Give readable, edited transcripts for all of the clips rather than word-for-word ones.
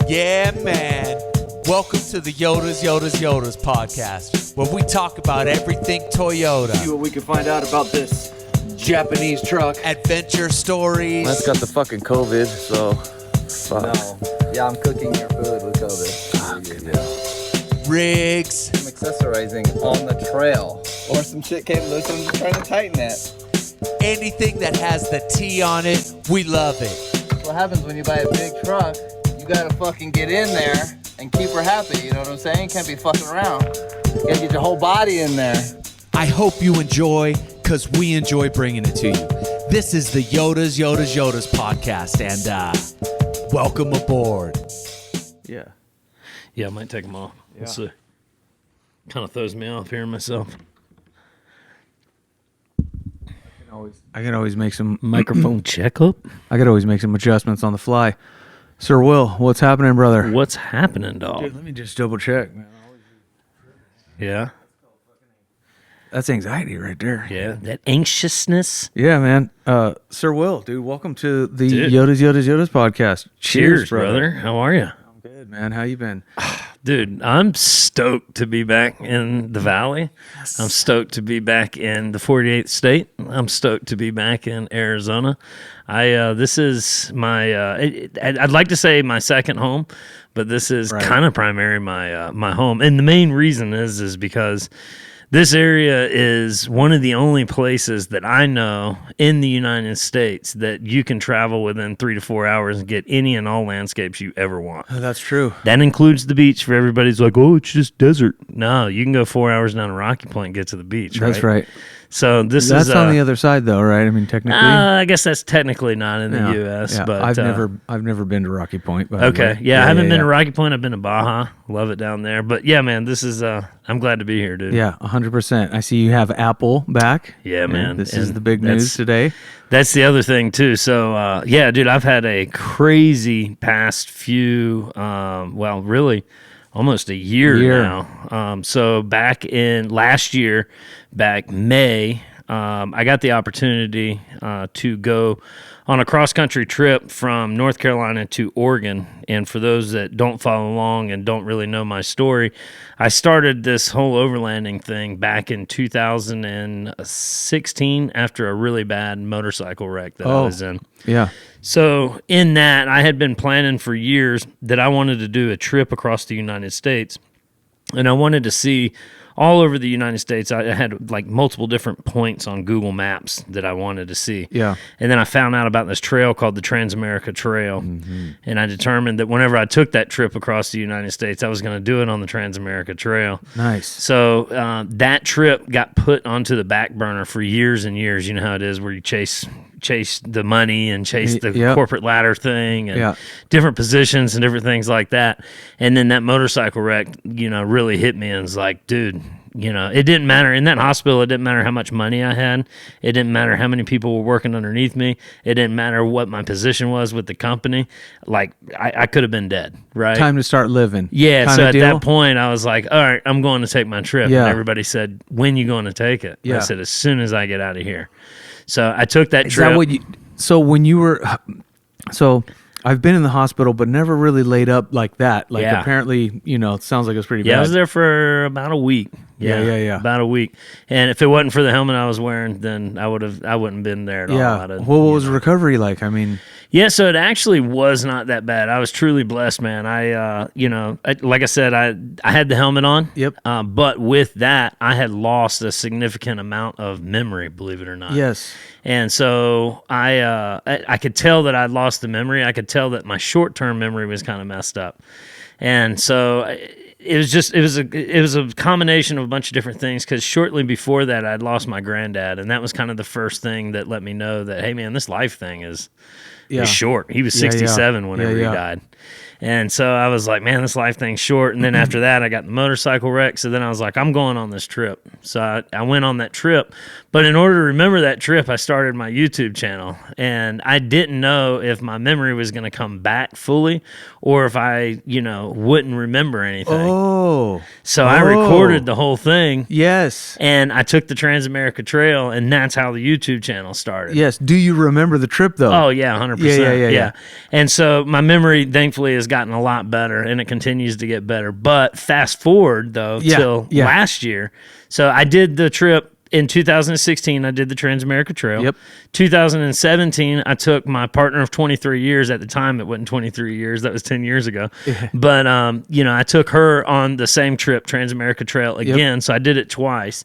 Yeah, man. Welcome to the Yotas Yotas Yotas podcast, where we talk about everything Toyota. See what we can find out about this Japanese truck. Adventure stories. That's got the fucking COVID, so fuck. No. Yeah, I'm cooking your food with COVID. Rigs. I'm accessorizing on the trail. Or some shit came loose and I'm just trying to tighten that. Anything that has the T on it, we love it. That's what happens when you buy a big truck. You gotta fucking get in there and keep her happy, you know what I'm saying? Can't be fucking around. You gotta get your whole body in there. I hope you enjoy, because we enjoy bringing it to you. This is the Yotas Yotas Yotas podcast, and welcome aboard. Yeah. Yeah, I might take them off. We'll see. Kind of throws me off hearing myself. I can always make some Microphone checkup? I could always make some adjustments on the fly. Sir Will, what's happening, brother? What's happening, dog? Dude, let me just double check, man. Yeah? That's anxiety right there. Yeah, that anxiousness. Yeah, man. Sir Will, dude, welcome to the Dude. Yotas Yotas Yotas podcast. Cheers, brother. How are you? I'm good, man. How you been? Dude, I'm stoked to be back in the Valley. Yes. I'm stoked to be back in the 48th state. I'm stoked to be back in Arizona. This is my, I'd like to say my second home, but this is kind of primary my home. And the main reason is because this area is one of the only places that I know in the United States that you can travel within 3 to 4 hours and get any and all landscapes you ever want. That's true. That includes the beach for everybody's like, oh, it's just desert. No, you can go 4 hours down a Rocky Point and get to the beach, right? That's right. So that's on the other side, though, right? I mean, technically. I guess that's technically not in the U.S. Yeah. But I've never been to Rocky Point. By the way. Yeah, I haven't been to Rocky Point. I've been to Baja. Love it down there. But yeah, man, this is. I'm glad to be here, dude. Yeah, 100%. I see you have Apple back. Yeah, man. This is the big news today. That's the other thing too. So yeah, dude, I've had a crazy past few. Really, almost a year now. So back in last year, back May, I got the opportunity to go on a cross-country trip from North Carolina to Oregon. And for those that don't follow along and don't really know my story, I started this whole overlanding thing back in 2016 after a really bad motorcycle wreck that I was in. Yeah. So in that, I had been planning for years that I wanted to do a trip across the United States, and I wanted to see all over the United States. I had like multiple different points on Google Maps that I wanted to see. Yeah. And then I found out about this trail called the Trans-America Trail, and I determined that whenever I took that trip across the United States, I was going to do it on the Trans-America Trail. Nice. So that trip got put onto the back burner for years and years. You know how it is where you chase the money and chase the corporate ladder thing and different positions and different things like that. And then that motorcycle wreck, really hit me and was like, dude, it didn't matter in that hospital. It didn't matter how much money I had. It didn't matter how many people were working underneath me. It didn't matter what my position was with the company. Like I could have been dead, right? Time to start living. Yeah. So at that point I was like, all right, I'm going to take my trip. Yeah. And everybody said, when you going to take it? Yeah. I said, as soon as I get out of here. So I took that trip. Is that what so I've been in the hospital, but never really laid up like that. Like apparently, it sounds like it was pretty bad. Yeah, I was there for about a week. Yeah. About a week. And if it wasn't for the helmet I was wearing, then I wouldn't have been there at all. Yeah. What was recovery like? I mean, yeah, so it actually was not that bad. I was truly blessed, man. Like I said, I had the helmet on. Yep. But with that, I had lost a significant amount of memory, believe it or not. Yes. And so I could tell that I'd lost the memory. I could tell that my short-term memory was kind of messed up. And so it was a combination of a bunch of different things, because shortly before that, I'd lost my granddad, and that was kind of the first thing that let me know that, hey, man, this life thing is short. He was 67 whenever he died. And so I was like, man, this life thing's short. And then after that, I got the motorcycle wreck. So then I was like, I'm going on this trip. So I went on that trip. But in order to remember that trip, I started my YouTube channel. And I didn't know if my memory was going to come back fully or if I, wouldn't remember anything. Oh. So I recorded the whole thing. Yes. And I took the Trans-America Trail, and that's how the YouTube channel started. Yes. Do you remember the trip, though? Oh, yeah, 100%. 100%. Yeah. And so my memory, thankfully, has gotten a lot better, and it continues to get better. But fast forward, though, till last year. So I did the trip in 2016. I did the Transamerica Trail. Yep. 2017, I took my partner of 23 years. At the time, it wasn't 23 years. That was 10 years ago. But, I took her on the same trip, Transamerica Trail, again. So I did it twice.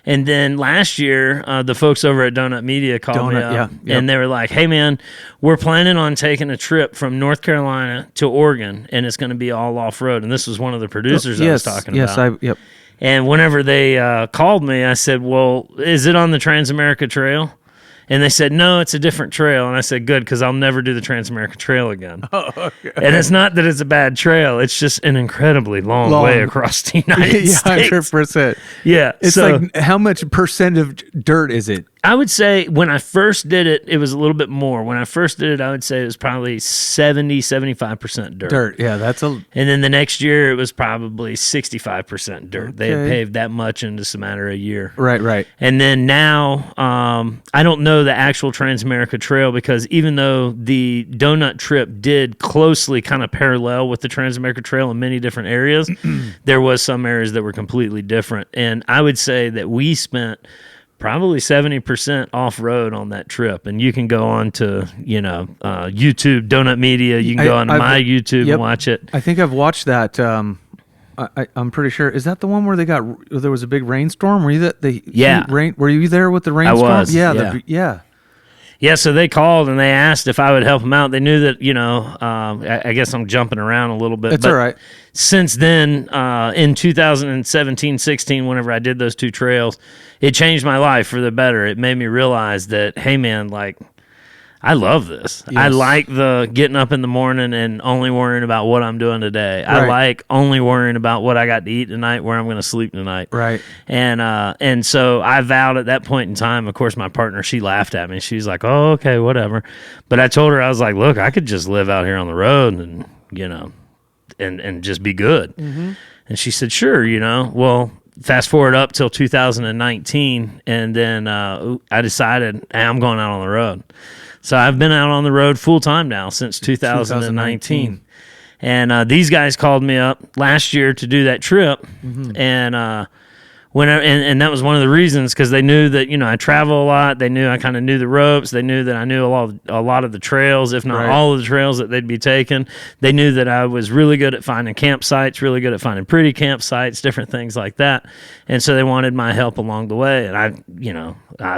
And then last year, the folks over at Donut Media called me up, and they were like, hey, man, we're planning on taking a trip from North Carolina to Oregon, and it's going to be all off-road. And this was one of the producers I was talking about. Yep. And whenever they called me, I said, well, is it on the Transamerica Trail? And they said, no, it's a different trail. And I said, good, because I'll never do the Transamerica Trail again. Oh, okay. And it's not that it's a bad trail. It's just an incredibly long way across the United States. 100%. Yeah. It's like, how much percent of dirt is it? I would say when I first did it, it was a little bit more. When I first did it, I would say it was probably 75% dirt. Yeah, that's a... And then the next year, it was probably 65% dirt. Okay. They had paved that much in just a matter of a year. Right. And then now, I don't know the actual Transamerica Trail, because even though the donut trip did closely kind of parallel with the Transamerica Trail in many different areas, there was some areas that were completely different. And I would say that we spent probably 70% off-road on that trip. And you can go on to, YouTube, Donut Media. You can go on my YouTube and watch it. I think I've watched that. I'm pretty sure. Is that the one where there was a big rainstorm? Were you Were you there with the rainstorm? I was. Yeah. Yeah, so they called and they asked if I would help them out. They knew that, I guess I'm jumping around a little bit. It's all right. Since then, in 2017-16, whenever I did those two trails, it changed my life for the better. It made me realize that, hey, man, like, I love this. Yes. I like the getting up in the morning and only worrying about what I'm doing today. Right. I like only worrying about what I got to eat tonight, where I'm going to sleep tonight. Right. And so I vowed at that point in time, of course, my partner, she laughed at me. She's like, oh, okay, whatever. But I told her, I was like, look, I could just live out here on the road and, and just be good. Mm-hmm. And she said, sure, well, fast forward up till 2019. And then I decided, hey, I'm going out on the road. So I've been out on the road full time now since 2019. And these guys called me up last year to do that trip. Mm-hmm. And and that was one of the reasons, because they knew that, I travel a lot. They knew I kind of knew the ropes. They knew that I knew a lot of the trails, if not all of the trails that they'd be taking. They knew that I was really good at finding campsites, really good at finding pretty campsites, different things like that. And so they wanted my help along the way. And I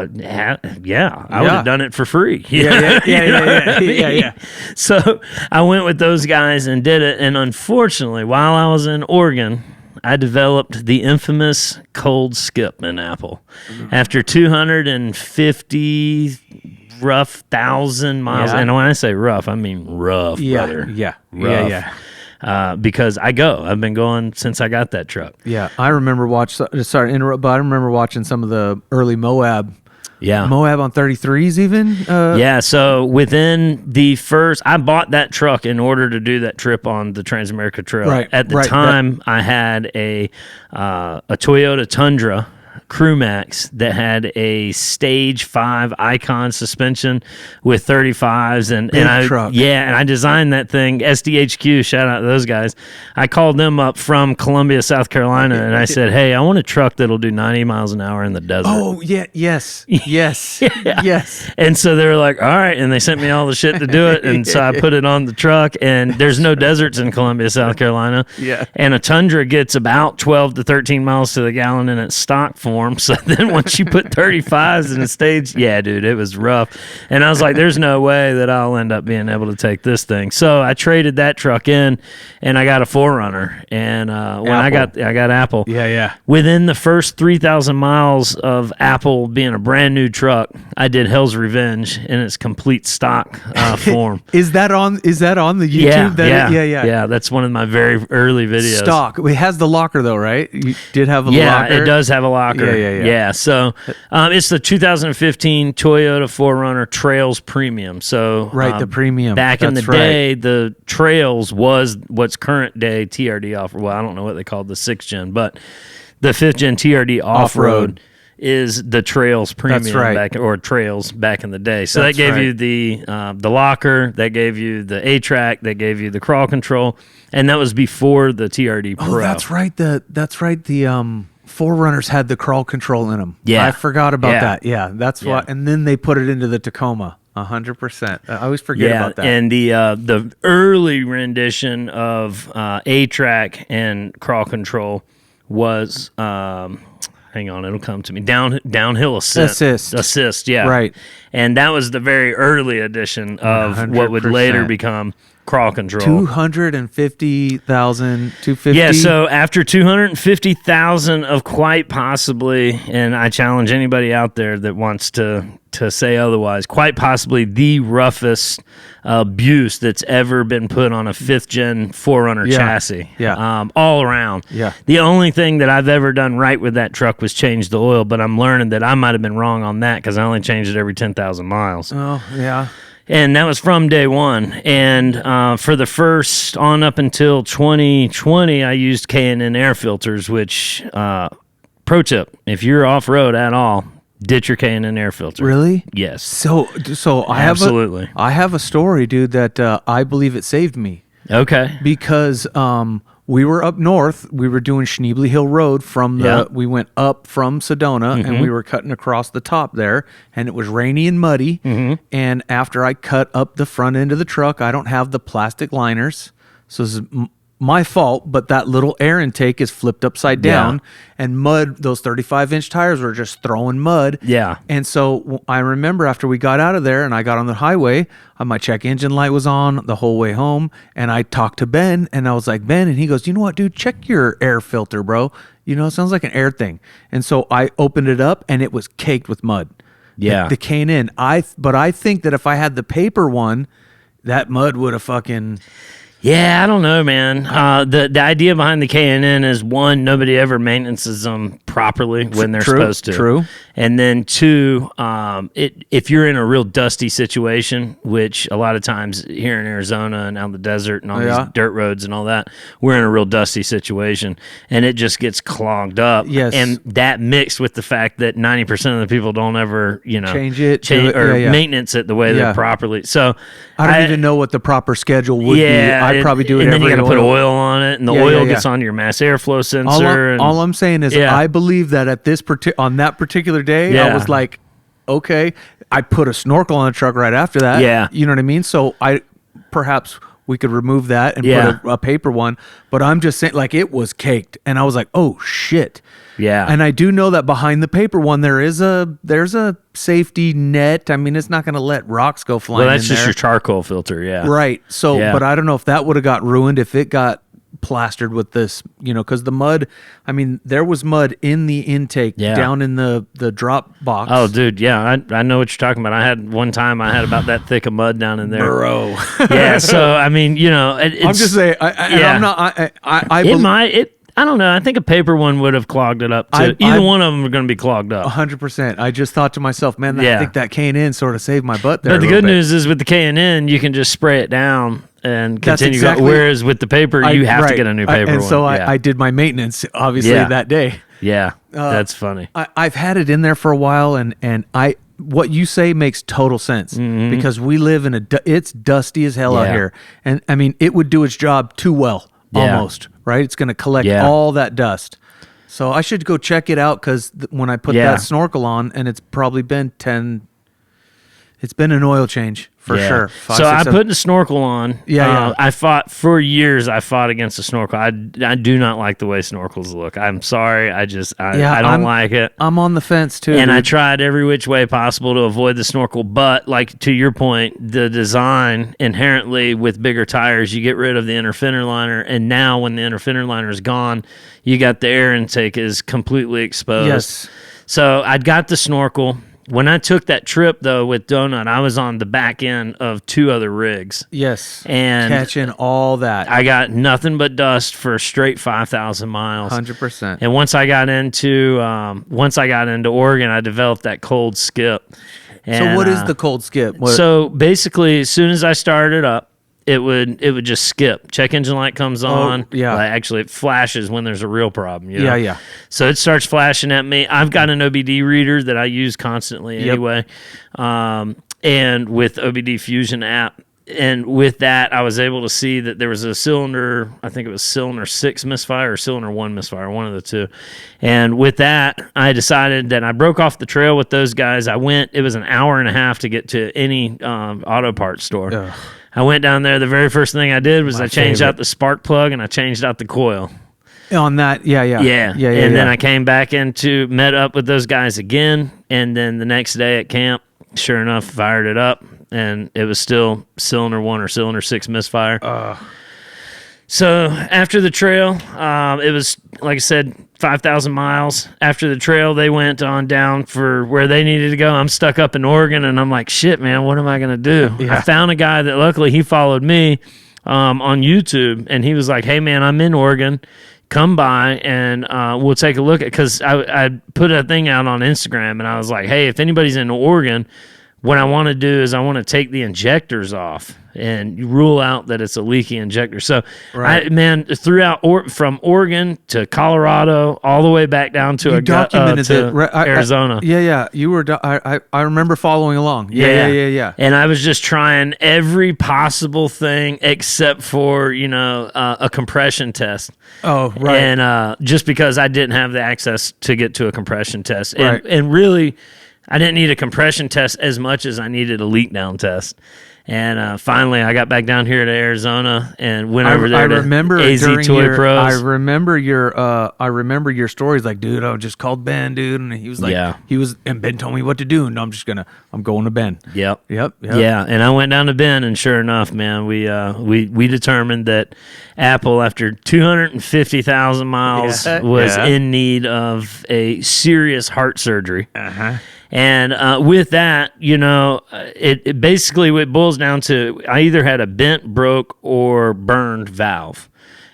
would have done it for free. Yeah. So I went with those guys and did it. And unfortunately, while I was in Oregon, I developed the infamous cold skip in Apple. Mm-hmm. After 250 rough 1,000 miles. And when I say rough, I mean rough, brother. Yeah. Rough. Because I've been going since I got that truck. Yeah. I remember sorry to interrupt, but I remember watching some of the early Moab. Yeah. Moab on 33s even? So within the first... I bought that truck in order to do that trip on the Transamerica Trail. Right. At the time, I had a Toyota Tundra Crew Max that had a Stage 5 Icon suspension with 35s. And truck. And I designed that thing. SDHQ, shout out to those guys. I called them up from Columbia, South Carolina, and I said, hey, I want a truck that'll do 90 miles an hour in the desert. Oh, yeah, yes. Yes. And so they were like, all right, and they sent me all the shit to do it, and so I put it on the truck, and there's no deserts in Columbia, South Carolina. Yeah. And a Tundra gets about 12 to 13 miles to the gallon in its stock form. So then once you put 35s in the Stage, dude, it was rough. And I was like, there's no way that I'll end up being able to take this thing. So I traded that truck in, and I got a 4Runner. And when I got Apple. Yeah. Within the first 3,000 miles of Apple being a brand new truck, I did Hell's Revenge in its complete stock form. Is that on the YouTube? Yeah. That's one of my very early videos. Stock. It has the locker though, right? You did have a locker. Yeah, it does have a locker. Yeah. So it's the 2015 Toyota 4Runner Trails Premium. So the Premium. Back in the day, the Trails was what's current day TRD off. Well, I don't know what they called the 6th gen, but the 5th gen TRD off-road is the Trails Premium right. or Trails back in the day. So That's that gave right. you the locker, that gave you the A-track, that gave you the crawl control, and that was before the TRD Pro. Oh, that's right. The Forerunners had the crawl control in them. Yeah. I forgot about Yeah. that. Yeah, that's why. And then they put it into the Tacoma. 100%. I always forget about that. And the early rendition of A-track and crawl control was hang on, it'll come to me. Downhill assist, yeah. Right. And that was the very early edition of what would later 100%. become crawl control. 250,000, 250. Yeah, so after 250,000 of quite possibly, and I challenge anybody out there that wants to say otherwise, quite possibly the roughest abuse that's ever been put on a 5th-gen Forerunner chassis. Yeah. All around. Yeah. The only thing that I've ever done right with that truck was change the oil, but I'm learning that I might have been wrong on that because I only changed it every 10,000 miles. Oh, yeah. And that was from day one. And for the first, on up until 2020, I used K&N air filters, which, pro tip, if you're off-road at all, ditch your K&N air filter. Really? Yes. So Absolutely. I have a story, dude, that I believe it saved me. Okay. Because we were up north. We were doing Schneebly Hill Road we went up from Sedona and we were cutting across the top there, and it was rainy and muddy. And after I cut up the front end of the truck, I don't have the plastic liners. So this is my fault, but that little air intake is flipped upside down, and mud, those 35-inch tires were just throwing mud. Yeah. And so I remember after we got out of there and I got on the highway, my check engine light was on the whole way home, and I talked to Ben, and I was like, Ben, and he goes, you know what, dude, check your air filter, bro. You know, it sounds like an air thing. And so I opened it up, and it was caked with mud. Yeah. The K&N. But I think that if I had the paper one, that mud would have fucking... Yeah, I don't know, man. The idea behind the K&N is, one, nobody ever maintenances them properly when they're supposed to. True. And then two, if you're in a real dusty situation, which a lot of times here in Arizona and out in the desert and on these dirt roads and all that, we're in a real dusty situation, and it just gets clogged up. Yes. And that mixed with the fact that 90% of the people don't ever, change it or maintenance it the way that properly. So I don't even know what the proper schedule would be. I'd probably do it and every then you got to put oil on it, and the oil gets on your mass airflow sensor. All I'm saying is I believe that at on that particular day, I was like, okay, I put a snorkel on the truck right after that. Yeah. You know what I mean? So perhaps we could remove that and put a paper one, but I'm just saying, like, it was caked, and I was like, oh shit. Yeah. And I do know that behind the paper one there's a safety net. I mean, it's not going to let rocks go flying. Well, that's in just there. Your charcoal filter, yeah. Right. So, but I don't know if that would have got ruined if it got plastered with this, because the mud, I mean, there was mud in the intake down in the drop box. Oh, dude, yeah, I know what you're talking about. I had about that thick of mud down in there. Bro. Yeah, so, I mean, it's... I'm just saying, I'm not... I don't know. I think a paper one would have clogged it up too. Either one of them are going to be clogged up. 100%. I just thought to myself, man, I think that K&N sort of saved my butt there. But the good news is with the K&N, you can just spray it down and continue. Whereas with the paper, you have to get a new paper and one. So I did my maintenance, obviously, that day. Yeah, that's funny. I've had it in there for a while, and what you say makes total sense because we live in it's dusty as hell out here. And I mean, it would do its job too well. Almost, right? It's going to collect all that dust. So I should go check it out because when I put that snorkel on, and it's probably been it's been an oil change for sure. So I put the snorkel on. I fought for years. I fought against the snorkel. I do not like the way snorkels look. I'm sorry. I don't like it. I'm on the fence too. And I tried every which way possible to avoid the snorkel. But like to your point, the design inherently with bigger tires, you get rid of the inner fender liner. And now when the inner fender liner is gone, you got the air intake is completely exposed. Yes. So I'd got the snorkel. When I took that trip, though, with Donut, I was on the back end of 2 other rigs. Yes. And catching all that. I got nothing but dust for a straight 5,000 miles. 100%. And once I got into Oregon, I developed that cold skip. And, so what is the cold skip? So basically, as soon as I started up, it would just skip. Check engine light comes on. yeah. Like, actually, it flashes when there's a real problem. You know? Yeah. So it starts flashing at me. I've got an OBD reader that I use constantly anyway, and with OBD Fusion app. And with that, I was able to see that there was a cylinder, I think it was cylinder 6 misfire or cylinder 1 misfire, one of the two. And with that, I decided that I broke off the trail with those guys. It was an hour and a half to get to any auto parts store. Ugh. I went down there. The very first thing I did was I changed favorite. out the spark plug and I changed out the coil. On that, yeah. And then I came back met up with those guys again. And then the next day at camp, sure enough, fired it up. And it was still cylinder 1 or cylinder 6 misfire. So after the trail, it was, like I said, 5,000 miles. After the trail, they went on down for where they needed to go. I'm stuck up in Oregon, and I'm like, shit, man, what am I going to do? Yeah. I found a guy that luckily he followed me on YouTube, and he was like, hey, man, I'm in Oregon. Come by and we'll take a look at, because I put a thing out on Instagram, and I was like, hey, if anybody's in Oregon, what I want to do is I want to take the injectors off and rule out that it's a leaky injector. So, throughout from Oregon to Colorado, all the way back down to Arizona. You were. I remember following along. Yeah. And I was just trying every possible thing except for a compression test. Oh, right. And just because I didn't have the access to get to a compression test, Right. and really, I didn't need a compression test as much as I needed a leak down test. And finally, I got back down here to Arizona and went over there to AZ Toy Pros. I remember your stories. Like, dude, I just called Ben, dude, and he was like, and Ben told me what to do, and I'm going to Ben. Yep. Yeah. And I went down to Ben, and sure enough, man, we determined that Apple, after 250,000 miles, was in need of a serious heart surgery. And with that, it basically what it boils down to, I either had a bent, broke, or burned valve.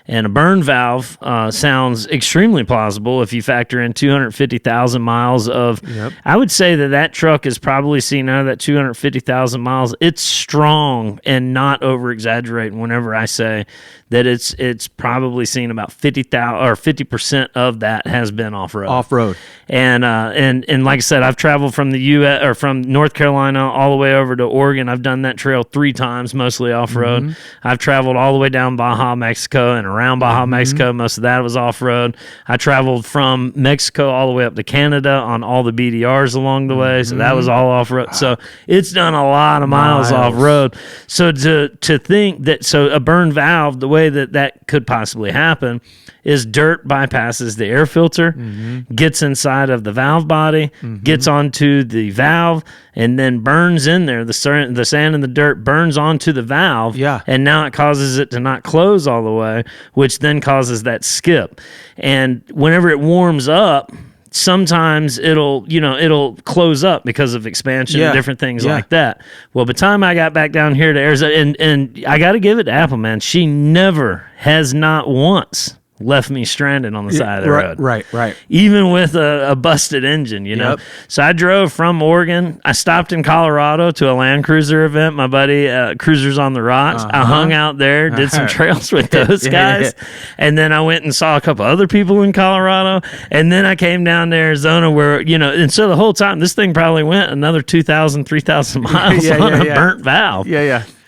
And a burned valve sounds extremely plausible if you factor in 250,000 miles of. Yep. I would say that truck is probably seen out of that 250,000 miles. It's strong and not over exaggerating whenever I say that it's probably seen about 50,000 or 50% of that has been off road. And like I said, I've traveled from the U.S. or from North Carolina all the way over to Oregon. I've done that trail 3 times, mostly off road. Mm-hmm. I've traveled all the way down Baja, Mexico, and around Baja, Mexico. Most of that was off road. I traveled from Mexico all the way up to Canada on all the BDRs along the way, so that was all off road. So it's done a lot of miles off road. So to think that a burned valve, the way that could possibly happen is dirt bypasses the air filter, gets inside of the valve body, gets onto the valve, and then burns in there. The sand and the dirt burns onto the valve, and now it causes it to not close all the way, which then causes that skip. And whenever it warms up, sometimes it'll close up because of expansion and different things like that. Well, by the time I got back down here to Arizona, and I got to give it to Apple, man, she never has not once left me stranded on the side of the road. Right. Even with a busted engine, know. So I drove from Oregon. I stopped in Colorado to a Land Cruiser event. My buddy, Cruisers on the Rocks. I hung out there, did some trails with those guys. And then I went and saw a couple other people in Colorado. And then I came down to Arizona where, and so the whole time, this thing probably went another 2,000, 3,000 miles on a burnt valve.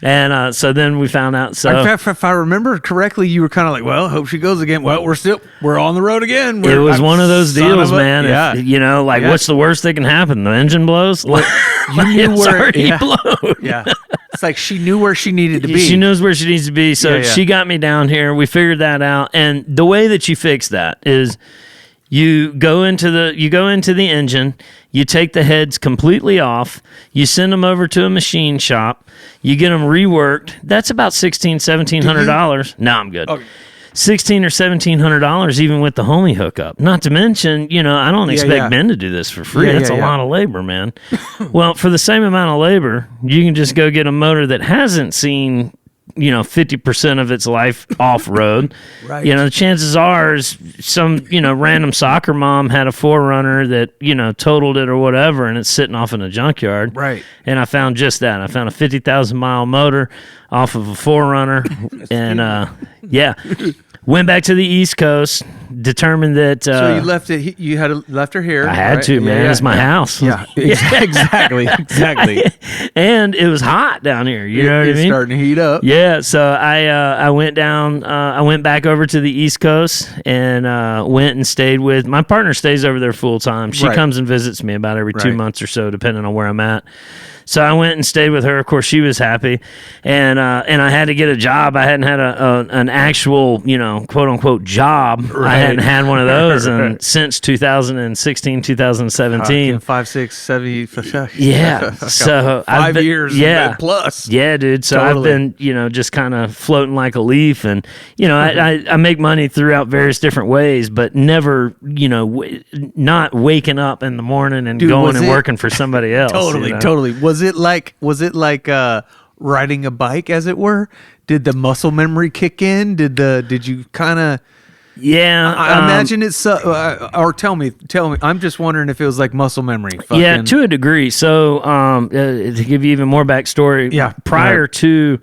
And so then we found out. So if I remember correctly, you were kind of like, "Well, hope she goes again." Well, we're on the road again. It was one of those deals, man. If, what's the worst that can happen? The engine blows. You knew where it blown. It's like she knew where she needed to be. She knows where she needs to be. So she got me down here. We figured that out. And the way that you fix that is, you go into the engine, you take the heads completely off, you send them over to a machine shop, you get them reworked. That's about $1,700. No, I'm good. Okay. $1,600 or $1,700 even with the homie hookup. Not to mention, I don't expect men to do this for free. That's a lot of labor, man. Well, for the same amount of labor, you can just go get a motor that hasn't seen 50% of its life off road. Right. The chances are is some, random soccer mom had a 4Runner that, totaled it or whatever, and it's sitting off in a junkyard. Right. And I found just that. I found a 50,000 mile motor off of a 4Runner. And went back to the East Coast, determined that. So you left it. You had left her here. I had to, man. It's my house. Yeah, exactly. And it was hot down here. You know what I mean? It's starting to heat up. Yeah. So I went down. I went back over to the East Coast and went and stayed with my partner. Stays over there full time. She comes and visits me about every 2 months or so, depending on where I'm at. So I went and stayed with her. Of course, she was happy, and I had to get a job. I hadn't had an actual, quote unquote job. Right. I hadn't had one of those since 2016, 2017. 5, 6, 7. Yeah. So 5 years. Yeah. Plus. Yeah, dude. So Totally. I've been, just kind of floating like a leaf, and I make money throughout various different ways, but never, not waking up in the morning and going and working for somebody else. Totally. Was it like riding a bike, as it were? Did the muscle memory kick in? Did you kind of? Yeah, I imagine it's. Or tell me. I'm just wondering if it was like muscle memory. Yeah, to a degree. So, to give you even more backstory, prior to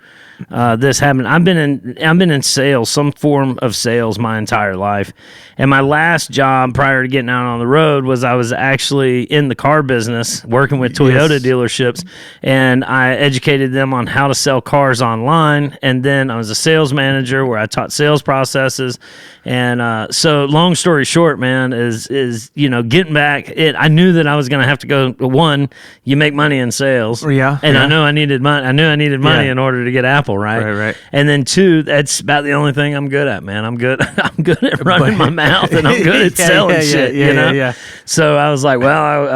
this happened, I've been in sales, some form of sales, my entire life. And my last job prior to getting out on the road was I was actually in the car business, working with Toyota dealerships, and I educated them on how to sell cars online. And then I was a sales manager where I taught sales processes. And so, long story short, man, is getting back. I knew that I was going to have to go. One, you make money in sales, and I knew I needed money. I knew I needed money in order to get Apple, right. And then two, that's about the only thing I'm good at, man. I'm good at running my mouth, and I'm good at selling shit. Yeah. So I was like, well,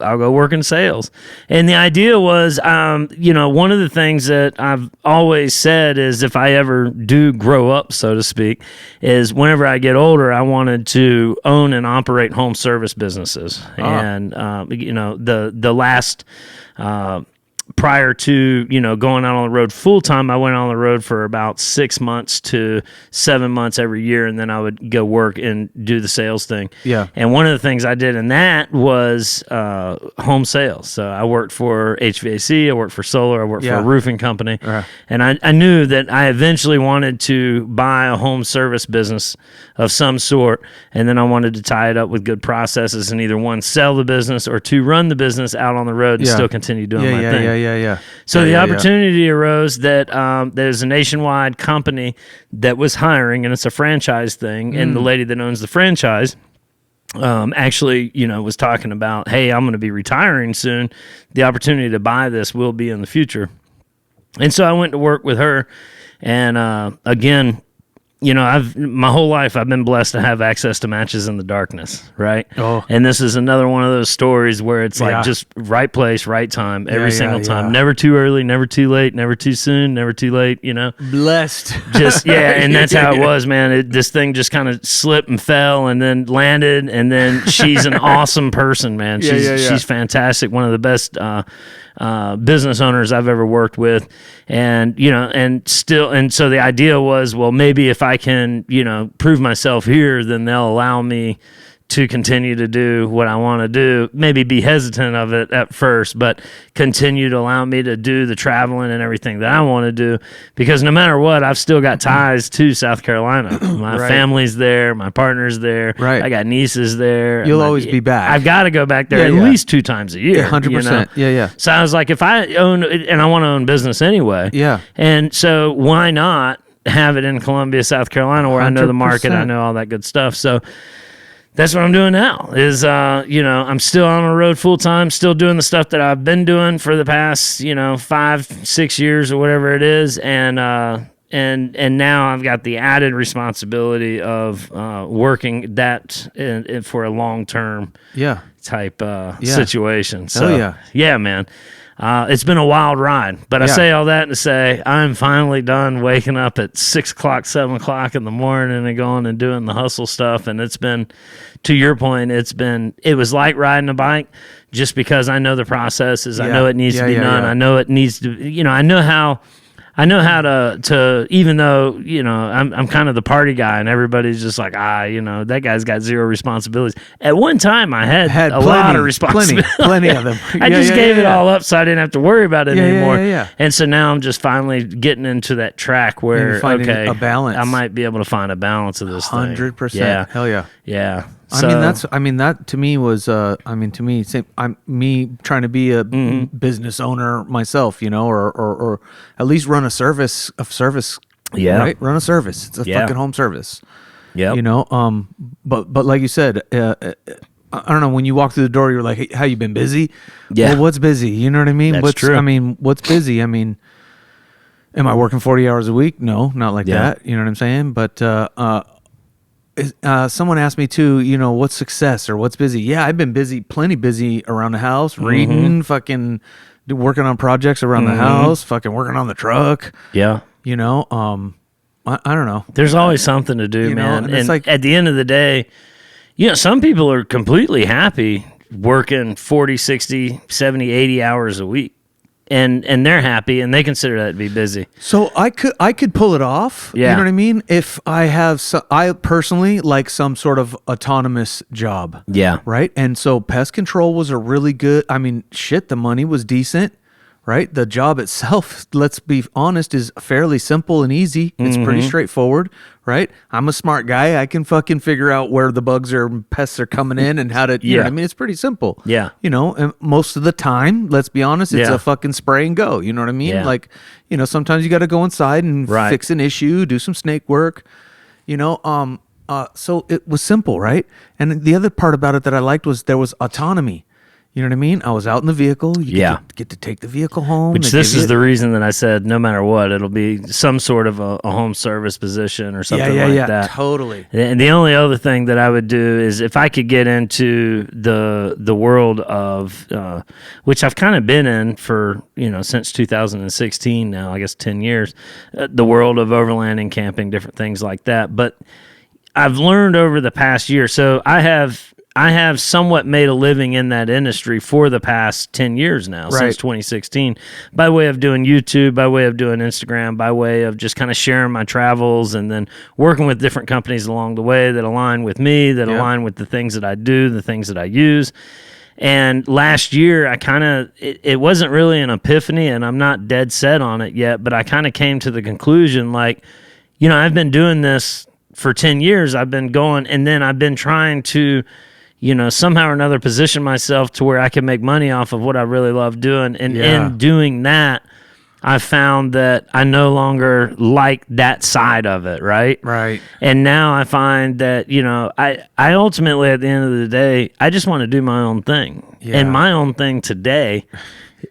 I'll go work in sales. And the idea was, one of the things that I've always said is if I ever do grow up, so to speak, is whenever I get older, I wanted to own and operate home service businesses. And, the last, prior to, going out on the road full time, I went on the road for about 6 months to 7 months every year. And then I would go work and do the sales thing. Yeah. And one of the things I did in that was, home sales. So I worked for HVAC, I worked for solar, I worked for a roofing company. And I knew that I eventually wanted to buy a home service business of some sort. And then I wanted to tie it up with good processes and either one, sell the business, or two, run the business out on the road and still continue doing my thing. So the opportunity arose that there's a nationwide company that was hiring, and it's a franchise thing. And the lady that owns the franchise actually, was talking about, hey, I'm going to be retiring soon. The opportunity to buy this will be in the future. And so I went to work with her. And again, my whole life I've been blessed to have access to matches in the darkness, right? Oh. And this is another one of those stories where it's like just right place, right time, every single time. Never too early, never too late, never too soon, never too late, Blessed. Just, and that's how it was, man. This thing just kind of slipped and fell and then landed, and then she's an awesome person, man. She's fantastic, one of the best business owners I've ever worked with. And, and so the idea was, well, maybe if I can, prove myself here, then they'll allow me to continue to do what I want to do, maybe be hesitant of it at first, but continue to allow me to do the traveling and everything that I want to do. Because no matter what, I've still got ties to South Carolina. My family's there. My partner's there. Right. I got nieces there. You'll always be back. I've got to go back there at least 2 times a year. 100%. Yeah. So I was like, if I own, and I want to own business anyway. Yeah. And so why not have it in Columbia, South Carolina, where 100%. I know the market, I know all that good stuff. So that's what I'm doing now is, I'm still on the road full time, still doing the stuff that I've been doing for the past, 5-6 years or whatever it is. And now I've got the added responsibility of working that for a long-term type situation. So, yeah, man. It's been a wild ride, but I say all that to say I'm finally done waking up at 6 o'clock, 7 o'clock in the morning and going and doing the hustle stuff. And it's been, to your point, it was like riding a bike just because I know the processes. I know it needs to be done. I know it needs to, I know how to even though, you know, I'm kind of the party guy and everybody's just like, you know, that guy's got zero responsibilities. At one time I had a lot of responsibilities. Plenty of them. I just gave it all up so I didn't have to worry about it anymore. Yeah. And so now I'm just finally getting into that track where, okay, a balance. I might be able to find a balance of this 100%. thing. Yeah. Hell yeah. Yeah. That to me was, I'm me trying to be a business owner myself, you know, or at least run a service, Yeah. right? Run a service. It's a fucking home service. Yeah. You know, but like you said, I don't know, when you walk through the door, you're like, hey, how you been, busy? Yeah. Well, what's busy? You know what I mean? That's true. I mean, what's busy? I mean, am I working 40 hours a week? No, not like that. You know what I'm saying? But, someone asked me too, you know, what's success or what's busy? Yeah, I've been plenty busy around the house, reading, fucking working on projects around the house, fucking working on the truck. Yeah. You know, I don't know. There's always something to do, You know, man. and it's like- at the end of the day, you know, some people are completely happy working 40, 60, 70, 80 hours a week. And they're happy and they consider that to be busy. So I could pull it off. Yeah. You know what I mean? If I have, I personally like some sort of autonomous job. Yeah. Right. And so pest control was a really good, I mean, shit, the money was decent, right? The job itself, let's be honest, is fairly simple and easy. It's pretty straightforward, right? I'm a smart guy. I can fucking figure out where the bugs or pests are coming in and how to, you know what I mean? It's pretty simple. Yeah. You know, and most of the time, let's be honest, it's Yeah. a fucking spray and go. You know what I mean? Yeah. Like, you know, sometimes you got to go inside and Right. fix an issue, do some snake work, you know. So it was simple, right? And the other part about it that I liked was there was autonomy. You know what I mean? I was out in the vehicle. You get to take the vehicle home. Which this is the reason that I said no matter what, it'll be some sort of a home service position or something like that. Totally. And the only other thing that I would do is if I could get into the world of which I've kind of been in for, you know, since 2016 now, I guess 10 years, the world of overlanding, camping, different things like that. But I've learned over the past year, so I have somewhat made a living in that industry for the past 10 years now, since 2016, by way of doing YouTube, by way of doing Instagram, by way of just kind of sharing my travels and then working with different companies along the way that align with me, that align with the things that I do, the things that I use. And last year, I kind of, it wasn't really an epiphany, and I'm not dead set on it yet, but I kind of came to the conclusion, like, you know, I've been doing this for 10 years. I've been going, and then I've been trying to, you know, somehow or another position myself to where I can make money off of what I really love doing. And in doing that, I found that I no longer like that side of it, right? Right. And now I find that, you know, I ultimately, at the end of the day, I just want to do my own thing. Yeah. And my own thing today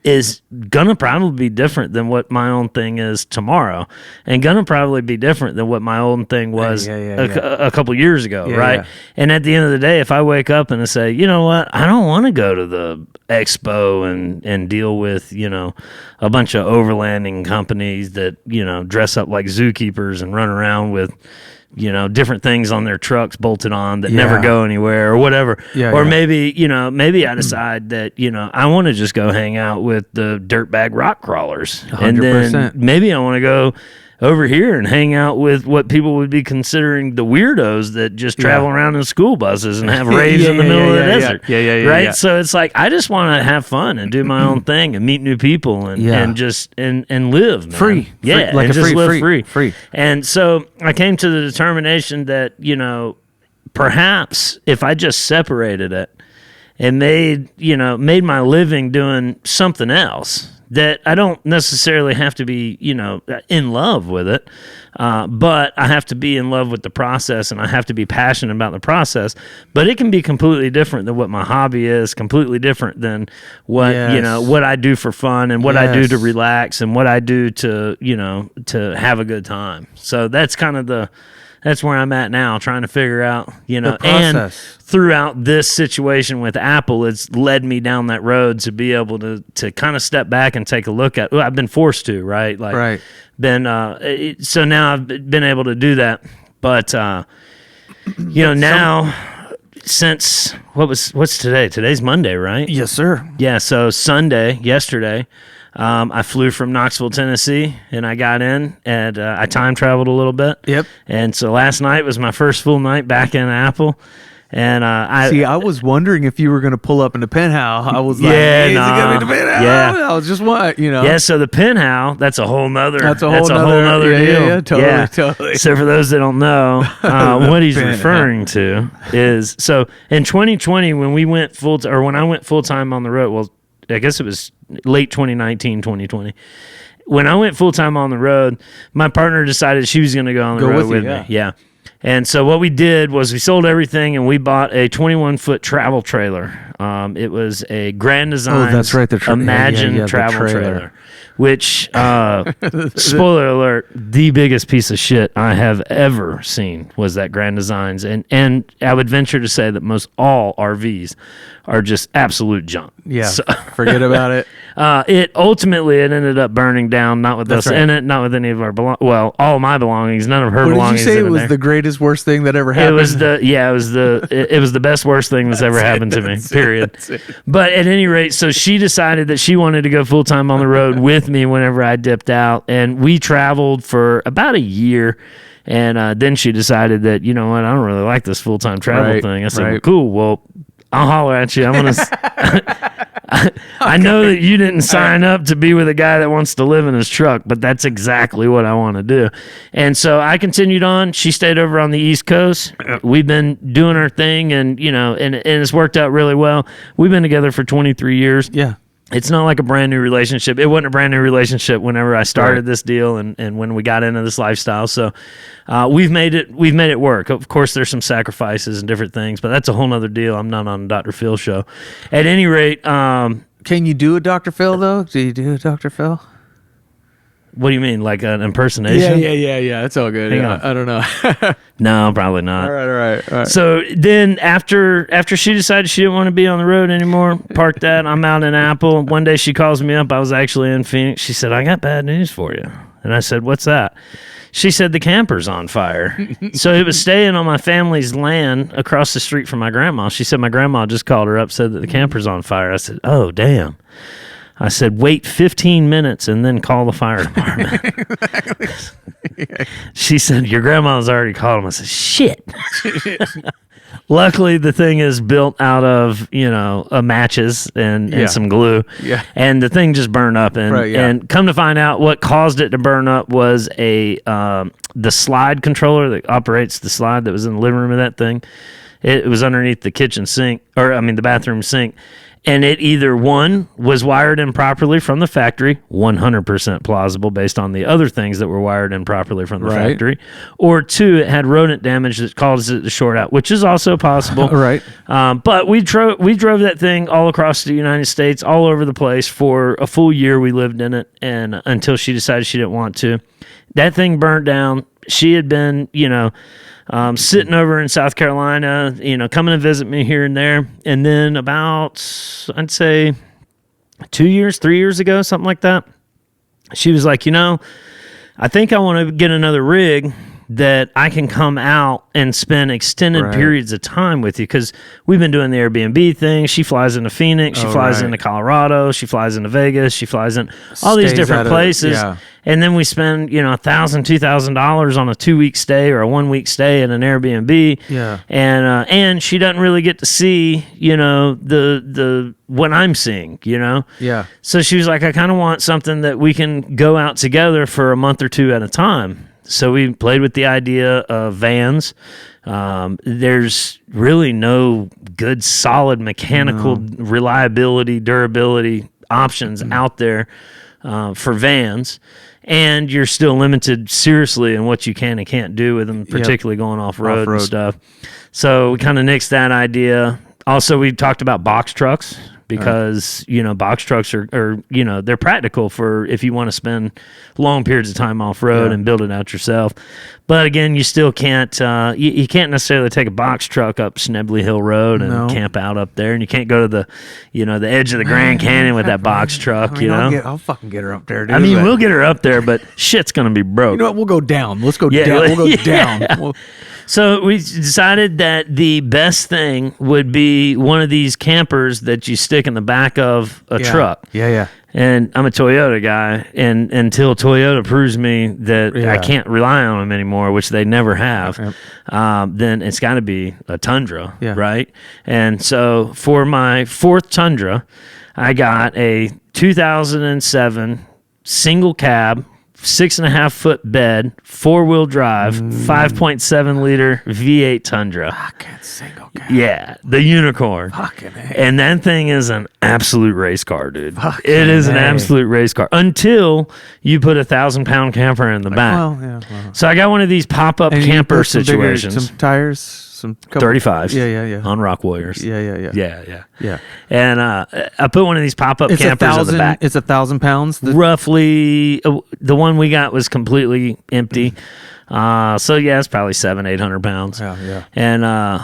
is gonna probably be different than what my own thing is tomorrow, and gonna probably be different than what my own thing was a couple years ago, right? Yeah. And at the end of the day, if I wake up and I say, you know what, I don't want to go to the expo and deal with, you know, a bunch of overlanding companies that, you know, dress up like zookeepers and run around with, you know, different things on their trucks bolted on that never go anywhere or whatever. Maybe, you know, maybe I decide that, you know, I want to just go hang out with the dirtbag rock crawlers. 100%. And then maybe I want to go over here and hang out with what people would be considering the weirdos that just travel around in school buses and have raves in the middle of the desert. Right? So it's like, I just want to have fun and do my own thing and meet new people and just and live, man. Free. Yeah, Like and a just live free. And so I came to the determination that, you know, perhaps if I just separated it and made my living doing something else, that I don't necessarily have to be, you know, in love with it, but I have to be in love with the process, and I have to be passionate about the process. But it can be completely different than what my hobby is, completely different than what, you know, what I do for fun and what I do to relax and what I do to, you know, to have a good time. So that's kind of that's where I'm at now, trying to figure out, you know, and throughout this situation with Apple, it's led me down that road to be able to kind of step back and take a look at, I've been forced to, right? Like, so now I've been able to do that. But, you know, now since, what's today? Today's Monday, right? Yes, sir. Yeah. So yesterday, I flew from Knoxville, Tennessee, and I got in, and I time traveled a little bit. Yep. And so last night was my first full night back in Apple. And I was wondering if you were going to pull up in the penthouse. I was like, Yeah, hey, is it nah. going to be the penthouse? Yeah. I was just what, Yeah, so the penthouse, that's a whole nother nother deal. Yeah, totally. So for those that don't know, what he's Penthouse. referring to is, so in 2020, when I went full time on the road, well, I guess it was late 2019, 2020. When I went full time on the road, my partner decided she was going to go on the Go road with you, me. Yeah. And so what we did was we sold everything and we bought a 21-foot travel trailer. It was a Grand Design that's right, the Imagine the travel trailer. trailer, which, spoiler alert, the biggest piece of shit I have ever seen was that Grand Designs. And I would venture to say that most all RVs are just absolute junk. Yeah, So, forget about it. it ended up burning down, not with That's us right. in it, not with any of our all my belongings, none of her What did you belongings say? in It was there. the greatest, worst thing that ever It happened? was the best worst thing that's ever happened to me. Period. But at any rate, so she decided that she wanted to go full time on the road with me whenever I dipped out, and we traveled for about a year. And then she decided that, you know what, I don't really like this full time travel Right, thing. I said, right. well, cool. Well, I'll holler at you. I'm gonna. I know that you didn't sign up to be with a guy that wants to live in his truck, but that's exactly what I want to do. And so I continued on. She stayed over on the East Coast. We've been doing our thing, and and it's worked out really well. We've been together for 23 years. Yeah. It's not like a brand new relationship. It wasn't a brand new relationship whenever I started Right. this deal and when we got into this lifestyle. So we've made it work. Of course, there's some sacrifices and different things, but that's a whole nother deal. I'm not on a Dr. Phil show. At any rate, Can you do a Dr. Phil, though? Do you do a Dr. Phil? what do you mean, like an impersonation? Yeah. It's all good. Hang Yeah, on. I don't know. No, probably not. All right. So then after she decided she didn't want to be on the road anymore, parked that. I'm out in Apple. One day she calls me up. I was actually in Phoenix. She said, I got bad news for you. And I said, what's that? She said, the camper's on fire. So it was staying on my family's land across the street from my grandma. She said my grandma just called her up, said that the camper's on fire. I said, oh, damn. I said, wait 15 minutes and then call the fire department. She said, your grandma's already called them. I said, shit. Luckily, the thing is built out of, matches and some glue. Yeah. And the thing just burned up. And, Right, yeah. and come to find out, what caused it to burn up was the slide controller that operates the slide that was in the living room of that thing. It was underneath the kitchen sink, the bathroom sink. And it either, one, was wired improperly from the factory, 100% plausible based on the other things that were wired improperly from the Right. factory, or two, it had rodent damage that caused it to short out, which is also possible. Right. But we drove that thing all across the United States, all over the place for a full year. We lived in it, and until she decided she didn't want to. That thing burnt down. She had been, sitting over in South Carolina, coming to visit me here and there. And then about, I'd say 3 years ago, something like that, she was like, I think I want to get another rig that I can come out and spend extended Right. periods of time with you, because we've been doing the Airbnb thing. She flies into Phoenix, she flies right. into Colorado, she flies into Vegas, she flies in all these Stays different out of- places. yeah. And then we spend, $1,000, $2,000 on a 2-week stay or a 1-week stay in an Airbnb. Yeah. And she doesn't really get to see, the what I'm seeing, Yeah. So she was like, I kind of want something that we can go out together for a month or two at a time. So we played with the idea of vans. There's really no good, solid mechanical reliability, durability options out there for vans. And you're still limited seriously in what you can and can't do with them, particularly going off-road and Off-road. stuff. So we kind of nixed that idea. Also, we talked about box trucks, because box trucks are they're practical for if you want to spend long periods of time off road and build it out yourself. But again, you still can't you can't necessarily take a box truck up Schnebley Hill Road and camp out up there, and you can't go to the the edge of the Grand Canyon with that box truck. I'll fucking get her up there, dude. I mean, but- we'll get her up there, but shit's gonna be broke. You know what? We'll go down. Let's go Yeah, down. We'll go yeah. down. We'll- So we decided that the best thing would be one of these campers that you stick stick in the back of a truck. Yeah. And I'm a Toyota guy, and until Toyota proves me that I can't rely on them anymore, which they never have, then it's got to be a Tundra, right? And so for my fourth Tundra, I got a 2007 single cab, 6.5 foot bed, 4-wheel drive, 5.7 liter V8 Tundra. Fucking single cab. Yeah, the unicorn. Fucking A. And that thing is an absolute race car, dude. Fucking It is an A. absolute race car until you put a 1,000-pound camper in the back. Well. So I got one of these pop-up And you camper put some bigger- situations. some tires, some couple, 35s. Yeah. On Rock Warriors. Yeah. And I put one of these pop-up It's campers in the back. It's 1,000 pounds. Roughly, the one we got was completely empty. So yeah, it's probably 700-800 pounds. Yeah. And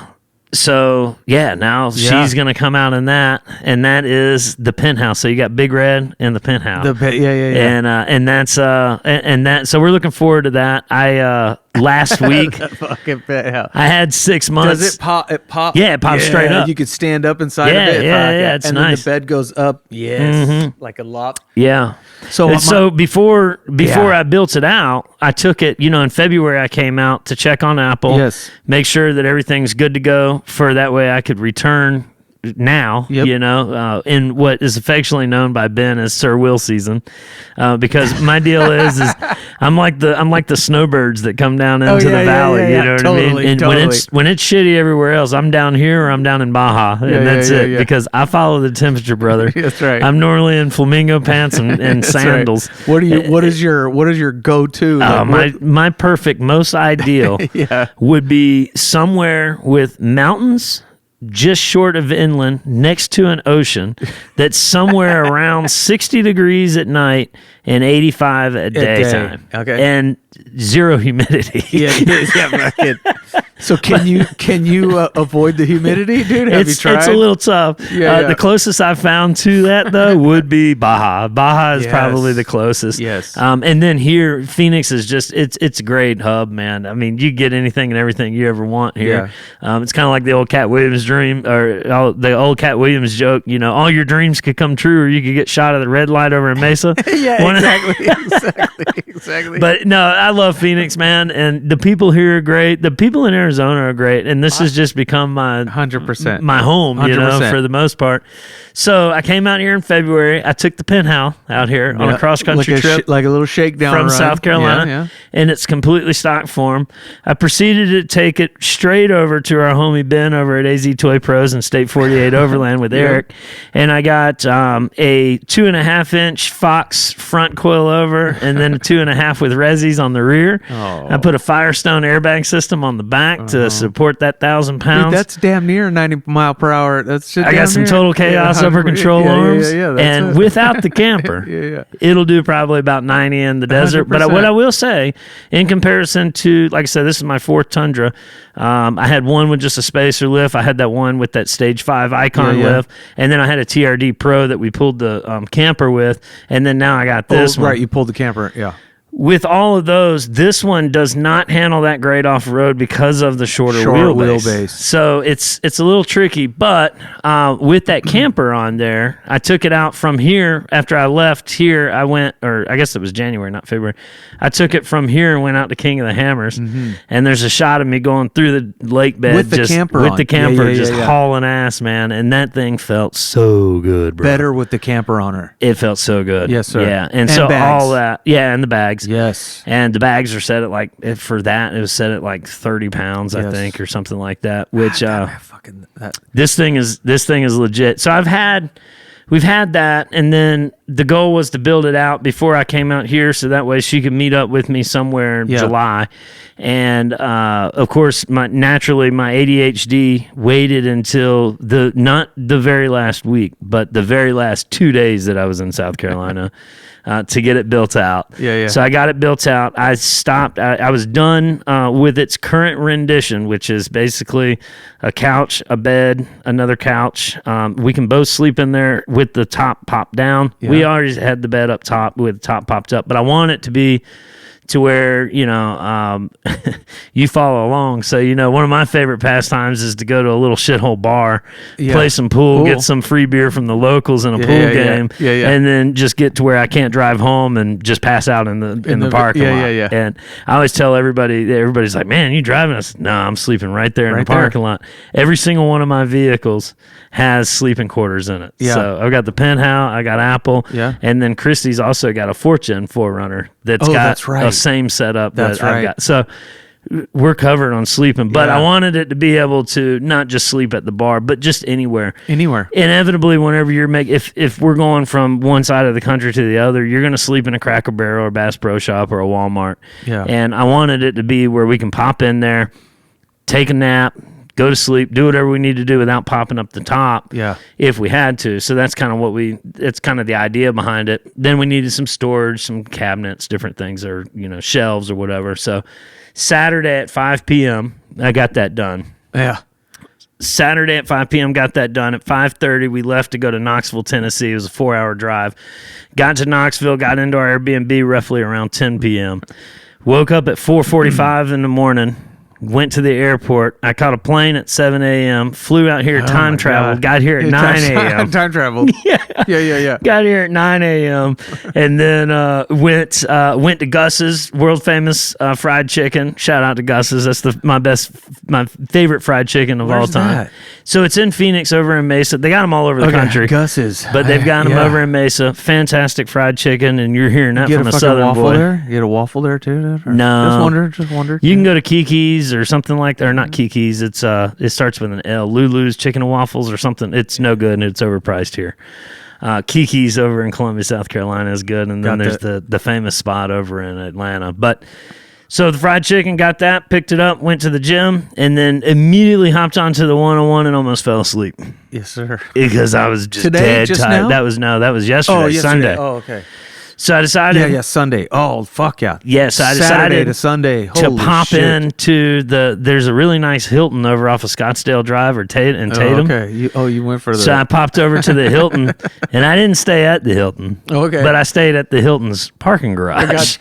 so yeah, now she's gonna come out in that, and that is the penthouse. So you got Big Red and the penthouse. And that's and that. So we're looking forward to that. I last week Fucking penthouse. I had 6 months. Does it pop? It pops. Yeah, it pops straight up. You could stand up inside of it. Yeah, it's and nice. then the bed goes up. Yes, like a lot. Yeah. So before I built it out, I took it, in February I came out to check on Apple. Yes. Make sure that everything's good to go for that way I could return now, in what is affectionately known by Ben as Sir Will season. Because my deal is I'm like the snowbirds that come down into the valley, you know what I mean? And when it's shitty everywhere else, I'm down here or I'm down in Baja. And that's it. Because I follow the temperature, brother. That's right. I'm normally in flamingo pants and sandals. Right. What is your go-to? My perfect, most ideal would be somewhere with mountains just short of inland next to an ocean that's somewhere around 60 degrees at night and 85 at daytime. Okay. And zero humidity. So can you avoid the humidity, dude? Have you tried? It's a little tough. The closest I've found to that though would be Baja. Baja is probably the closest. Yes. And then here, Phoenix is just it's a great hub, man. I mean, you get anything and everything you ever want here. It's kind of like the old Cat Williams dream, or the old Cat Williams joke. All your dreams could come true, or you could get shot at the red light over in Mesa. Exactly. But no, I love Phoenix, man, and the people here are great. The people in Arizona are great, and this has just become my 100% my home, 100%. For the most part. So I came out here in February. I took the penthouse out here on a cross country trip, like a little shakedown from run. South Carolina, and it's completely stock form. I proceeded to take it straight over to our homie Ben over at AZ Toy Pros and State 48 Overland with Eric, and I got a 2.5-inch Fox front coilover, and then a 2.5 with Resis on the rear. I put a Firestone airbag system on the back to support that 1,000 pounds. Dude, that's damn near 90 mile per hour. I got some Total Chaos upper control arms, and without the camper, it'll do probably about 90 in the desert. 100%. But what I will say, in comparison to, like I said, this is my fourth Tundra. I had one with just a spacer lift. I had that one with that Stage 5 Icon lift, and then I had a TRD Pro that we pulled the camper with, and then now I got this one. Right, you pulled the camper, With all of those, this one does not handle that great off road because of the shorter wheelbase. So it's a little tricky, but with that camper on there, I took it out from here. After I left here, I went, or I guess it was January, not February. I took it from here and went out to King of the Hammers, and there's a shot of me going through the lake bed with the camper hauling ass, man, and that thing felt so good, bro. Better with the camper on her. It felt so good. Yes, sir. Yeah, and so bags. All that, and the bags. Yes. And the bags are set at for that, it was set at like 30 pounds, I think, or something like that, which this thing is legit. So we've had that, and then the goal was to build it out before I came out here, so that way she could meet up with me somewhere in July. And of course, my ADHD waited until not the very last week, but the very last 2 days that I was in South Carolina to get it built out. So I got it built out. I stopped. I was done with its current rendition, which is basically a couch, a bed, another couch. We can both sleep in there with the top popped down. We already had the bed up top with the top popped up, but I want it to be to where, you follow along. So, one of my favorite pastimes is to go to a little shithole bar, play some pool, get some free beer from the locals in a pool game, and then just get to where I can't drive home and just pass out in the parking lot. And I always tell everybody's like, man, you driving us? No, I'm sleeping right there in the parking lot. Every single one of my vehicles has sleeping quarters in it. Yeah. So I've got the Penthouse, I got Apple, and then Christy's also got a 4Gen 4Runner that's got the same setup that I've got. So we're covered on sleeping, but I wanted it to be able to not just sleep at the bar, but just anywhere. Inevitably, whenever if we're going from one side of the country to the other, you're going to sleep in a Cracker Barrel or Bass Pro Shop or a Walmart. Yeah. And I wanted it to be where we can pop in there, take a nap, go to sleep, do whatever we need to do without popping up the top if we had to. So that's kind of it's kind of the idea behind it. Then we needed some storage, some cabinets, different things, or, shelves or whatever. So Saturday at 5 p.m., I got that done. Yeah. Saturday at 5 p.m., got that done. At 5:30, we left to go to Knoxville, Tennessee. It was a 4-hour drive. Got to Knoxville, got into our Airbnb roughly around 10 p.m. Woke up at 4:45 in the morning. Went to the airport. I caught a plane at 7 a.m. Flew out here, time traveled. Got here at 9 a.m. Time traveled. Yeah. Got here at 9 a.m. and then went to Gus's, world famous fried chicken. Shout out to Gus's. That's my favorite fried chicken of all time. That? So it's in Phoenix, over in Mesa. They got them all over the country. Gus's, but they've got them over in Mesa. Fantastic fried chicken, and you're hearing that from a Southern waffle boy. There? You get a waffle there too? Or? No, just wonder. You can go to Kiki's or something like that, or not Kiki's. It's it starts with an L. Lulu's Chicken and Waffles or something. It's no good and it's overpriced here. Kiki's over in Columbia, South Carolina is good, and then there's the famous spot over in Atlanta. But so the fried chicken, got that, picked it up, went to the gym, and then immediately hopped onto the 101 and almost fell asleep. Yes, sir. Because I was just dead tired. Now? That was yesterday, Sunday. Oh, okay. So I decided... Yeah, Sunday. Oh, fuck yeah. Yes, I decided... Saturday to Sunday. Holy to pop shit. into there's a really nice Hilton over off of Scottsdale Drive or Tatum. Okay. You went for the... So I popped over to the Hilton, and I didn't stay at the Hilton. Okay. But I stayed at the Hilton's parking garage.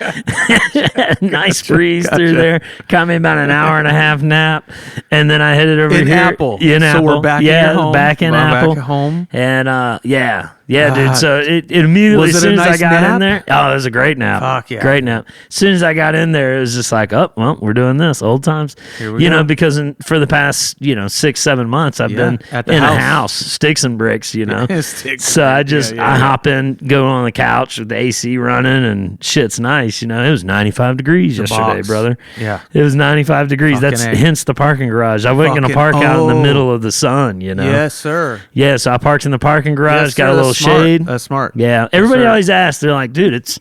Nice breeze through there. Caught me about an hour and a half nap, and then I headed over in here. Apple. In Apple. Apple. We're back in your home. back in Apple. Back home. And dude. So it immediately, as soon as I got in there, it was a great nap. Fuck yeah. Great nap. As soon as I got in there, it was just like, we're doing this. Old times. Here we go. Because for the past, 6-7 months, I've been at the in house. a house, sticks and bricks, So I hop in, go on the couch with the AC running, and shit's nice. It was 95 degrees yesterday, brother. Yeah. It was 95 degrees. Fucking That's A. hence the parking garage. I wasn't going to park out in the middle of the sun, Yes, sir. Yeah, so I parked in the parking garage, Yes, got sir. a little shade. That's smart. Yeah, everybody always asks. They're like, "Dude, it's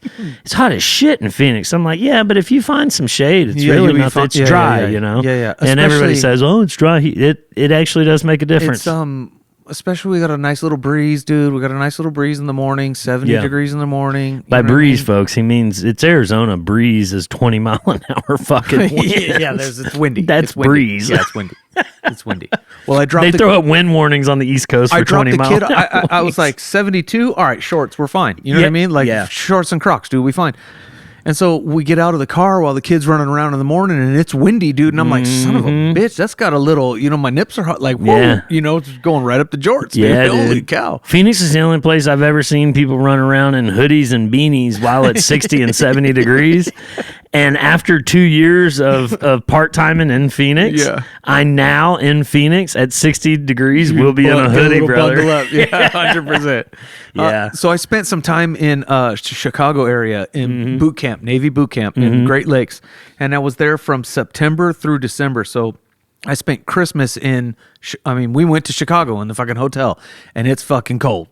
hot as shit in Phoenix." I'm like, "Yeah, but if you find some shade, it's really nothing. It's dry, Yeah. And everybody says, "Oh, it's dry." It actually does make a difference. It's especially we got a nice little breeze, dude. We got a nice little breeze in the morning, 70 degrees in the morning. By breeze, folks, he means it's Arizona. Breeze is 20 mile an hour fucking wind. It's windy. That's windy. breeze. Yeah, it's windy. It's windy. Well, I dropped. They throw up wind warnings on the East Coast for 20 miles. I was like 72. All right, shorts, we're fine. You know what I mean? Like shorts and Crocs, dude, we fine. And so we get out of the car while the kid's running around in the morning, and it's windy, dude. And I'm like, son of a bitch, that's got a little, my nips are hot. Like, whoa, it's going right up the jorts, dude. Yeah, Holy cow. Phoenix is the only place I've ever seen people run around in hoodies and beanies while it's 60 and 70 degrees. And after 2 years of part-timing in Phoenix, I now in Phoenix at 60 degrees will be in a hoodie, brother. Bundle up. Yeah, 100%. Yeah. So I spent some time in Chicago area in boot camp, Navy boot camp in Great Lakes. And I was there from September through December. So I spent Christmas we went to Chicago in the fucking hotel, and it's fucking cold.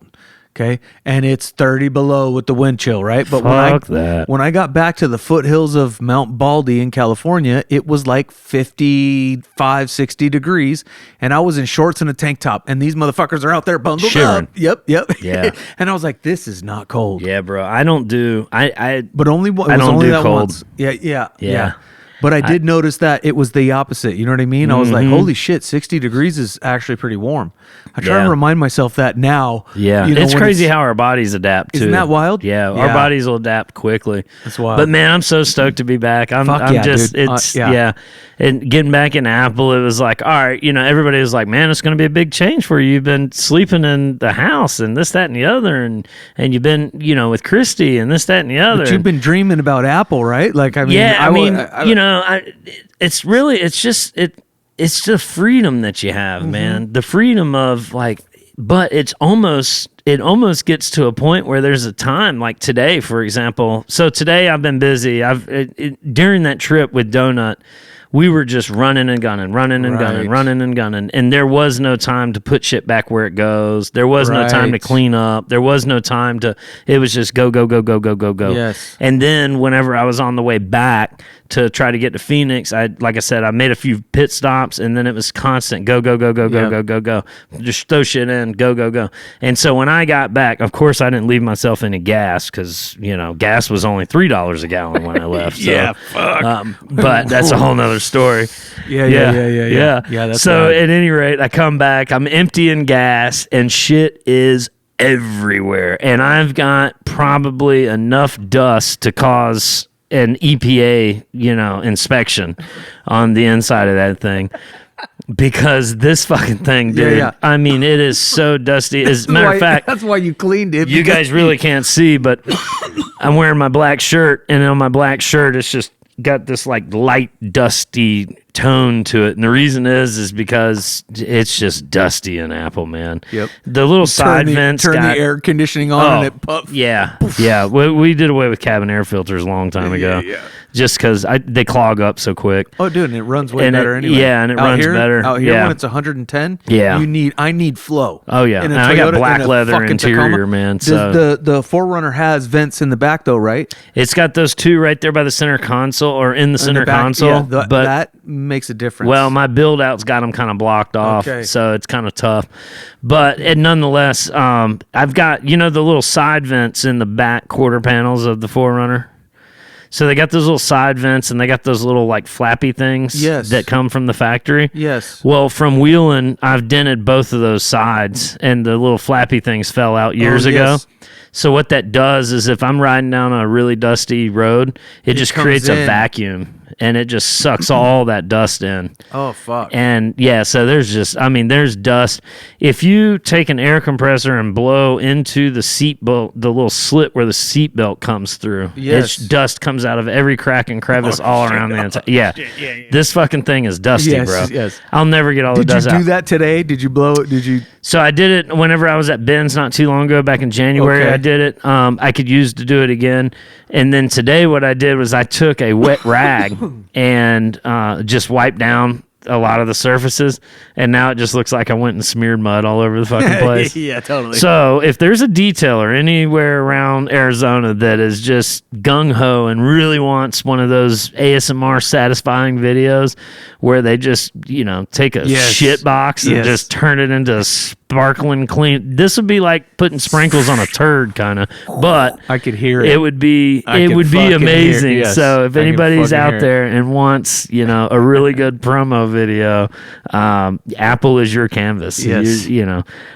Okay, and it's 30 below with the wind chill, right? But when I got back to the foothills of Mount Baldy in California, it was like 55, 60 degrees, and I was in shorts and a tank top, and these motherfuckers are out there bundled shivering. up. Yep. Yeah. And I was like, this is not cold. Yeah, bro. I don't do. But only I don't do that cold. once. Yeah. But I did notice that it was the opposite. You know what I mean? I was like, holy shit, 60 degrees is actually pretty warm. I try to remind myself that now. Yeah. You know, It's crazy how our bodies adapt, too. Isn't that wild? Yeah. Our bodies will adapt quickly. That's wild. But, man, I'm so stoked to be back. I'm yeah, just, dude. it's, yeah. And getting back in Apple, it was like, all right, you know, everybody was like, man, it's going to be a big change for you. You've been sleeping in the house and this, that, and the other. And you've been, you know, with Christy and this, that, and the other. But you've been dreaming about Apple, right? Like, I mean, it's the freedom that you have, man. The freedom of like, but it almost gets to a point where there's a time like today, for example. So today I've been busy. During that trip with Donut, we were just running and gunning, and there was no time to put shit back where it goes. There was no time to clean up. There was no time to. It was just go. Yes. And then whenever I was on the way back to try to get to Phoenix, like I said, I made a few pit stops, and then it was constant go. Just throw shit in, go. And so when I got back, of course I didn't leave myself any gas because you know gas was only $3 a gallon when I left. So, fuck. But that's a whole nother story. Yeah. That's so bad. at any rate, I come back, I'm emptying gas, and shit is everywhere, and I've got probably enough dust to cause an EPA, you know, inspection on the inside of that thing. Because this fucking thing, dude, Yeah. I mean, it is so dusty. As a matter of fact, that's why you cleaned it. you guys really can't see, but I'm wearing my black shirt, and on my black shirt, it's just got this like light dusty tone to it, and the reason is because it's just dusty in Apple, man. Yep. The little side vents turn got the air conditioning on and it puffs. yeah. We did away with cabin air filters a long time ago. Yeah. Just because they clog up so quick. Oh, dude, and it runs way And better it- anyway. yeah, and it Out runs here- better. Out here Yeah. when it's 110, Yeah. I need flow. Oh yeah, In a and I got Toyota, black in a leather fucking interior, Tacoma. man. Does So the 4Runner has vents in the back though, right? it's got those two right there by the center console or in the In center the back, console. yeah, but that makes a difference. well, my build out's got them kind of blocked off, Okay. so it's kind of tough. But nonetheless, I've got the little side vents in the back quarter panels of the 4Runner. So they got those little side vents, and they got those little like flappy things Yes. that come from the factory. yes. Well, from wheeling, I've dented both of those sides, and the little flappy things fell out years ago. yes. So what that does is if I'm riding down a really dusty road, it just comes creates a in. vacuum, and it just sucks all that dust in. Oh fuck. And yeah, so there's dust. If you take an air compressor and blow into the seat belt, the little slit where the seat belt comes through, Yes. dust comes out of every crack and crevice all around the inside. Yeah. This fucking thing is dusty, Yes, bro. yes. I'll never get all the Did you dust do out. that today? Did you blow it? Did you? So I did it whenever I was at Ben's not too long ago, back in January. Okay. I did it. I could use to do it again. And then today what I did was I took a wet rag and just wiped down a lot of the surfaces, and now it just looks like I went and smeared mud all over the fucking place. Yeah, totally. So if there's a detailer anywhere around Arizona that is just gung-ho and really wants one of those ASMR satisfying videos where they just, take a Yes. shit box and Yes. just turn it into a sparkling clean. This would be like putting sprinkles on a turd kind of, but I could hear it. it would be I could fucking hear it, amazing. yes. So if I could anybody's fucking hear out it. there and wants, a really good promo video, Apple is your canvas. Yes.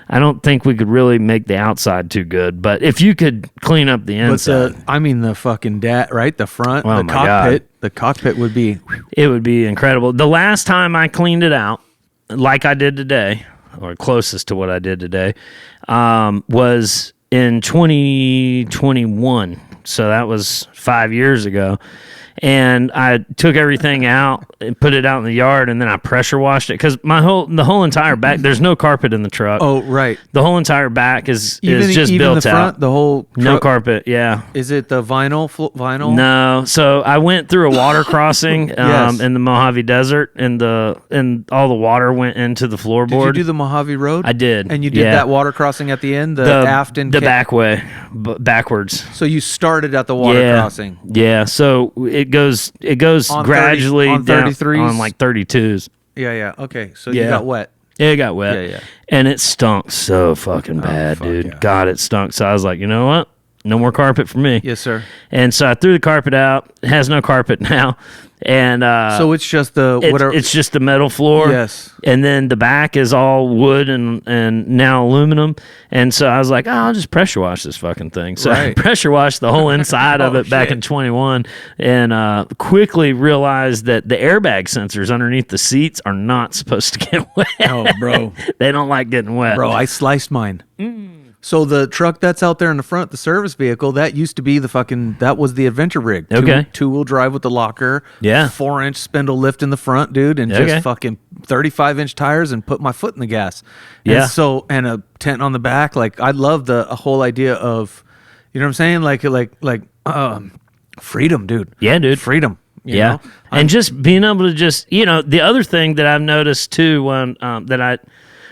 I don't think we could really make the outside too good, but if you could clean up the But inside, the fucking right? The front, Oh the my cockpit. God. The cockpit would be. it would be incredible. The last time I cleaned it out, like I did today, or closest to what I did today, was in 2021. So that was 5 years ago. And I took everything out and put it out in the yard, and then I pressure washed it because the whole entire back. There's no carpet in the truck. Oh, right. The whole entire back is Even just even built the front, out. the whole. No truck- carpet. Yeah. Is it the vinyl? Vinyl? No, so I went through a water crossing Yes. in the Mojave Desert, and all the water went into the Did floorboard. you do the Mojave Road? I did. And you did yeah. that water crossing at the end, the Afton. the back way, backwards. So you started at the water yeah. crossing. Yeah, so it goes On 30 gradually on down 33s? on like 32s. Yeah. Okay. So Yeah. you got wet. It got wet. Yeah. And it stunk so fucking bad, fuck dude. yeah. God, it stunk. So I was like, you know what? No more carpet for me. Yes, sir. And so I threw the carpet out. It has no carpet now. And So it's just the whatever. it's just a metal floor. Yes. And then the back is all wood and now aluminum. And so I was like, I'll just pressure wash this fucking thing. So I Right. pressure washed the whole inside of it back in 21 and quickly realized that the airbag sensors underneath the seats are not supposed to get wet. Oh, bro. They don't like getting wet. Bro, I sliced mine. So the truck that's out there in the front, the service vehicle, that used to be that was the adventure rig. Okay. Two-wheel drive with the locker. Yeah. 4-inch spindle lift in the front, dude, and Okay. just fucking 35-inch tires and put my foot in the gas. Yeah. And a tent on the back. Like, I love the whole idea of, you know what I'm saying? Like, freedom, dude. Yeah, dude. Freedom. You Yeah. know? And just being able to just, the other thing that I've noticed too, when that I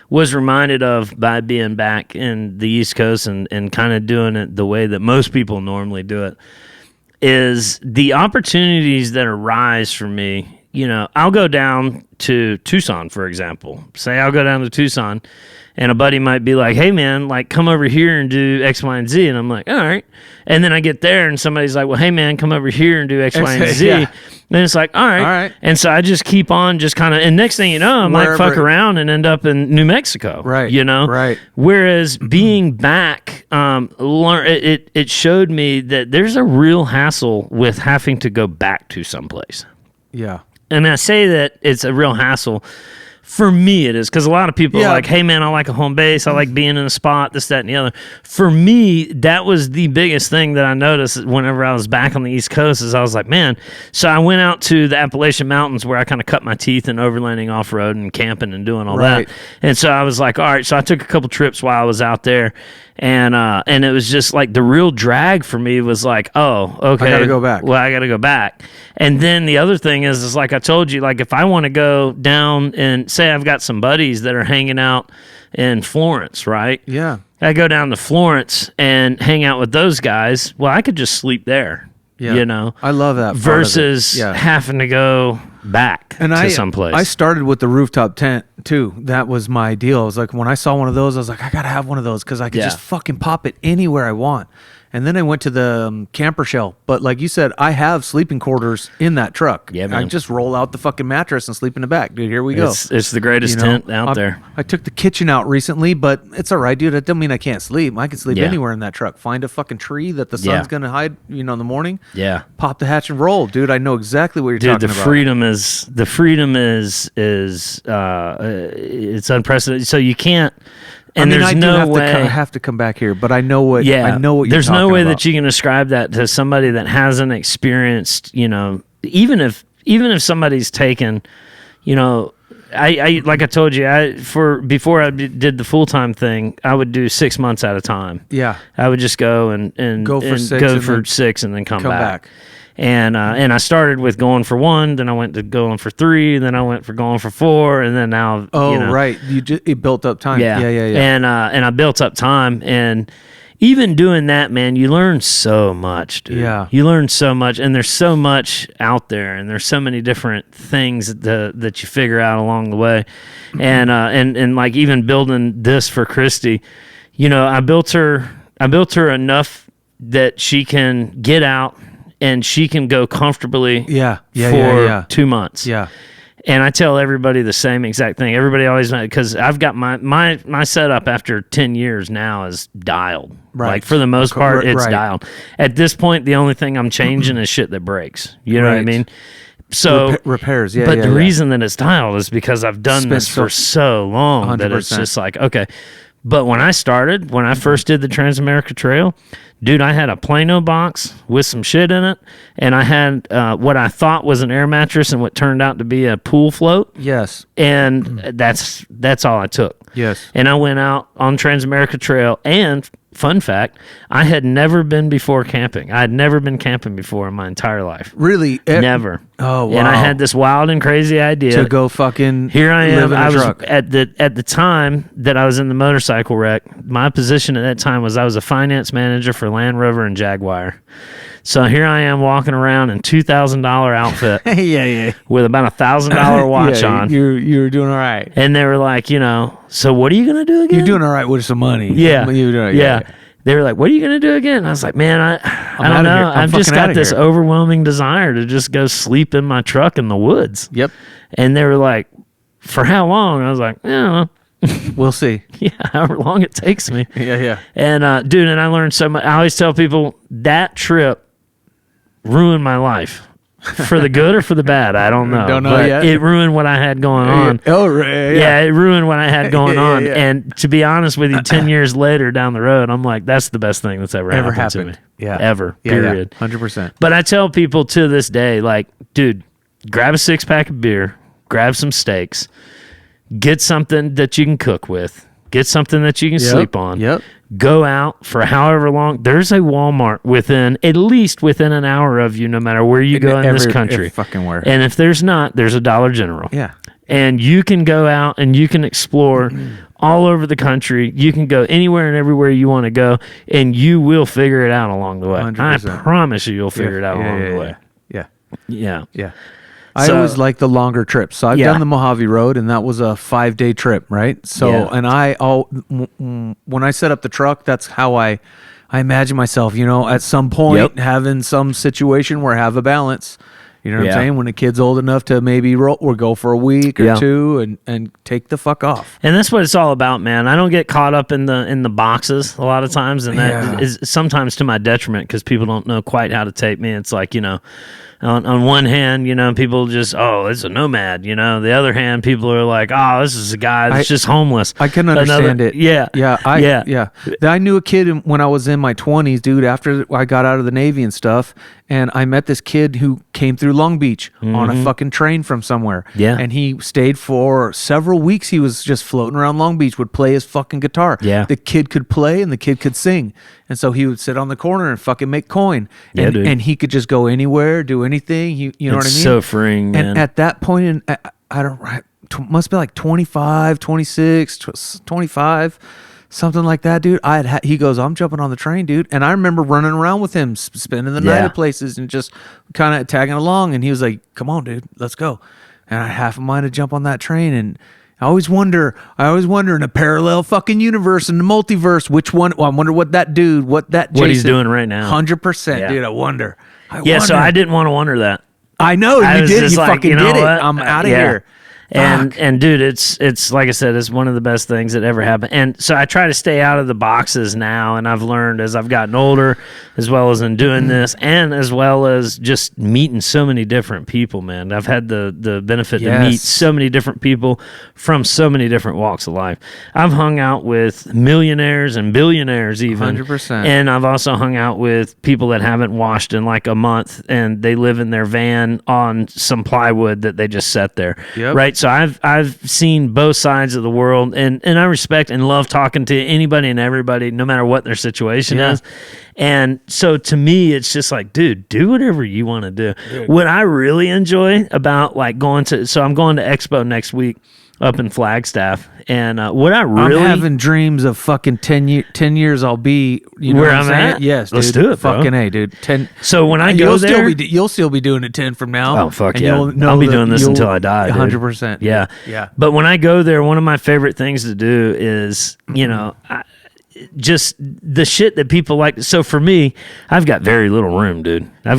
was reminded of by being back in the East Coast and kind of doing it the way that most people normally do it, is the opportunities that arise for me. I'll go down to Tucson, for example. Say I'll go down to Tucson, and a buddy might be like, hey, man, like, come over here and do X, Y, and Z. And I'm like, all right. And then I get there, and somebody's like, well, hey, man, come over here and do X, Y, and Z. Yeah. And it's like, all right. And so I just keep on just kind of, and next thing you know, I might fuck around and end up in New Mexico. Right. Right. Whereas being back, it showed me that there's a real hassle with having to go back to someplace. Yeah. And I say that it's a real hassle. For me, it is, because a lot of people are like, hey, man, I like a home base. I like being in a spot, this, that, and the other. For me, that was the biggest thing that I noticed whenever I was back on the East Coast is I was like, man. So I went out to the Appalachian Mountains where I kind of cut my teeth in overlanding off-road and camping and doing all that. And so I was like, all right. So I took a couple trips while I was out there. And it was just like the real drag for me was like, oh, okay. I got to go back. Well, I got to go back. And then the other thing is like I told you, like if I want to go down and say I've got some buddies that are hanging out in Florence, right? Yeah. I go down to Florence and hang out with those guys. Well, I could just sleep there. Yeah. I love that. Versus having to go back to someplace. I started with the rooftop tent too. That was my deal. I was like, when I saw one of those, I was like, I gotta have one of those because I could just fucking pop it anywhere I want. And then I went to the camper shell. But like you said, I have sleeping quarters in that truck. Yeah, man. I just roll out the fucking mattress and sleep in the back. Dude, here we go. It's the greatest tent out there. I took the kitchen out recently, but it's all right, dude. That doesn't mean I can't sleep. I can sleep anywhere in that truck. Find a fucking tree that the sun's going to hide, in the morning. Yeah. Pop the hatch and roll. Dude, I know exactly what you're talking about. The freedom is it's unprecedented. So you can't. And there's I have to come back here, but I know what. I know what you're there's talking no way about. that you can describe that to somebody that hasn't experienced. Even if somebody's taken, I like I told you, before I did the full time thing, I would do 6 months at a time. Yeah, I would just go and go for six and then come back. back. And I started with going for 1, then I went to going for 3, then I went for going for 4, and then now. Right, it built up time. Yeah. And I built up time, and even doing that, man, you learn so much, dude. Yeah, you learn so much, and there's so much out there, and there's so many different things that you figure out along the way, and like even building this for Christy, I built her enough that she can get out. And she can go comfortably for 2 months. Yeah. And I tell everybody the same exact thing. Everybody always, because I've got my setup after 10 years now is dialed. Right. Like for the most part, it's right. dialed. At this point, the only thing I'm changing is shit that breaks. You know what I mean? So repairs, But the reason that it's dialed is because I've done this for so long 100%. that it's just like, okay. But when I first did the Transamerica Trail, dude, I had a Plano box with some shit in it, and I had what I thought was an air mattress and what turned out to be a pool float. Yes. And that's all I took. Yes. And I went out on Transamerica Trail, and fun fact, I had never been before camping. I had never been camping before in my entire life. Really? Never. Oh, wow. And I had this wild and crazy idea to go fucking here I am. live in a I was truck. at the time that I was in the motorcycle wreck. My position at that time was I was a finance manager for Land Rover and Jaguar. So here I am walking around in $2,000 outfit. yeah. With about $1,000 watch on. You're doing all right. And they were like, so what are you gonna do again? You're doing all right with some money. Yeah. You're doing, yeah. they were like, "What are you gonna do again?" And I was like, "Man, I don't outta here. know. I'm I've just fucking got outta this here." overwhelming desire to just go sleep in my truck in the woods." Yep. And they were like, "For how long?" I was like, "Yeah, We'll see. yeah, however long it takes me." Yeah. And dude, and I learned so much. I always tell people that trip ruined my life. For the good or for the bad, I don't know. Don't know but yet. it ruined what I had going on. Oh, right. Yeah, it ruined what I had going on. Yeah. And to be honest with you, 10 years later down the road, I'm like, that's the best thing that's ever happened to me. Yeah. Ever. Yeah, Period. 100%. But I tell people to this day, like, dude, grab a 6-pack of beer, grab some steaks, get something that you can cook with, get something that you can sleep on. Yep. Go out for however long. There's a Walmart at least within an hour of you, no matter where you go in this country. Fucking where. And if there's not, there's a Dollar General. Yeah. And you can go out and you can explore all over the country. You can go anywhere and everywhere you want to go, and you will figure it out along the way. 100%. I promise you'll figure it out along the way. Yeah. Yeah. I So- always like the longer trips. So I've Yeah. done the Mojave Road, and that was a 5-day trip, right? So, Yeah. and when I set up the truck, that's how I imagine myself, at some point Yep. having some situation where I have a balance. You know what Yeah. I'm saying? When the kid's old enough to maybe roll or go for a week or Yeah. two and take the fuck off. And that's what it's all about, man. I don't get caught up in the boxes a lot of times, and that Yeah. is sometimes to my detriment because people don't know quite how to take me. It's like, on one hand, people just, oh, it's a nomad. The other hand, people are like, oh, this is a guy that's just homeless. I can understand it. Yeah. Yeah. I knew a kid when I was in my 20s, dude, after I got out of the Navy and stuff. And I met this kid who came through Long Beach on a fucking train from somewhere. Yeah. And he stayed for several weeks. He was just floating around Long Beach, would play his fucking guitar. Yeah. The kid could play and the kid could sing. And so he would sit on the corner and fucking make coin. Yeah, and, dude. and he could just go anywhere, do anything. You know what I It's mean? so freeing, man. And at that point, must be like 25, 26, 25, something like that, dude. He goes, I'm jumping on the train, dude. And I remember running around with him, spending the night Yeah. at places and just kind of tagging along. And he was like, come on, dude, let's go. And I had half a mind to jump on that train. And I always wonder in a parallel fucking universe, in the multiverse, which one, I wonder what Jason, What he's doing right now. 100%, Yeah. dude. I wonder. So I didn't want to wonder that. I know I you was did. just You like, fucking you know did it. what? I'm out of Yeah. here. And dude, it's like I said, it's one of the best things that ever happened. And so I try to stay out of the boxes now, and I've learned as I've gotten older, as well as in doing this, and as well as just meeting so many different people, man. I've had the benefit to meet Yes. so many different people from so many different walks of life. I've hung out with millionaires and billionaires even. 100%. And I've also hung out with people that haven't washed in like a month, and they live in their van on some plywood that they just set there. Yep. Right. So I've seen both sides of the world, and I respect and love talking to anybody and everybody, no matter what their situation Yeah. is. And so to me, it's just like, dude, do whatever you want to do. What I really enjoy about like I'm going to Expo next week up in Flagstaff, and what I really I'm having dreams of fucking 10 years I'll be, you know Where what I'm saying? at? Yes, Let's dude. do it, bro. Fucking A, dude. 10. So when I go you'll there, you'll still be doing it 10 from now. Oh, fuck and yeah. you'll know I'll be that doing this you'll- until I die, dude. 100%. Yeah. Yeah. But when I go there, one of my favorite things to do is, just the shit that people like. So for me, I've got very little room, dude. I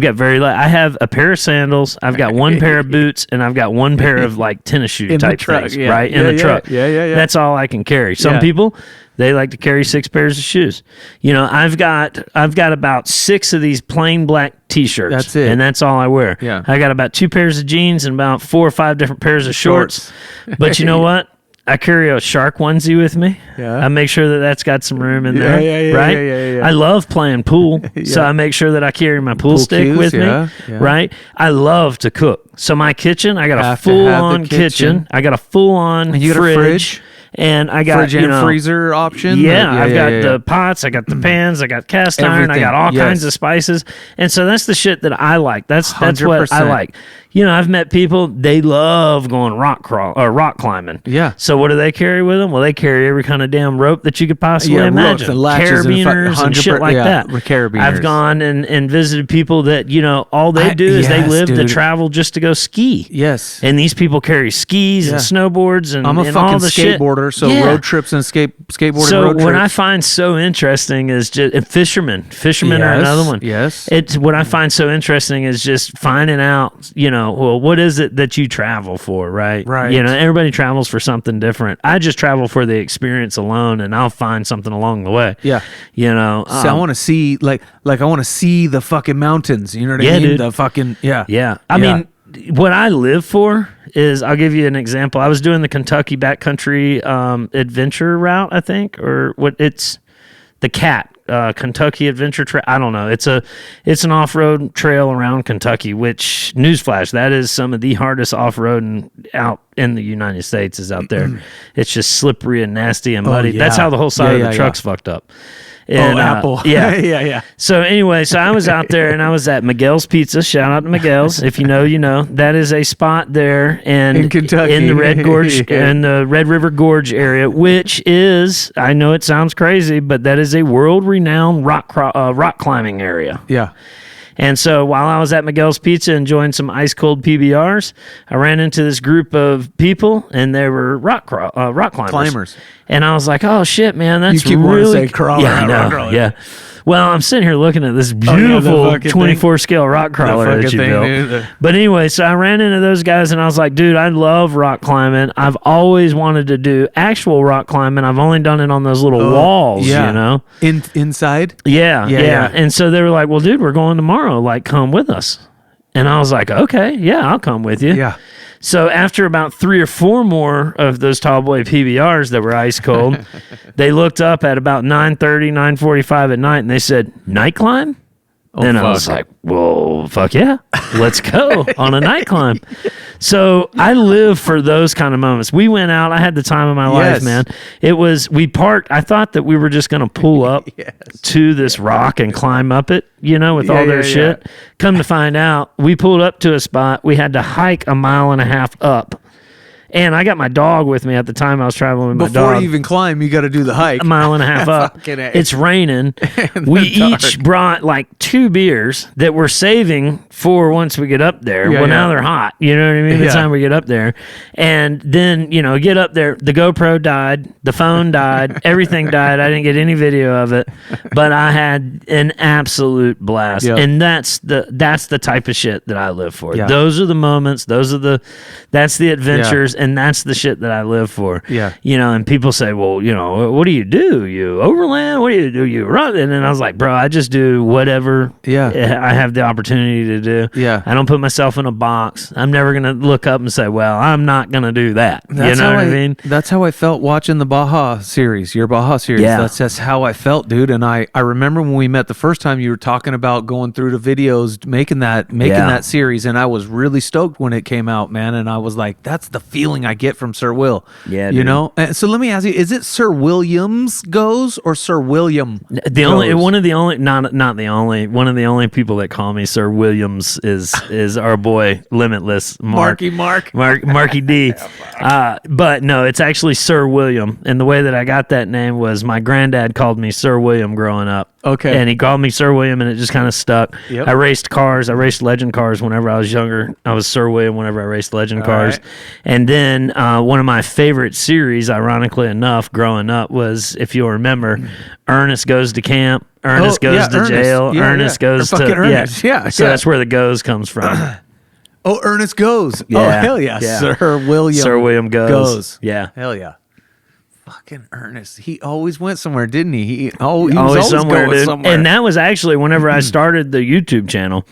have a pair of sandals, I've got one pair of boots, and I've got one pair of like tennis shoe In the type truck, things, yeah. right? In Yeah, the yeah, truck. yeah. That's all I can carry. Some Yeah. people, they like to carry 6 pairs of shoes. I've got about 6 of these plain black t-shirts. That's it. And that's all I wear. Yeah. I got about 2 pairs of jeans and about 4 or 5 different pairs of shorts. But you know what? I carry a shark onesie with me. Yeah. I make sure that that's got some room in Yeah, there. yeah, right? yeah. I love playing pool, so I make sure that I carry my pool stick cues, with yeah, me. yeah. Right? I love to cook. So my kitchen, I got a Have to have the full-on kitchen. kitchen. I got a full-on And you got a fridge? And I got Fridge and freezer option. yeah, I've got the pots, I got the pans, I got cast iron, I Everything, got all yes. kinds of spices. And so that's the shit that I like. That's what I 100%. like. I've met people, they love going rock climbing. Yeah. So what do they carry with them? Well, they carry every kind of damn rope that you could possibly ropes imagine. and latches Carabiners and shit like that. Carabiners. I've gone and visited people that, all they do is they live to travel just to go ski. Yes. And these people carry skis and snowboards and I'm a and fucking all the skateboarder, shit. so road trips and skateboarding So road trips. what I find so interesting is just fishermen. Fishermen are another one. Yes. It's what I find so interesting is just finding out, well, what is it that you travel for, right? Right. Everybody travels for something different. I just travel for the experience alone, and I'll find something along the way. Yeah. So I want to see like I want to see the fucking mountains. You know what I mean? dude. The fucking Yeah. I mean, what I live for is, I'll give you an example. I was doing the Kentucky backcountry adventure route, I think, or what it's the CAT. Kentucky Adventure Trail. I don't know. It's an off-road trail around Kentucky, which, newsflash, that is some of the hardest off-roading out in the United States is out there. It's just slippery and nasty and muddy. That's how the whole side of the truck's fucked up. And, Apple. Yeah. yeah. So anyway, I was out there and I was at Miguel's Pizza. Shout out to Miguel's. If you know, you know. That is a spot there in Kentucky, in the Red Gorge, in the Red River Gorge area, which is, I know it sounds crazy, but that is a world-renowned rock climbing area. Yeah. And so while I was at Miguel's Pizza enjoying some ice-cold PBRs, I ran into this group of people, and they were rock climbers. And I was like, oh, shit, man, that's you keep really... wanting to say crawler. Yeah, I know, crawler. yeah. Well, I'm sitting here looking at this beautiful 24-scale rock crawler that you built. But anyway, so I ran into those guys, and I was like, dude, I love rock climbing. I've always wanted to do actual rock climbing. I've only done it on those little walls, Inside? Yeah. And so they were like, well, dude, we're going tomorrow. Like, come with us. And I was like, okay, yeah, I'll come with you. Yeah. So after about 3 or 4 more of those tall boy PBRs that were ice cold, they looked up at about 9:30, 9:45 at night, and they said, night climb? And I was like, well, fuck yeah, let's go on a night climb. So I live for those kind of moments. We went out. I had the time of my life, man. We parked. I thought that we were just going to pull up to this rock and climb up it, with all their shit. Come to find out, we pulled up to a spot. We had to hike 1.5 miles up. And I got my dog with me at the time. I was traveling with my dog. Before you even climb, you got to do the hike. 1.5 miles up. It's raining. We each brought like 2 beers that we're saving for once we get up there. Now they're hot. You know what I mean? By the time we get up there. And then, get up there. The GoPro died. The phone died. Everything died. I didn't get any video of it. But I had an absolute blast. Yep. And that's the type of shit that I live for. Yeah. Those are the moments. That's the adventures. And that's the shit that I live for. Yeah. And people say, well, what do? You overland? What do you do? You run? And then I was like, bro, I just do whatever I have the opportunity to do. Yeah. I don't put myself in a box. I'm never going to look up and say, well, I'm not going to do that. That's what I mean? That's how I felt watching the Baja Series, your Baja Series. Yeah. That's just how I felt, dude. And I remember when we met the first time, you were talking about going through the videos, making that series. And I was really stoked when it came out, man. And I was like, that's the feeling I get from Sir Will. Yeah, dude. And so let me ask you, is it Sir Williams goes or Sir William one of the only people that call me Sir Williams is our boy Lmtl3ss Marky D. But no, it's actually Sir William, and the way that I got that name was my granddad called me Sir William growing up. Okay. And he called me Sir William, and it just kind of stuck. Yep. I raced cars. I raced legend cars whenever I was younger. I was Sir William whenever I raced legend cars. Right. And then one of my favorite series, ironically enough, growing up was, if you'll remember, Ernest Goes to Camp. Ernest goes to jail. Ernest goes to... Ernest. Yeah. So that's where the goes comes from. Ernest Goes. Yeah. Oh, hell yeah. Sir William goes. Yeah. Hell yeah. Fucking Ernest. He always went somewhere, didn't he? He was always somewhere, going dude. somewhere. And that was actually whenever I started the YouTube channel.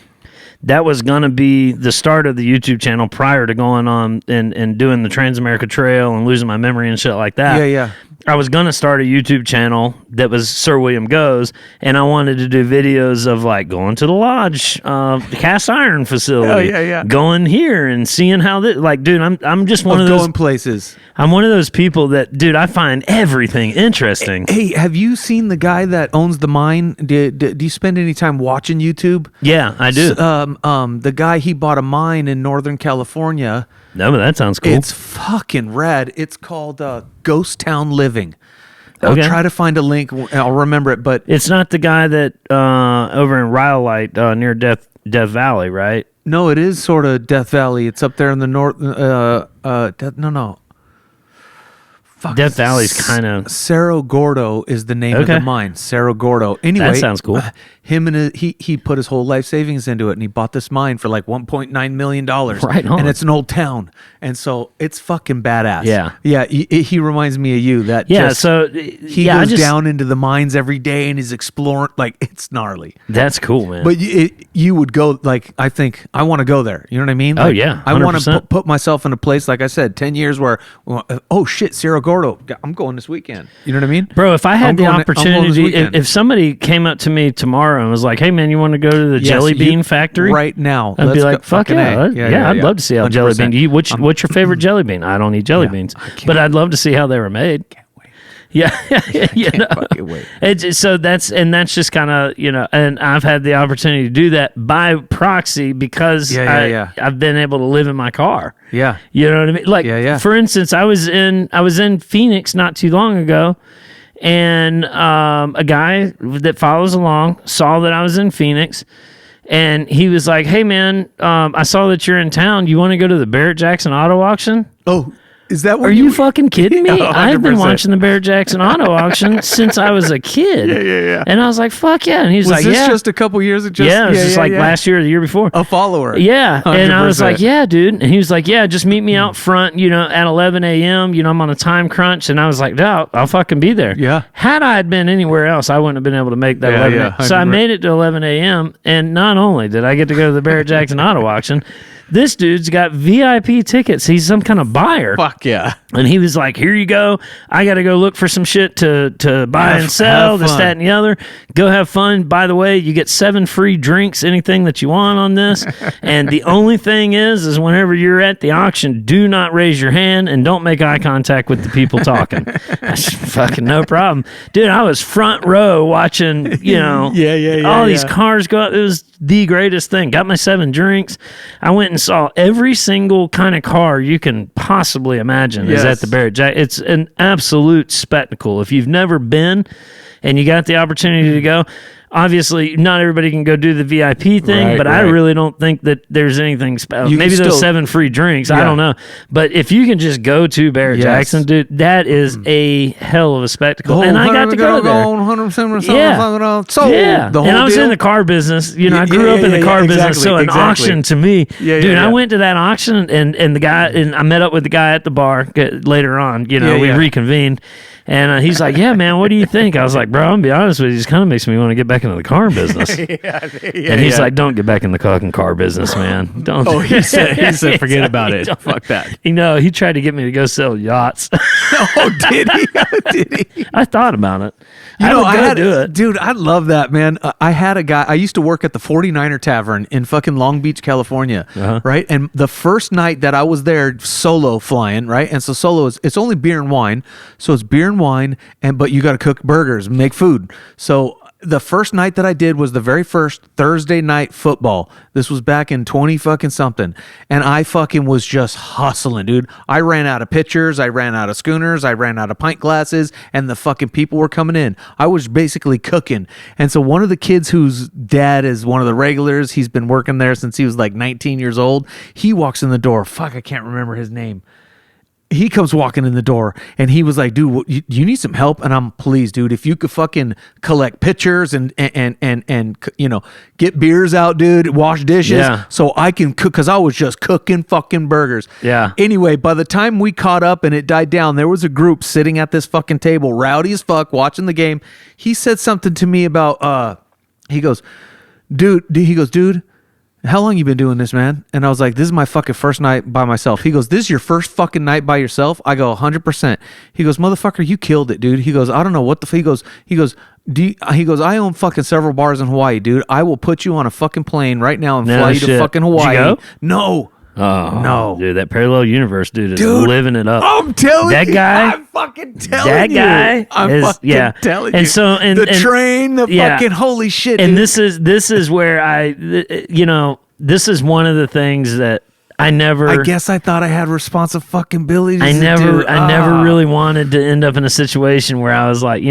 That was going to be the start of the YouTube channel prior to going on and doing the Transamerica Trail and losing my memory and shit like that. Yeah. I was going to start a YouTube channel that was Sir William Goes, and I wanted to do videos of like going to the lodge, the cast iron facility, going here and seeing how this. Like, dude, I'm just one of those going places. I'm one of those people that, dude, I find everything interesting. Hey, have you seen the guy that owns the mine? Do you spend any time watching YouTube? Yeah, I do. The guy, he bought a mine in Northern California. No, but that sounds cool. It's fucking rad. It's called Ghost Town Living. I'll Okay. try to find a link. I'll remember it, but It's not the guy that over in Rhyolite near Death Valley, right? no, it is sort of Death Valley. It's up there in the north. No. Fuck. Death Valley's kind of. Cerro Gordo is the name of Okay. the mine. Cerro Gordo. Anyway, That sounds cool. Him and he put his whole life savings into it, and he bought this mine for like $1.9 million. Right on. And it's an old town, and so it's fucking badass. Yeah. yeah. He reminds me of you. That Yeah, just- so he I goes just, down into the mines every day, and he's exploring. Like, it's gnarly. That's cool, man. But you would go, like, I think I want to go there. You know what I mean? Oh, Like, yeah, I want to 100%. put myself in a place, like I said, 10 years where, oh shit, Cerro Gordo, I'm going this weekend. You know what I mean? Bro, if I had I'm the going this opportunity, weekend. if somebody came up to me tomorrow and was like, "Hey, man, you want to go to the Yes, jelly you- bean factory right now? I'd be Let's like, go, "Fuck fucking yeah, A. yeah, I'd love to see how jelly 100%. bean. What's your favorite jelly bean? I don't eat jelly beans, but I'd love to see how they were made. Yeah, you know. fucking wait. So that's just kind of, you know, and I've had the opportunity to do that by proxy because I've been able to live in my car. Yeah. You know what I mean? Like, for instance, I was in Phoenix not too long ago, and a guy that follows along saw that I was in Phoenix, and he was like, "Hey, man, I saw that you're in town. You want to go to the Barrett Jackson auto auction?" Oh, is that what Are you fucking kidding me? Yeah, I've been 100%. watching the Barrett Jackson auto auction since I was a kid. Yeah. And I was like, "Fuck yeah!" And he was Was like, this "Yeah, just a couple years ago? yeah." It was just like last year or the year before. A follower. Yeah. And I was 100%. like, "Yeah, dude." And he was like, "Yeah, just meet me out front, you know, at 11 a.m. You know, I'm on a time crunch." And I was like, "No, I'll fucking be there." Yeah. Had I had been anywhere else, I wouldn't have been able to make that Yeah, 11 yeah, So I 100%. made it to 11 a.m. And not only did I get to go to the Barrett Jackson auto auction, this dude's got VIP tickets. He's some kind of buyer. Fuck yeah. And he was like, "Here you go. I got to go look for some shit to buy and sell, have this, fun. that, and the other. Go have fun. By the way, you get 7 free drinks, anything that you want on this. And the only thing is whenever you're at the auction, do not raise your hand and don't make eye contact with the people talking." That's fucking no problem. Dude, I was front row watching, you know, all these cars go up. It was the greatest thing. Got my 7 drinks. I went and saw every single kind of car you can possibly imagine is at the Barrett Jack. It's an absolute spectacle. If you've never been and you got the opportunity to go, obviously not everybody can go do the VIP thing, Right, but I right. really don't think that there's anything special. You can Maybe those still- 7 free drinks. I don't know. But if you can just go to Barrett Yes. Jackson, dude, that is a hell of a spectacle. And I got to go there. 100% Yeah. So Yeah, the whole and I was deal? in the car business. You know, I Yeah, grew up in the yeah, car yeah, business, so exactly, an exactly. auction to me, Yeah, dude. yeah. I went to that auction, and the guy, and I met up with the guy at the bar later on. You know, Yeah, we yeah. reconvened, and he's like, "Yeah, man, what do you think?" I was like, "Bro, I'm gonna be honest with you, it just kind of makes me want to get back into the car business." And he's like, "Don't get back in the fucking car business, man. Don't." Oh, he said, forget about it. Don't. Fuck that. You know, he tried to get me to go sell yachts. Oh, did he? Did he? I thought about it. You know, I would go do it. Dude, I love that, man. I had a guy, I used to work at the 49er Tavern in fucking Long Beach, California, right? And the first night that I was there solo flying, right? And so solo it's only beer and wine. So it's beer and wine, but you got to cook burgers, make food. So the first night that I did was the very first Thursday night football. This was back in 20 fucking something. And I fucking was just hustling, dude. I ran out of pitchers. I ran out of schooners. I ran out of pint glasses, and the fucking people were coming in. I was basically cooking. And so one of the kids whose dad is one of the regulars, he's been working there since he was like 19 years old. He walks in the door. Fuck, I can't remember his name. He comes walking in the door, and he was like, "Dude, you need some help?" And I'm, "Please, dude, if you could fucking collect pitchers and you know, get beers out, dude, wash dishes, so I can cook," because I was just cooking fucking burgers. Yeah. Anyway, by the time we caught up and it died down, there was a group sitting at this fucking table, rowdy as fuck, watching the game. He said something to me about, he goes, dude, how long you been doing this, man? And I was like, this is my fucking first night by myself. He goes, this is your first fucking night by yourself? I go, 100%. He goes, motherfucker, you killed it, dude. He goes, I don't know what the he goes, he goes, I own fucking several bars in Hawaii, dude. I will put you on a fucking plane right now and fly you to fucking Hawaii. Did you go? No. Oh no, dude, that parallel universe dude is living it up. I'm telling that you, guy. I'm fucking telling you. That guy I'm fucking telling you. And so, the train, the fucking holy shit. And dude. this is where this is one of the things that I guess I thought I had responsive fucking abilities. I never really wanted to end up in a situation where I was like,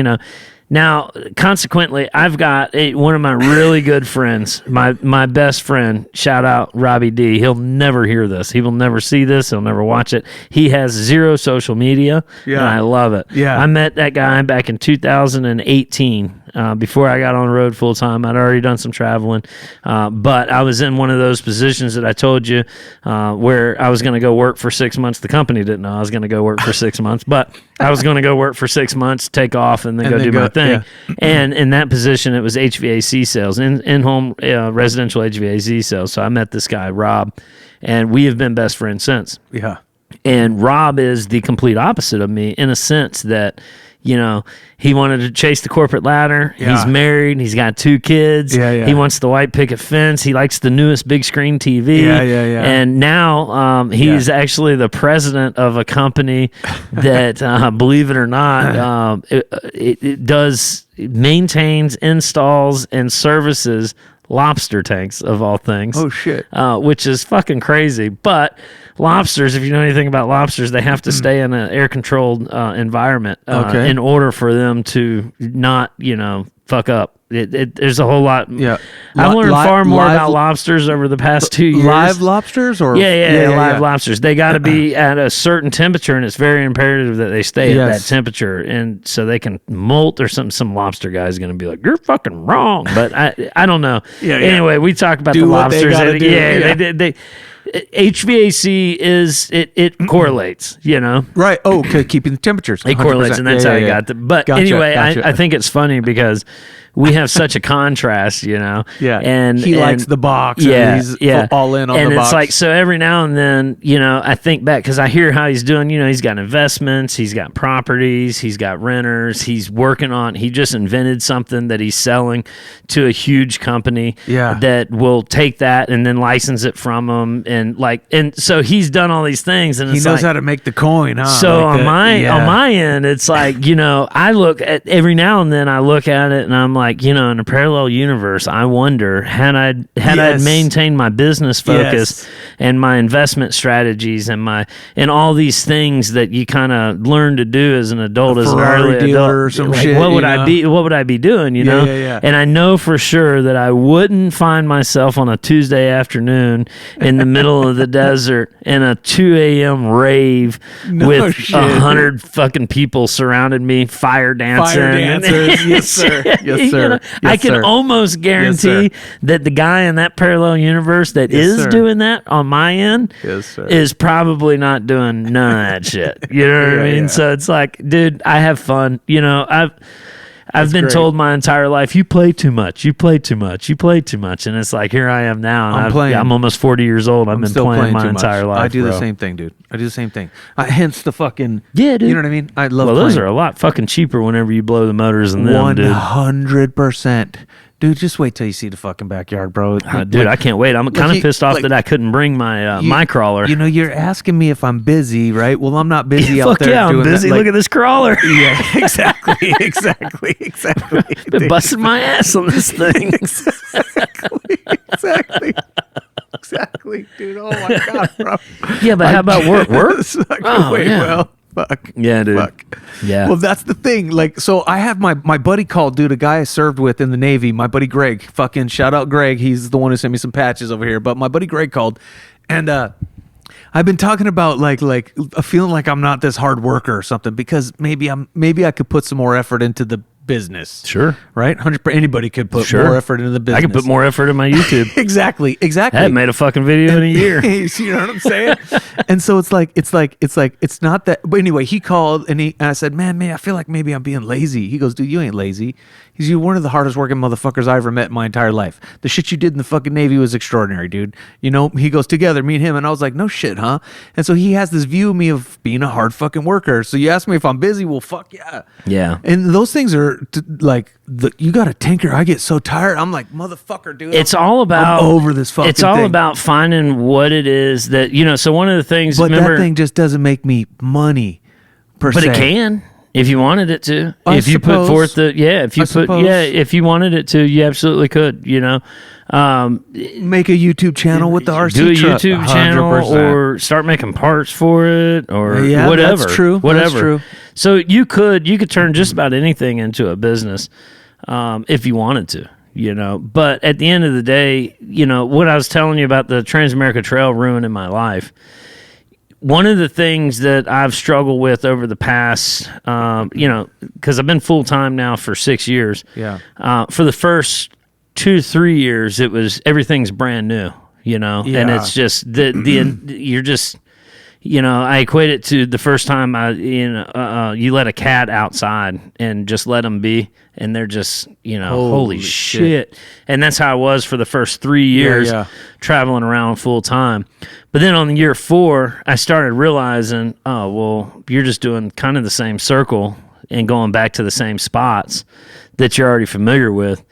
Now, consequently, I've got one of my really good friends, my best friend, shout out Robbie D. He'll never hear this. He will never see this. He'll never watch it. He has zero social media, and I love it. Yeah. I met that guy back in 2018. Before I got on the road full time, I'd already done some traveling, but I was in one of those positions that I told you where I was going to go work for 6 months. The company didn't know I was going to go work for 6 months, but I was going to go work for 6 months, take off, and then go do my thing. Yeah. And in that position, it was HVAC sales, in-home residential HVAC sales. So I met this guy, Rob, and we have been best friends since. Yeah. And Rob is the complete opposite of me in a sense that, he wanted to chase the corporate ladder. Yeah. He's married. He's got 2 kids. Yeah. He wants the white picket fence. He likes the newest big screen TV. Yeah. And now he's actually the president of a company that, believe it or not, it maintains, installs, and services lobster tanks of all things. Oh shit! Which is fucking crazy. But lobsters, if you know anything about lobsters, they have to stay in an air-controlled environment in order for them to not, fuck up. There's a whole lot. Yeah, I've learned far more about lobsters over the past 2 years. Live lobsters, or live lobsters. They got to be at a certain temperature, and it's very imperative that they stay at that temperature, and so they can molt or something. Some lobster guy is going to be like, "You're fucking wrong," but I don't know. Anyway, we talk about the lobsters. They HVAC it correlates, Right. Oh, okay. Keeping the temperatures. It correlates, and that's how I got the. But anyway, I think it's funny because we have such a contrast, Yeah. And he likes the box. Yeah. And he's all in on and the box. it's like, so every now and then, I think back because I hear how he's doing. He's got investments, he's got properties, he's got renters. He just invented something that he's selling to a huge company. Yeah. That will take that and then license it from him, and so he's done all these things, and he knows how to make the coin. Huh? So on my end, it's like, I look at every now and then I look at it and I'm like, in a parallel universe, I wonder had I maintained my business focus and my investment strategies and all these things that you kind of learn to do as an adult, as an early adult, or some shit, what would I be doing? Yeah. And I know for sure that I wouldn't find myself on a Tuesday afternoon in the middle of the desert in a 2 a.m. rave with 100 fucking people surrounded me, fire dancing. Fire dancers. Yes, sir. Yes, sir. I can almost guarantee that the guy in that parallel universe that is doing that on my end is probably not doing none of that shit. You know what I mean? So it's like, dude, I have fun. I've been told my entire life, you play too much, you play too much, you play too much. And it's like, here I am now. And I'm almost 40 years old. I've been playing my entire life. I do the same thing, dude. I do the same thing. Hence the fucking... Yeah, dude. You know what I mean? I love Well, those are a lot fucking cheaper whenever you blow the motors in them, dude. 100%. Dude, just wait till you see the fucking backyard, bro. Dude, I can't wait. I'm kind of pissed off that I couldn't bring my my crawler. You're asking me if I'm busy, right? Well, I'm not busy out there. I'm busy. Look at this crawler. Yeah, exactly. Been busting my ass on this thing. Exactly, dude. Oh my god, bro. Yeah, but how about work? Well. Fuck. Yeah, dude. Fuck. Yeah. Well, that's the thing. Like, so I have my buddy called, dude, a guy I served with in the Navy, my buddy Greg. Fucking shout out Greg. He's the one who sent me some patches over here. But my buddy Greg called, and I've been talking about like feeling like I'm not this hard worker or something, because maybe I could put some more effort into the business. Sure. Right? 100%. Anybody could put Sure. more effort into the business. I could put more effort in my YouTube. Exactly. I hadn't made a fucking video in a year. You know what I'm saying? And so it's not that. But anyway, he called and I said, man, I feel like maybe I'm being lazy. He goes, dude, you ain't lazy. He's you're one of the hardest working motherfuckers I ever met in my entire life. The shit you did in the fucking Navy was extraordinary, dude. You know, he goes, together, me and him. And I was like, no shit, huh? And so he has this view of me of being a hard fucking worker. So you ask me if I'm busy. Well, fuck yeah. Yeah. And those things are you got to tinker. I get so tired. I'm like, motherfucker, dude. It's all about I'm over this fucking It's all thing. about finding what it is that, so one of the things, But remember, that thing just doesn't make me money per but se. it can. If you wanted it to, I if you put suppose. forth if you wanted it to, you absolutely could. Make a YouTube channel with the RC do a truck. YouTube channel 100%. or start making parts for it or Yeah, whatever. that's true. Whatever. That's true. So you could turn just about anything into a business if you wanted to. But at the end of the day, what I was telling you about the Transamerica Trail ruining my life. One of the things that I've struggled with over the past, because I've been full time now for 6 years. Yeah. For the first 2-3 years, it was everything's brand new, and Yeah. it's just you're just, I equate it to the first time you let a cat outside and just let them be, and they're just, holy shit. And that's how I was for the first 3 years traveling around full time. But then on year 4, I started realizing, oh, well, you're just doing kind of the same circle and going back to the same spots that you're already familiar with.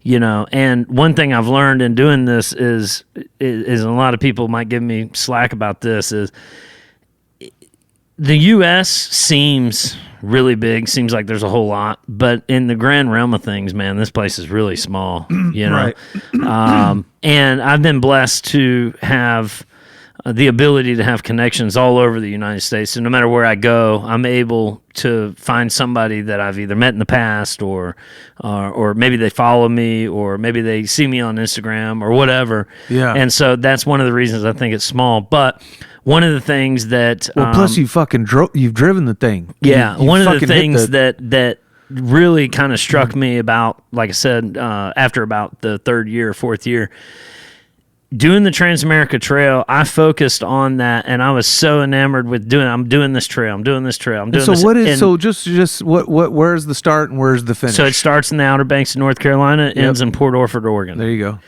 And one thing I've learned in doing this is a lot of people might give me slack about this, is the U.S. seems really big, seems like there's a whole lot, but in the grand realm of things, man, this place is really small, Right. And I've been blessed to have the ability to have connections all over the United States. So no matter where I go, I'm able to find somebody that I've either met in the past or maybe they follow me or maybe they see me on Instagram or whatever. Yeah. And so that's one of the reasons I think it's small. But one of the things that... Plus you fucking you've driven the thing. Yeah. You One of the fucking hit things that really kind of struck me about, like I said, after about the 3rd year, 4th year, doing the Transamerica Trail, I focused on that, and I was so enamored with I'm doing this trail, I'm doing this trail, I'm doing so this. what is and so just what where's the start and where's the finish? so it starts in the Outer Banks of North Carolina, ends in Port Orford, Oregon. There you go.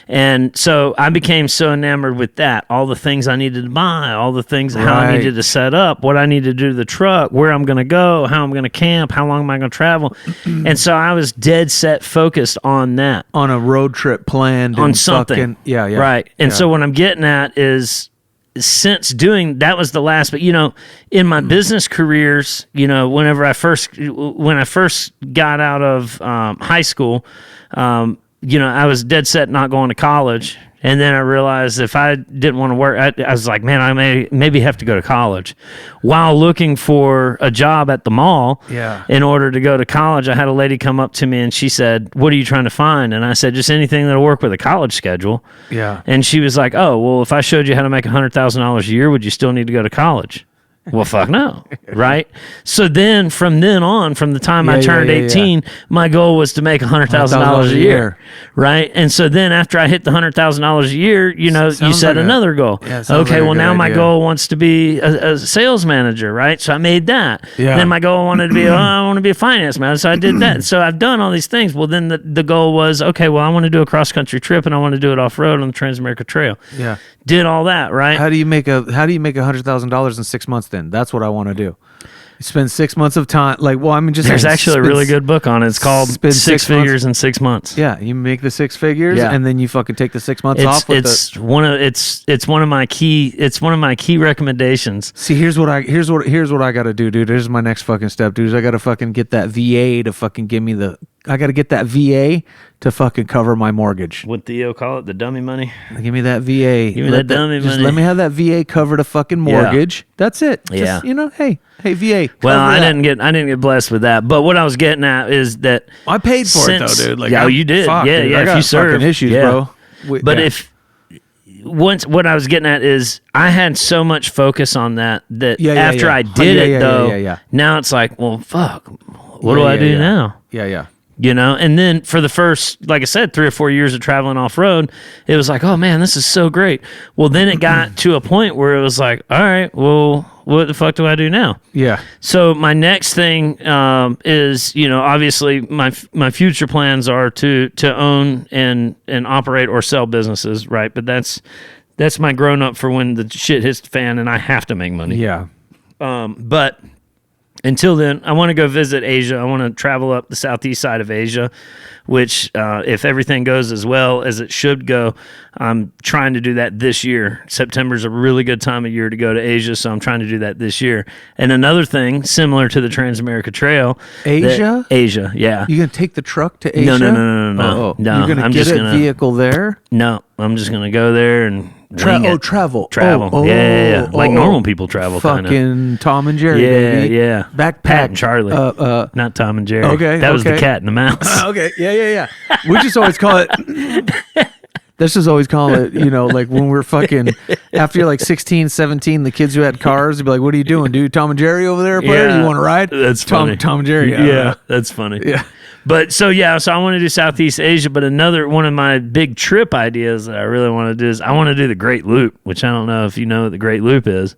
And so I became so enamored with that, all the things I needed to buy, all the things, how I Right. needed to set up, what I needed to do to the truck, where I'm going to go, how I'm going to camp, how long am I going to travel. And so I was dead set focused on that. On a road trip planned On and something. fucking, yeah. Right. And yeah. so what I'm getting at is, since doing that was the last, but in my business careers, when I first got out of high school, I was dead set not going to college. And then I realized if I didn't want to work, I was like, man, I maybe have to go to college. While looking for a job at the mall, Yeah. in order to go to college, I had a lady come up to me and she said, what are you trying to find? And I said, just anything that'll work with a college schedule. Yeah. And she was like, oh, well, if I showed you how to make $100,000 a year, would you still need to go to college? Well, fuck no, right? So then, from the time I turned 18, my goal was to make $100,000 a year, right? And so then, after I hit the $100,000 a year, you Sounds set like another goal. Yeah, sounds Okay, like a well, good now my idea. goal wants to be a sales manager, right? So I made that. Yeah. Then my goal wanted to be, I want to be a finance manager, so I did that. So I've done all these things. Well, then the goal was, okay, well, I want to do a cross country trip and I want to do it off road on the Transamerica Trail. Yeah. Did all that, right? How do you make $100,000 in 6 months then? That's what I want to do. You spend 6 months of time just There's saying, actually a really good book on it. It's called spend Six 6 months- Figures in 6 months. Yeah, you make the 6 figures Yeah. and then you fucking take the 6 months off with It's one of my key recommendations. See, here's what I got to do, dude. Here's my next fucking step, dude. Is I got to fucking get that VA to fucking give me I got to get that VA to fucking cover my mortgage. What Theo call it, the dummy money. Give me that VA. Give me that dummy Just money. let me have that VA cover the fucking mortgage. That's it. Yeah. Just, hey VA. Well, cover I that. didn't get blessed with that. But what I was getting at is that I paid for it since- though, dude. Yeah, you did. Fuck, Yeah, dude. yeah, I if got you serve. fucking issues, Yeah. bro. But Yeah. what I was getting at is I had so much focus on that Yeah, after yeah. I did Yeah, it yeah, though, yeah. now it's like, well, fuck. What do I do now? Yeah. You know, and then for the first, like I said, 3 or 4 years of traveling off road, it was like, oh man, this is so great. Well, then it got to a point where it was like, all right, well, what the fuck do I do now? Yeah. So my next thing is, you know, obviously my future plans are to own and operate or sell businesses, right? But that's my grown up for when the shit hits the fan and I have to make money. Yeah. But until then, I want to go visit Asia. I want to travel up the southeast side of Asia, which, if everything goes as well as it should go, I'm trying to do that this year. September's a really good time of year to go to Asia, so I'm trying to do that this year. And another thing, similar to the Trans-America Trail. Asia? Asia, yeah. You going to take the truck to Asia? No. You're going to get a vehicle there? No, I'm just going to go there and travel. Travel. Yeah. Like normal people travel, kind of. Fucking Tom and Jerry, baby. Yeah. Backpack. Pat and Charlie. Not Tom and Jerry. Okay. That was the cat and the mouse. Okay. Yeah. We just always call it... Let's just always call it, you know, like when we're fucking, after you're like 16, 17, the kids who had cars would be like, what are you doing, dude? Tom and Jerry over there, player? Yeah, you want to ride? That's funny. Tom and Jerry. Yeah, that's funny. Yeah. But so I want to do Southeast Asia, but another one of my big trip ideas that I really want to do is I want to do the Great Loop, which I don't know if you know what the Great Loop is.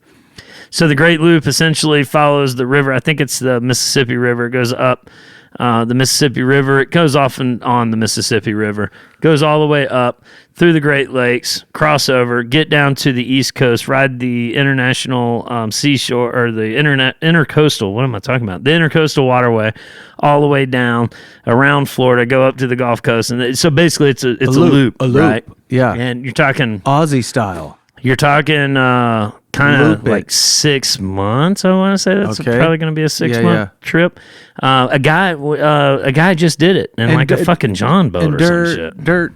So the Great Loop essentially follows the river. I think it's the Mississippi River. It goes up the Mississippi River. It goes off and on the Mississippi River, goes all the way up through the Great Lakes, cross over, get down to the East Coast, ride the international seashore or the intercoastal. What am I talking about? The intercoastal waterway, all the way down around Florida, go up to the Gulf Coast, and so basically it's a loop, right? Yeah, and you're talking Aussie style. You're talking kind of like 6 months. I want to say that's probably going to be a 6-month trip. A guy just did it in like a fucking John boat or some shit. Dirt.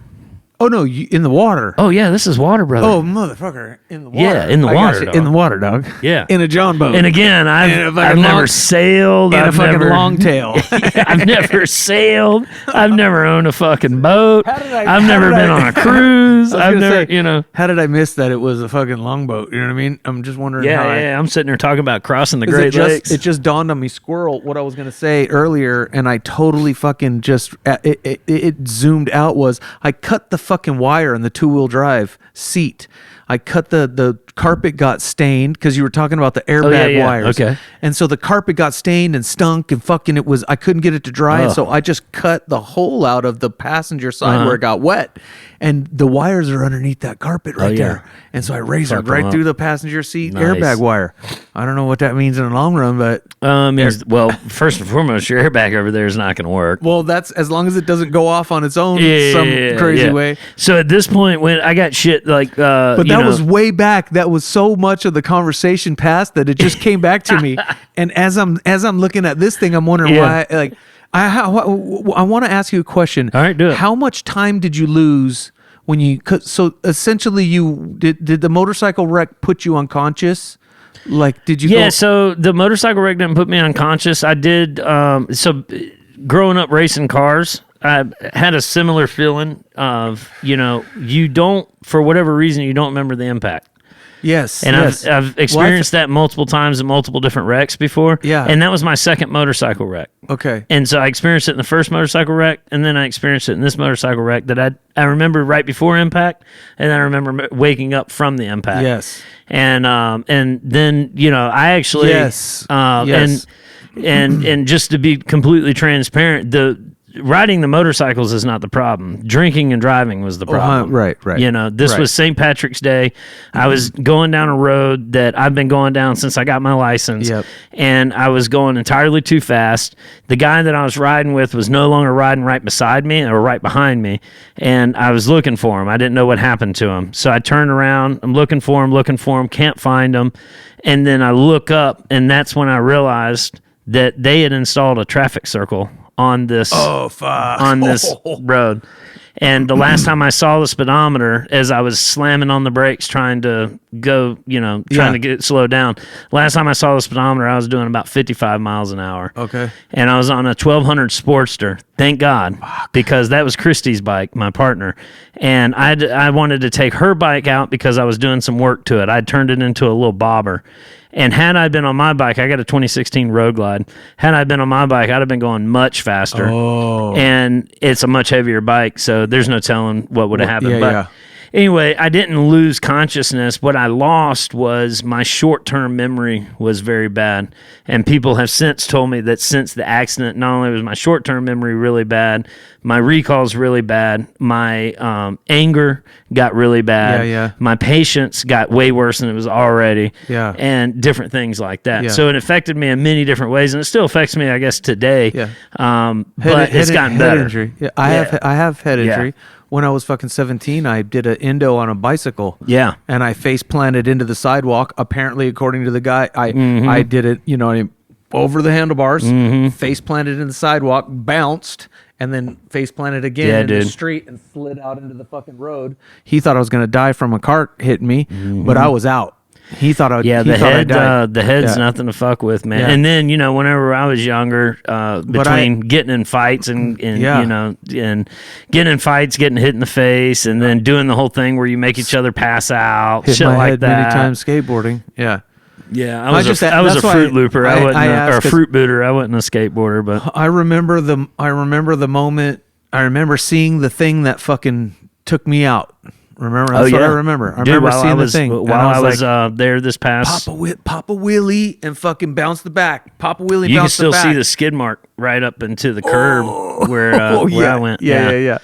Oh no, in the water. Oh yeah, this is water, brother. Oh motherfucker, in the water. Yeah, in the water, dog. In the water, dog. Yeah, in a John boat. And again, I've never sailed. In a fucking long tail. I've never sailed. I've never owned a fucking boat. I've never been on a cruise. I've never, How did I miss that it was a fucking longboat? You know what I mean? I'm just wondering. Yeah. I'm sitting there talking about crossing the Great Lakes. It just dawned on me, squirrel, what I was gonna say earlier, and I totally fucking just it zoomed out. Was I cut the fucking wire in the 2-wheel drive seat. I cut the carpet got stained because you were talking about the airbag wires. Okay. And so the carpet got stained and stunk and fucking I couldn't get it to dry. And so I just cut the hole out of the passenger side where it got wet. And the wires are underneath that carpet right there. And so I razored right through the passenger seat airbag wire. I don't know what that means in the long run, but well, first and foremost, your airbag over there is not going to work. Well, that's as long as it doesn't go off on its own crazy way. So at this point, when I got shit like, but that was way back. That was so much of the conversation past that it just came back to me. And as I'm looking at this thing, I'm wondering why. Like, I want to ask you a question. All right, do it. How much time did you lose when you? So essentially, did the motorcycle wreck put you unconscious? Like, did you? Yeah. So the motorcycle wreck didn't put me unconscious. I did. So growing up racing cars, I had a similar feeling of, you don't, for whatever reason, you don't remember the impact. Yes. And I've experienced that multiple times in multiple different wrecks before. Yeah. And that was my second motorcycle wreck. Okay. And so I experienced it in the first motorcycle wreck, and then I experienced it in this motorcycle wreck that I remember right before impact, and then I remember waking up from the impact. Yes. And then, I actually yes. And just to be completely transparent, riding the motorcycles is not the problem. Drinking and driving was the problem. Right. This was St. Patrick's Day. I was going down a road that I've been going down since I got my license. Yep. And I was going entirely too fast. The guy that I was riding with was no longer riding right beside me or right behind me. And I was looking for him. I didn't know what happened to him. So I turned around. I'm looking for him, can't find him. And then I look up, and that's when I realized that they had installed a traffic circle on this road. And the last time I saw the speedometer, as I was slamming on the brakes trying to go, trying to get it slowed down, last time I saw the speedometer, I was doing about 55 miles an hour. Okay. And I was on a 1200 Sportster, thank God, because that was Christy's bike, my partner. And I wanted to take her bike out because I was doing some work to it. I'd turned it into a little bobber. And had I been on my bike, I got a 2016 Road Glide. Had I been on my bike, I'd have been going much faster. Oh. And it's a much heavier bike, so there's no telling what would have happened. Yeah, but yeah. anyway, I didn't lose consciousness. What I lost was my short-term memory was very bad. And people have since told me that since the accident, not only was my short-term memory really bad, my recall's really bad, my anger got really bad, Yeah. my patience got way worse than it was already, Yeah. and different things like that. Yeah. So it affected me in many different ways, and it still affects me, I guess, today. Yeah. But it's gotten head better. Injury. Yeah, I have head Yeah. injury. When I was fucking 17, I did an endo on a bicycle. Yeah. And I face planted into the sidewalk. Apparently, according to the guy, I did it, over the handlebars, face planted in the sidewalk, bounced, and then face planted again in the street and slid out into the fucking road. He thought I was going to die from a car hitting me, but I was out. He thought I Yeah, he thought I died. the head's Yeah. nothing to fuck with, man. Yeah. And then, whenever I was younger, between getting in fights and Yeah. and getting in fights, getting hit in the face, and then doing the whole thing where you make each other pass out, Hit shit my like head that. many times skateboarding. Yeah. Yeah, I I was just- a that's why fruit looper. I I wasn't asked or a 'cause- fruit booter. I wasn't a skateboarder, but I remember the moment. I remember seeing the thing that fucking took me out. Remember? That's what I remember. I Dude, remember while seeing I was, the thing. and while I was like, there this past. Pop a wheelie and fucking bounce the back. Pop a wheelie, You can bounce still the back. see the skid mark right up into the curb where yeah. I went. Yeah.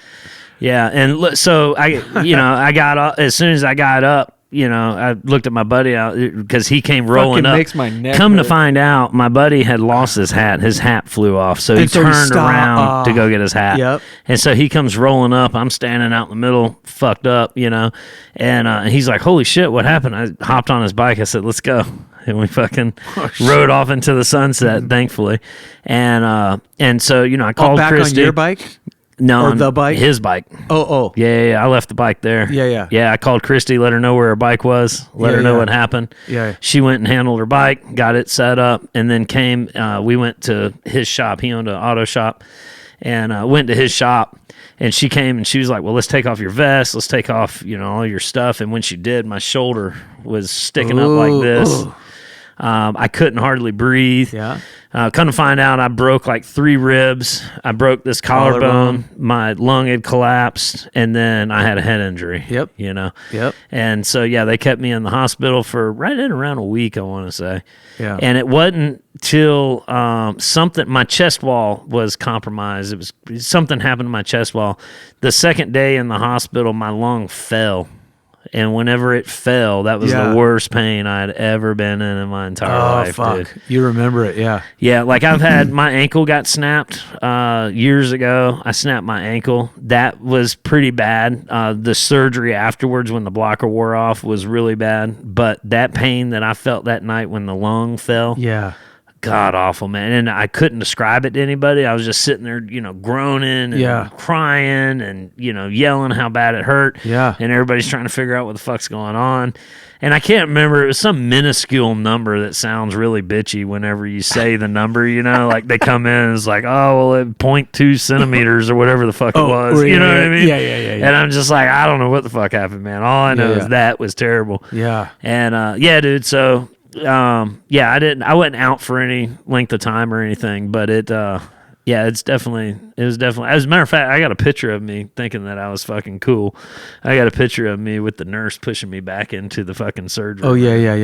Yeah, and so I got up as soon as I got up. I looked at my buddy out because he came rolling Fucking up. makes my neck Come to hurt. find out, my buddy had lost his hat. His hat flew off, so he And so he turned stopped. around to go get his hat. Yep. And so he comes rolling up. I'm standing out in the middle, fucked up, and he's like, "Holy shit, what happened?" I hopped on his bike. I said, "Let's go." And we fucking rode off into the sunset, thankfully. And so I called back Christy. on your bike? No, Or on the bike? his bike. Oh. Yeah, I left the bike there. Yeah. I called Christy, let her know where her bike was, let her know what happened. Yeah. She went and handled her bike, got it set up, and then came. We went to his shop. He owned an auto shop, and went to his shop. And she came and she was like, "Well, let's take off your vest. Let's take off, all your stuff." And when she did, my shoulder was sticking up like this. Ooh. I couldn't hardly breathe. Yeah. Come to find out, I broke like 3 ribs. I broke this collarbone. My lung had collapsed, and then I had a head injury. Yep. Yep. And so, they kept me in the hospital for right at around a week, I want to say. Yeah. And it wasn't till my chest wall was compromised. It was something happened to my chest wall. The second day in the hospital, my lung fell. And whenever it fell, that was the worst pain I'd ever been in my entire life, fuck. dude. You remember it, yeah. Yeah, like I've had my ankle got snapped years ago. I snapped my ankle. That was pretty bad. The surgery afterwards when the blocker wore off was really bad. But that pain that I felt that night when the lung fell, Yeah. god awful, man. And I couldn't describe it to anybody. I was just sitting there, groaning and crying and, yelling how bad it hurt. Yeah. And everybody's trying to figure out what the fuck's going on. And I can't remember. It was some minuscule number that sounds really bitchy whenever you say the number, like they come in and it's like, oh, well, 0.2 centimeters or whatever the fuck it was. You know what I mean? Yeah. And I'm just like, I don't know what the fuck happened, man. All I know is that was terrible. Yeah. And dude, so I wasn't out for any length of time or anything, but it was definitely, as a matter of fact, I got a picture of me thinking that I was fucking cool. I got a picture of me with the nurse pushing me back into the fucking surgery. Oh, yeah.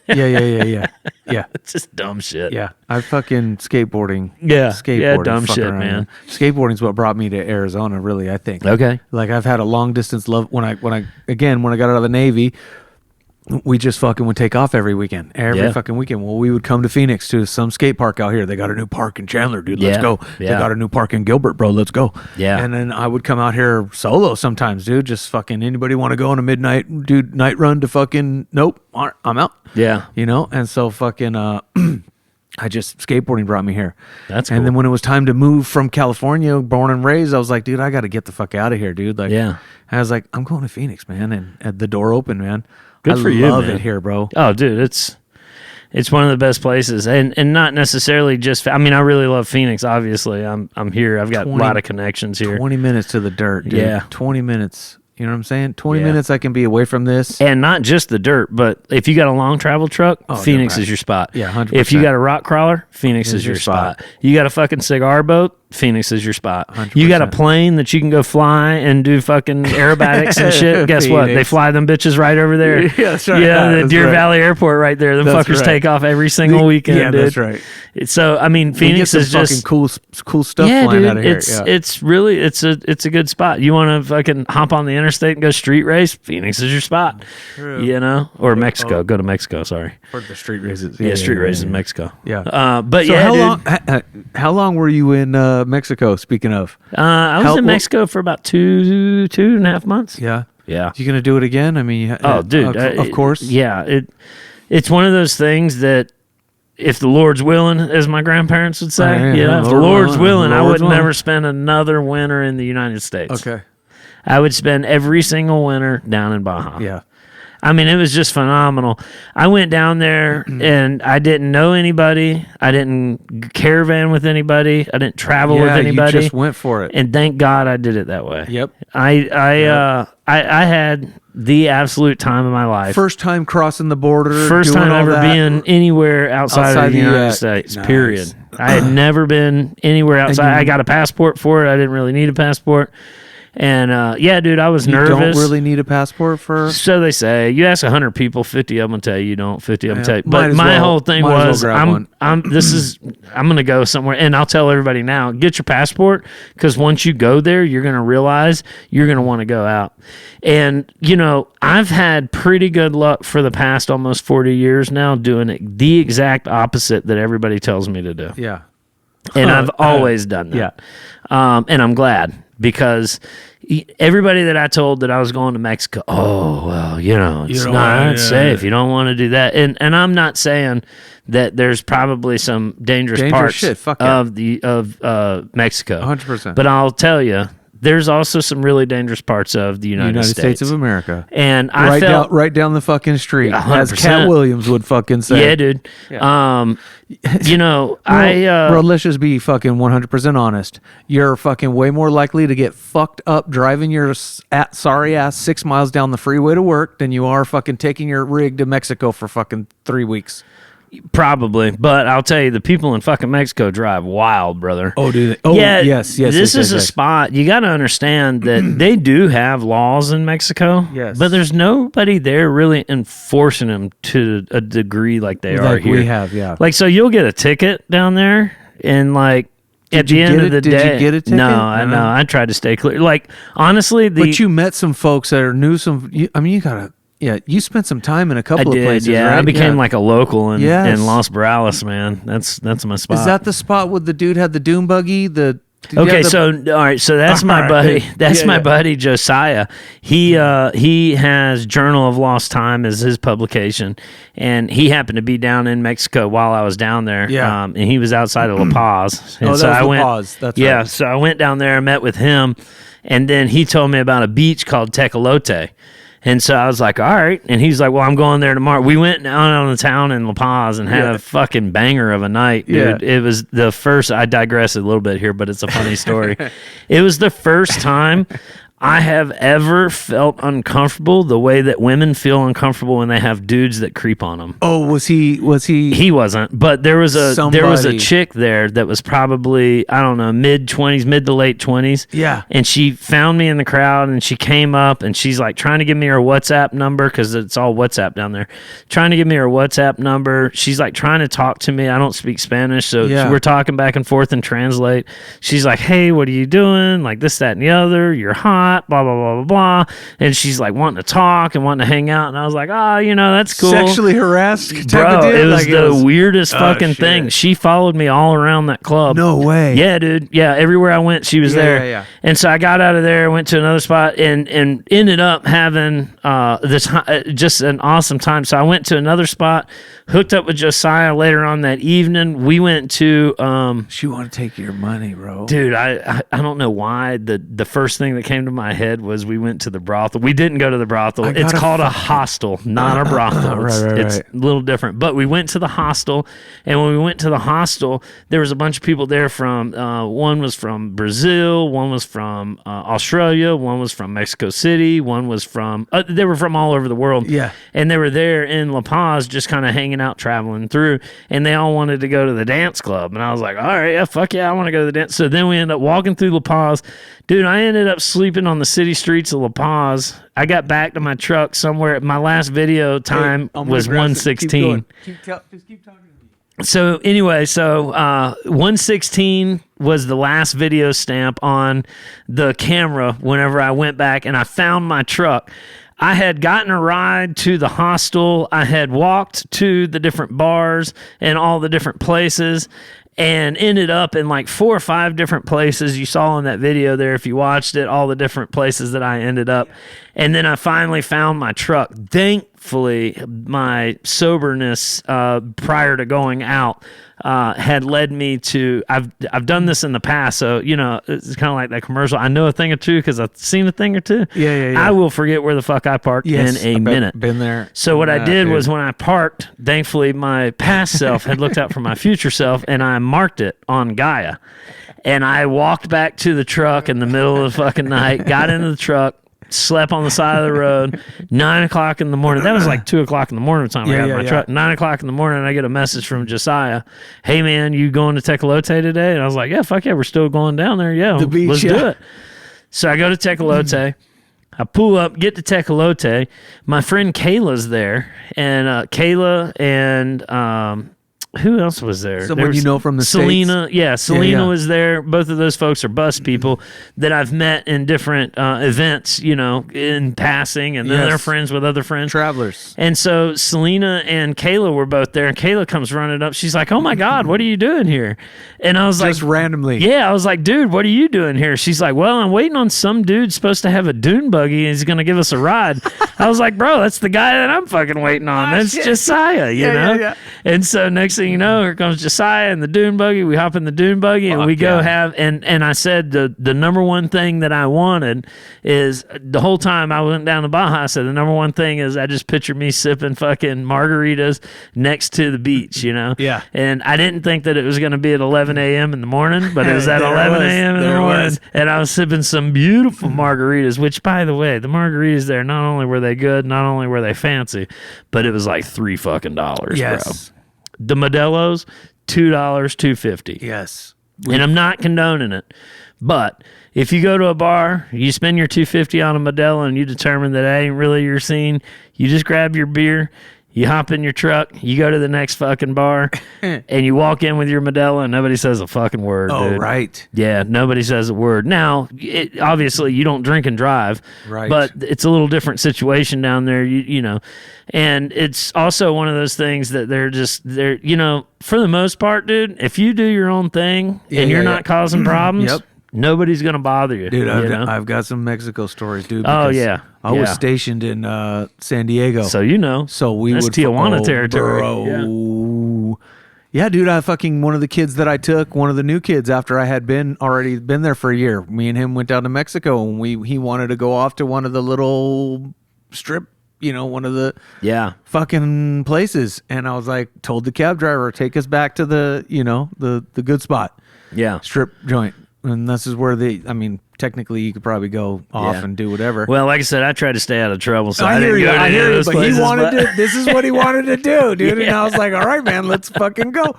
Yeah. It's just dumb shit. Yeah. I fucking skateboarding. Yeah. Skateboarding. Yeah, dumb fucking shit, around, man. Skateboarding's what brought me to Arizona, really, I think. Okay. Like I've had a long distance love when I got out of the Navy. We just fucking would take off every weekend, fucking weekend. Well, we would come to Phoenix to some skate park out here. They got a new park in Chandler, dude. Let's go. They got a new park in Gilbert, bro. Let's go. Yeah. And then I would come out here solo sometimes, dude. Just fucking anybody want to go on a midnight, dude, night run to fucking, nope, I'm out. Yeah. And so fucking, skateboarding brought me here. That's cool. And then when it was time to move from California, born and raised, I was like, dude, I got to get the fuck out of here, dude. Like, I was like, I'm going to Phoenix, man. And at the door open, man. Good for you, I love man. it here, bro. Oh, dude, it's one of the best places, and not necessarily just. I mean, I really love Phoenix. Obviously, I'm here. I've got a lot of connections here. 20 minutes to the dirt, dude. Yeah. 20 minutes. You know what I'm saying? 20 Yeah. minutes I can be away from this. And not just the dirt, but if you got a long travel truck, Phoenix right. is your spot. Yeah, 100%. If you got a rock crawler, Phoenix is your spot. You got a fucking cigar boat, Phoenix is your spot. 100%. You got a plane that you can go fly and do fucking aerobatics and shit. Guess what? They Phoenix. fly them bitches right over there. Yeah, that's right. Yeah, the That's Deer right. Valley Airport right there. Them That's fuckers right. take off every single weekend, Yeah, dude. that's right. So I mean, We get Phoenix some is just fucking cool stuff yeah, flying dude. out of here. It's really it's a good spot. You want to fucking hop on the interstate and go street race? Phoenix is your spot. True. You know, or Mexico. Go to Mexico. Sorry. For the street races. Yeah, street races in Mexico. Yeah. But So yeah, how long were you in Mexico? Speaking of, I was in Mexico for about two and a half months. yeah, Yeah. you gonna do it again? I mean, Oh, dude. of course. Yeah. It's one of those things that if the Lord's willing, as my grandparents would say, Yeah, if the Lord Lord's willing, I Lord's would willing. never spend another winter in the United States. Okay. I would spend every single winter down in Baja. Yeah. I mean, it was just phenomenal. I went down there and I didn't know anybody. I didn't caravan with anybody. I didn't travel with anybody. You just went for it. And thank God I did it that way. Yep. I had the absolute time of my life. First time crossing the border. First doing time all ever that. being anywhere outside of the United States, nice. period. I had never been anywhere outside. I got a passport for it. I didn't really need a passport. And yeah, dude, I was You nervous. don't really need a passport for. So they say. You ask 100 people, 50 of them will tell you you don't. 50 of them tell you. Might But as my well- whole thing might as well was, grab one. I'm going to go somewhere, and I'll tell everybody now, get your passport, because once you go there, you're going to realize you're going to want to go out. And, you know, I've had pretty good luck for the past almost 40 years now doing the exact opposite that everybody tells me to do. Yeah. And I've always done that. And I'm glad, because everybody that I told that I was going to Mexico, oh, well, you know, it's not safe. You don't want to do that. And I'm not saying that there's probably some dangerous parts shit. Fuck yeah. of Mexico. 100%. But I'll tell you, there's also some really dangerous parts of the United States of America. And I felt right down the fucking street, as 100%. Cat Williams would fucking say. yeah, dude. You know, Bro, let's just be fucking 100% honest. You're fucking way more likely to get fucked up driving your sorry ass 6 miles down the freeway to work than you are fucking taking your rig to Mexico for fucking 3 weeks. Probably, but I'll tell you, the people in fucking Mexico drive wild, brother. Oh, do they? Oh, yeah, yes. This is a spot. You got to understand that they do have laws in Mexico. Yes. but there's nobody there really enforcing them to a degree like they are here. We have, yeah. Like, so you'll get a ticket down there, and like at the end of the day, Did you get a ticket? No, I know. I tried to stay clear. Like, honestly, But you met some folks that knew some. I mean, you gotta. Yeah, you spent some time in a I couple of did. places. Yeah, right? I became like a local in Yes. Los Morales, man. That's my spot. Is that the spot with the dude had the doom buggy? Okay, so all right, so that's my All buddy. right. That's Yeah, my yeah. buddy Josiah. He has Journal of Lost Time as his publication, and he happened to be down in Mexico while I was down there. Yeah. And he was outside of La Paz. And Oh, that so was I La went. Paz. That's yeah, right. so I went down there and met with him, and then he told me about a beach called Tecolote. And so I was like, all right. And he's like, well, I'm going there tomorrow. We went out on the town in La Paz and had Yeah. a fucking banger of a night, dude. Yeah. It was the first, I digress a little bit here, but it's a funny story. It was the first time I have ever felt uncomfortable the way that women feel uncomfortable when they have dudes that creep on them. Oh, was he? He wasn't, but there was a Somebody. chick there that was probably, I don't know, mid to late 20s. Yeah. And she found me in the crowd, and she came up, and she's like trying to give me her WhatsApp number, because it's all WhatsApp down there. Trying to give me her WhatsApp number. She's like trying to talk to me. I don't speak Spanish, so Yeah. we're talking back and forth and translate. She's like, hey, what are you doing? Like this, that, and the other. You're hot, blah, blah, blah, blah, blah. And she's like wanting to talk and wanting to hang out. And I was like, oh, you know, that's cool. Sexually harassed type Bro, of deal? it was Like, the weirdest fucking shit. thing. She followed me all around that club. No way. Yeah, dude. Yeah, everywhere I went, she was Yeah, there. yeah. And so I got out of there, went to another spot, and ended up having just an awesome time. So I went to another spot, hooked up with Josiah later on that evening. We went to She want to take your money, bro. dude, I don't know why the first thing that came to my head was we went to the brothel. We didn't go to the brothel. It's gotta called a hostel, not a brothel. It's a little different. But we went to the hostel, and when we went to the hostel, there was a bunch of people there from, one was from Brazil, one was from Australia, one was from Mexico City, one was from, they were from all over the world. Yeah. And they were there in La Paz just kind of hanging out, traveling through, and they all wanted to go to the dance club. And I was like, all right, yeah, fuck yeah, I want to go to the dance. So then we ended up walking through La Paz. Dude, I ended up sleeping on the city streets of La Paz. I got back to my truck somewhere. My last video time was 1:16. Just keep talking. So anyway, 1:16 was the last video stamp on the camera whenever I went back and I found my truck. I had gotten a ride to the hostel. I had walked to the different bars and all the different places and ended up in like 4 or 5 different places. You saw in that video there, if you watched it, all the different places that I ended up. And then I finally found my truck. Thankfully, my soberness prior to going out had led me to, I've done this in the past, so, you know, it's kind of like that commercial. I know a thing or two because I've seen a thing or two. Yeah. I will forget where the fuck I parked in a minute. Been there. So what I did was when I parked, thankfully my past self had looked out for my future self, and I marked it on Gaia. And I walked back to the truck in the middle of the fucking night, got into the truck, slept on the side of the road. 9 o'clock in the morning. That was like 2 o'clock in the morning time I got in my truck. 9 o'clock in the morning, I get a message from Josiah. Hey man, you going to Tecolote today? And I was like, yeah, fuck yeah, we're still going down there. Yeah, the beach, let's do it. So I go to Tecolote. I pull up, get to Tecolote. My friend Kayla's there, and Kayla and who else was there? Someone you know from the Selena. States? Yeah, Selena Yeah. was there. Both of those folks are bus people that I've met in different events, you know, in passing, and then Yes. they're friends with other friends. Travelers. And so Selena and Kayla were both there, and Kayla comes running up. She's like, oh my God, what are you doing here? And I was Just like, randomly. yeah, I was like, dude, what are you doing here? She's like, well, I'm waiting on some dude supposed to have a dune buggy, and he's going to give us a ride. I was like, bro, that's the guy that I'm fucking waiting on. That's Josiah, you know? Yeah. And so next thing you know, here comes Josiah and the dune buggy. We hop in the dune buggy and we go have, and I said the number one thing that I wanted is, the whole time I went down to Baja, I said the number one thing is I just picture me sipping fucking margaritas next to the beach, you know? Yeah. And I didn't think that it was going to be at 11 a.m. in the morning, but it was at There 11 was. a.m. in the There morning. was. And I was sipping some beautiful margaritas, which, by the way, the margaritas there, not only were they good, not only were they fancy, but it was like $3 fucking, Yes. bro. The Modelo's, $2, $2.50. Yes. And I'm not condoning it, but if you go to a bar, you spend your $2.50 on a Modelo, and you determine that ain't really your scene, you just grab your beer, you hop in your truck, you go to the next fucking bar, and you walk in with your Modelo, and nobody says a fucking word, Oh, dude. right. Yeah, nobody says a word. Now, obviously, you don't drink and drive, Right. but it's a little different situation down there, you know. And it's also one of those things that they're, you know, for the most part, dude, if you do your own thing and you're not causing problems, Yep. nobody's going to bother you. Dude, you know? I've got some Mexico stories, dude. Oh, because yeah. I was Yeah. stationed in San Diego. So, you know. So we That's would Tijuana territory. Bro. Yeah, dude, I fucking, one of the kids that I took, one of the new kids after I had already been there for a year. Me and him went down to Mexico, and he wanted to go off to one of the little strip, you know, one of the fucking places. And I was like, told the cab driver, take us back to the, you know, the good spot. Yeah. Strip joint. And this is where technically you could probably go off and do whatever. Well, like I said, I tried to stay out of trouble, so I, I hear didn't you, go to I any hear of you, those but places. he wanted to, this is what he wanted to do, dude. And I was like, all right, man, let's fucking go.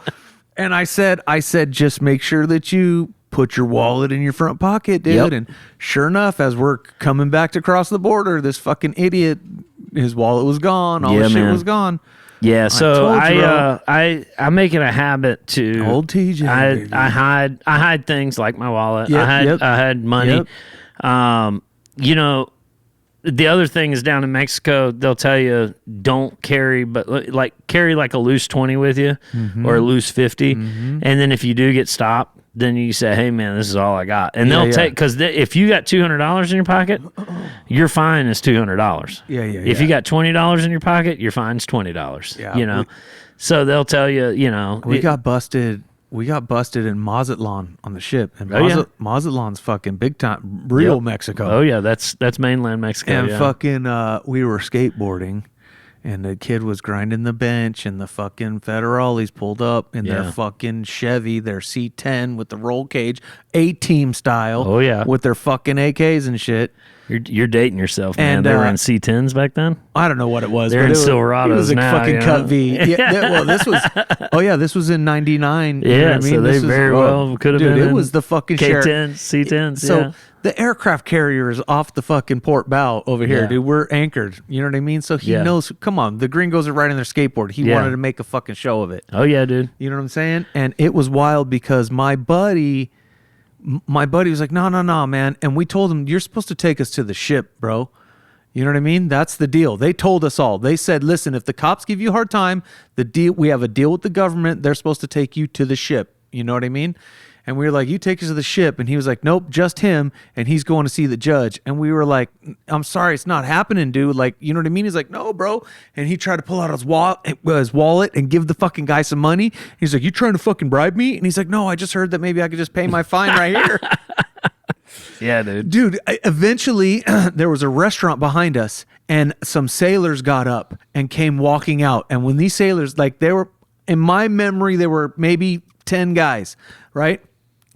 And I said, just make sure that you put your wallet in your front pocket, dude. Yep. And sure enough, as we're coming back to cross the border, this fucking idiot, his wallet was gone. All his shit man. was gone. Yeah, so told you, bro. I make it a habit to Old TJ, baby. I hide things like my wallet. Yep, I hide money. Yep. You know, the other thing is down in Mexico, they'll tell you don't carry, but carry like a loose 20 with you or a loose 50, and then if you do get stopped, then you say, hey man, this is all I got, and they'll take, because if you got $200 in your pocket, your fine is $200. If you got $20 in your pocket, your fine's $20. Yeah, you know, so they'll tell you, you know, We got busted we got busted in Mazatlan on the ship, and Oh, yeah. Mazatlan's fucking big time, real Yep. Mexico. Oh yeah, that's mainland Mexico. And yeah. fucking, we were skateboarding, and the kid was grinding the bench, and the fucking federales pulled up in Yeah. their fucking Chevy, their C10 with the roll cage, A-team style. Oh, yeah. with their fucking AKs and shit. You're dating yourself, man. And, They were in C10s back then. I don't know what it was. They're but in it was, Silverados it was a now, fucking you know? cut V. Well, this was. Oh yeah, this was in '99. You know Yeah, what I mean? so they This is- very well could have dude, been it in was the fucking sheriff. K10s, C10s. So yeah. the aircraft carrier is off the fucking port bow over here, Yeah. dude. We're anchored. You know what I mean? So he Yeah. knows. Come on, the gringos are riding their skateboard. He Yeah. wanted to make a fucking show of it. Oh yeah, dude. You know what I'm saying? And it was wild because my buddy was like, no, man. And we told him, you're supposed to take us to the ship, bro. You know what I mean? That's the deal. They told us all. They said, listen, if the cops give you a hard time, we have a deal with the government. They're supposed to take you to the ship. You know what I mean? And we were like, you take us to the ship. And he was like, nope, just him. And he's going to see the judge. And we were like, I'm sorry, it's not happening, dude. Like, you know what I mean? He's like, no, bro. And he tried to pull out his wallet and give the fucking guy some money. He's like, you trying to fucking bribe me? And he's like, no, I just heard that maybe I could just pay my fine right here. Yeah, dude. Dude, eventually there was a restaurant behind us, and some sailors got up and came walking out. And when these sailors, like, they were, in my memory, there were maybe 10 guys, right?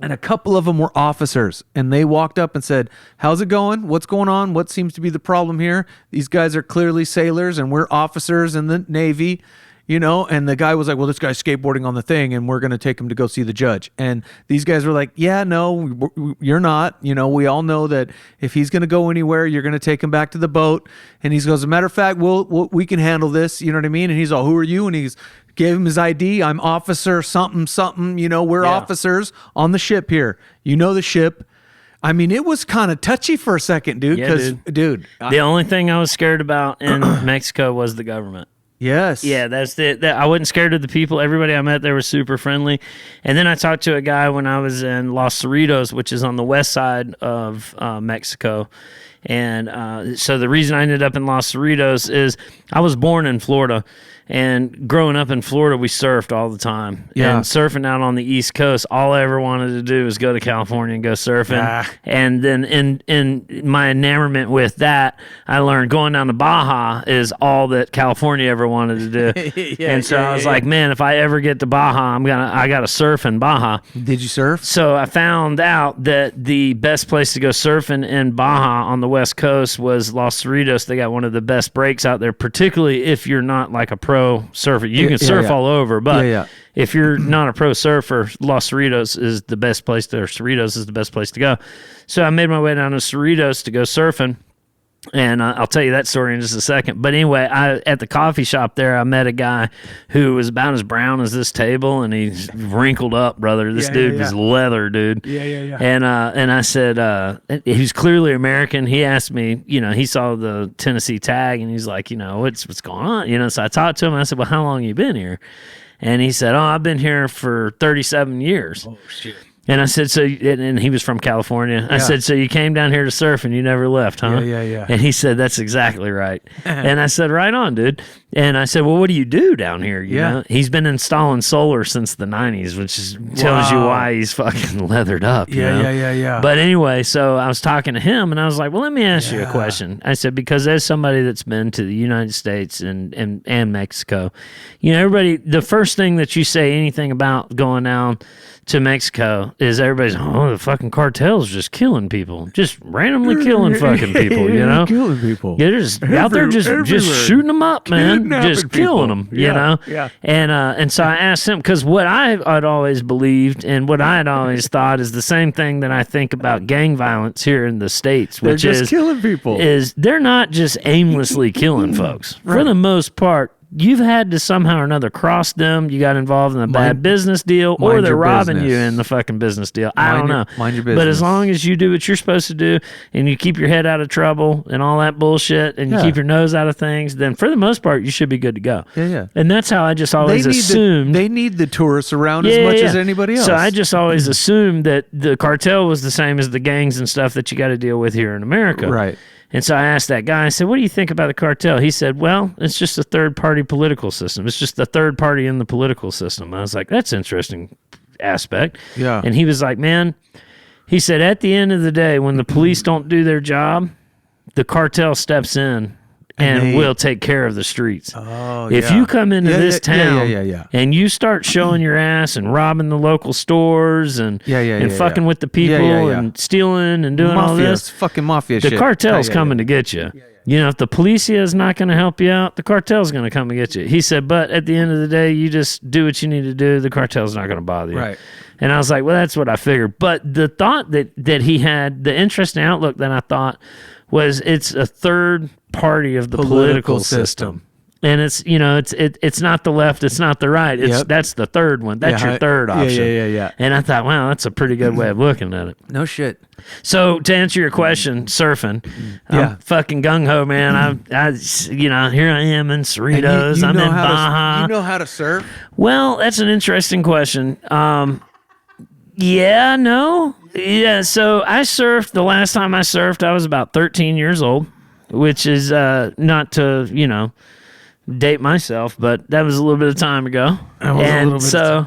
And a couple of them were officers, and they walked up and said, how's it going? What's going on? What seems to be the problem here? These guys are clearly sailors, and we're officers in the Navy. You know, and the guy was like, well, this guy's skateboarding on the thing, and we're going to take him to go see the judge. And these guys were like, yeah, no, you're not. You know, we all know that if he's going to go anywhere, you're going to take him back to the boat. And he goes, as a matter of fact, we can handle this. You know what I mean? And he's all, who are you? And he's gave him his ID. I'm officer something. You know, we're officers on the ship here. You know the ship. I mean, it was kind of touchy for a second, dude. Yeah, Because, dude. The only thing I was scared about in Mexico was the government. Yes. Yeah, that's it. I wasn't scared of the people. Everybody I met there was super friendly. And then I talked to a guy when I was in Los Cerritos, which is on the west side of Mexico. And so the reason I ended up in Los Cerritos is I was born in Florida. And growing up in Florida, we surfed all the time. Yeah. And surfing out on the East Coast, all I ever wanted to do was go to California and go surfing. Ah. And then in my enamorment with that, I learned going down to Baja is all that California ever wanted to do. And so I was like, man, if I ever get to Baja, I got to surf in Baja. Did you surf? So I found out that the best place to go surfing in Baja on the West Coast was Los Cerritos. They got one of the best breaks out there, particularly if you're not like a pro surfer. You can surf all over, but if you're not a pro surfer, Los Cerritos is the best place to, or Cerritos is the best place to go. So I made my way down to Cerritos to go surfing. And I'll tell you that story in just a second. But anyway, at the coffee shop there, I met a guy who was about as brown as this table, and he's wrinkled up, brother. This dude was leather, dude. Yeah. And I said, he's clearly American. He asked me, you know, he saw the Tennessee tag, and he's like, you know, what's going on? You know, so I talked to him. And I said, well, how long you been here? And he said, oh, I've been here for 37 years. Oh, shit. And I said, so, and he was from California. I said, so you came down here to surf and you never left, huh? Yeah. And he said, that's exactly right. And I said, right on, dude. And I said, well, what do you do down here? You know? He's been installing solar since the 90s, which tells you why he's fucking leathered up. You know? Yeah. But anyway, so I was talking to him, and I was like, well, let me ask you a question. I said, because as somebody that's been to the United States and Mexico, you know, everybody, the first thing that you say anything about going down to Mexico is everybody's, oh, the fucking cartel's just killing people. Just randomly killing fucking people, you know? Killing people. Yeah, they're just out there just shooting them up, man. Kidnapping Just killing people. them, you know? Yeah. And so I asked him, because what I'd always believed and what I'd always thought is the same thing that I think about gang violence here in the States, which They're just is killing people. is they're not just aimlessly killing folks. For the most part, you've had to somehow or another cross them. You got involved in a bad business deal, or they're robbing you in the fucking business deal. I don't know. Mind your But business. as long as you do what you're supposed to do and you keep your head out of trouble and all that bullshit and you keep your nose out of things, then for the most part, you should be good to go. Yeah. And that's how I just always assumed. They need the tourists around as much as anybody else. So I just always assumed that the cartel was the same as the gangs and stuff that you got to deal with here in America. Right. And so I asked that guy, I said, what do you think about the cartel? He said, well, it's just a third-party political system. It's just the third party in the political system. I was like, that's interesting. aspect. Yeah. And he was like, man, he said, at the end of the day, when the police don't do their job, the cartel steps in and will take care of the streets. Oh, if you come into this town yeah. and you start showing your ass and robbing the local stores and fucking with the people and stealing and doing all this, it's fucking mafia the shit. cartel's coming to get you. You know, if the policia is not going to help you out, the cartel's going to come and get you. He said, but at the end of the day, you just do what you need to do. The cartel's not going to bother you. Right. And I was like, well, that's what I figured. But the thought that he had, the interesting outlook that I thought was it's a third party of the political system. And it's, you know, it's not the left, it's not the right. That's the third one. That's your third option. Yeah. And I thought, wow, that's a pretty good way of looking at it. No shit. So to answer your question, surfing, I'm fucking gung ho, man. I, you know, here I am in Cerritos. I'm in Baja. You know how to surf? Well, that's an interesting question. Yeah, no. Yeah, so I surfed, the last time I surfed, I was about 13 years old, which is not to, you know, date myself, but that was a little bit of time ago. And so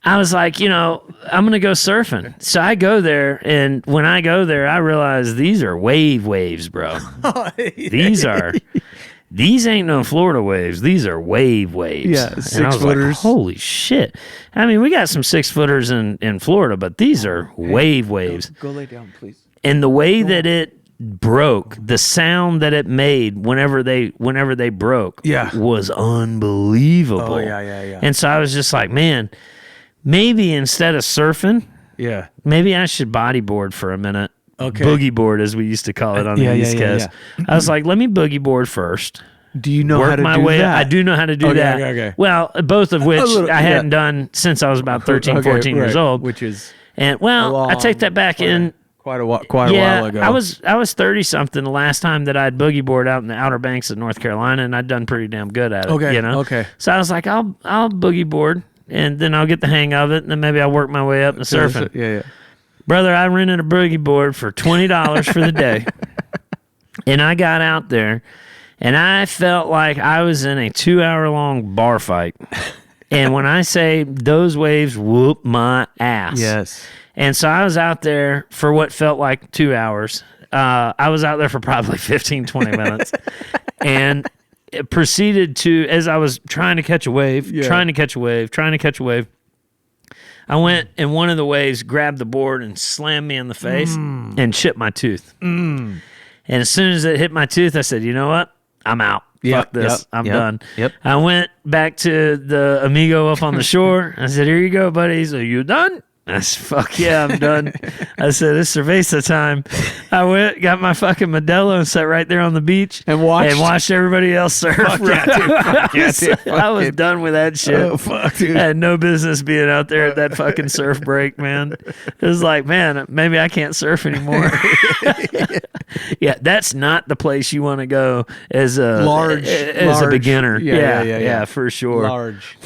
I was like, you know, I'm going to go surfing. So I go there, and when I go there, I realize these are waves, bro. These ain't no Florida waves. These are waves. Yeah, and 6 I was footers. like, holy shit. I mean, we got some 6 footers in Florida, but these are waves. Go lay down, please. And the way that it broke, the sound that it made whenever they broke was unbelievable. Oh, yeah. And so I was just like, man, maybe instead of surfing, maybe I should bodyboard for a minute. Okay. Boogie board, as we used to call it on the East Coast. I was like, let me boogie board first. Do you know Work how to my do way that? I do know how to do that. Okay. Well, both of which little- I hadn't done since I was about 13, 14 years old. Which is And well, I take that back in. quite a while ago. I was 30 something the last time that I'd boogie board out in the Outer Banks of North Carolina, and I'd done pretty damn good at it. Okay, you know. okay. So I was like, I'll boogie board, and then I'll get the hang of it, and then maybe I'll work my way up to surfing. Yeah. Brother, I rented a boogie board for $20 for the day, and I got out there, and I felt like I was in a 2-hour-long bar fight. And when I say those waves whoop my ass. Yes. And so I was out there for what felt like 2 hours. I was out there for probably 15, 20 minutes. And it proceeded to, as I was trying to catch a wave, I went in one of the waves, grabbed the board and slammed me in the face and chipped my tooth. And as soon as it hit my tooth, I said, you know what? I'm out. Fuck this. I'm done. Yep. I went back to the amigo up on the shore. I said, here you go, buddy. He's like, you done? I said, fuck yeah, I'm done. I said, it's cerveza time. I went, got my fucking Modelo and sat right there on the beach And watched everybody else surf. Fuck yeah, dude. I was done with that shit. Oh, fuck, dude. I had no business being out there at that fucking surf break, man. It was like, man, maybe I can't surf anymore. Yeah, that's not the place you want to go as a beginner. Yeah, for sure. Large.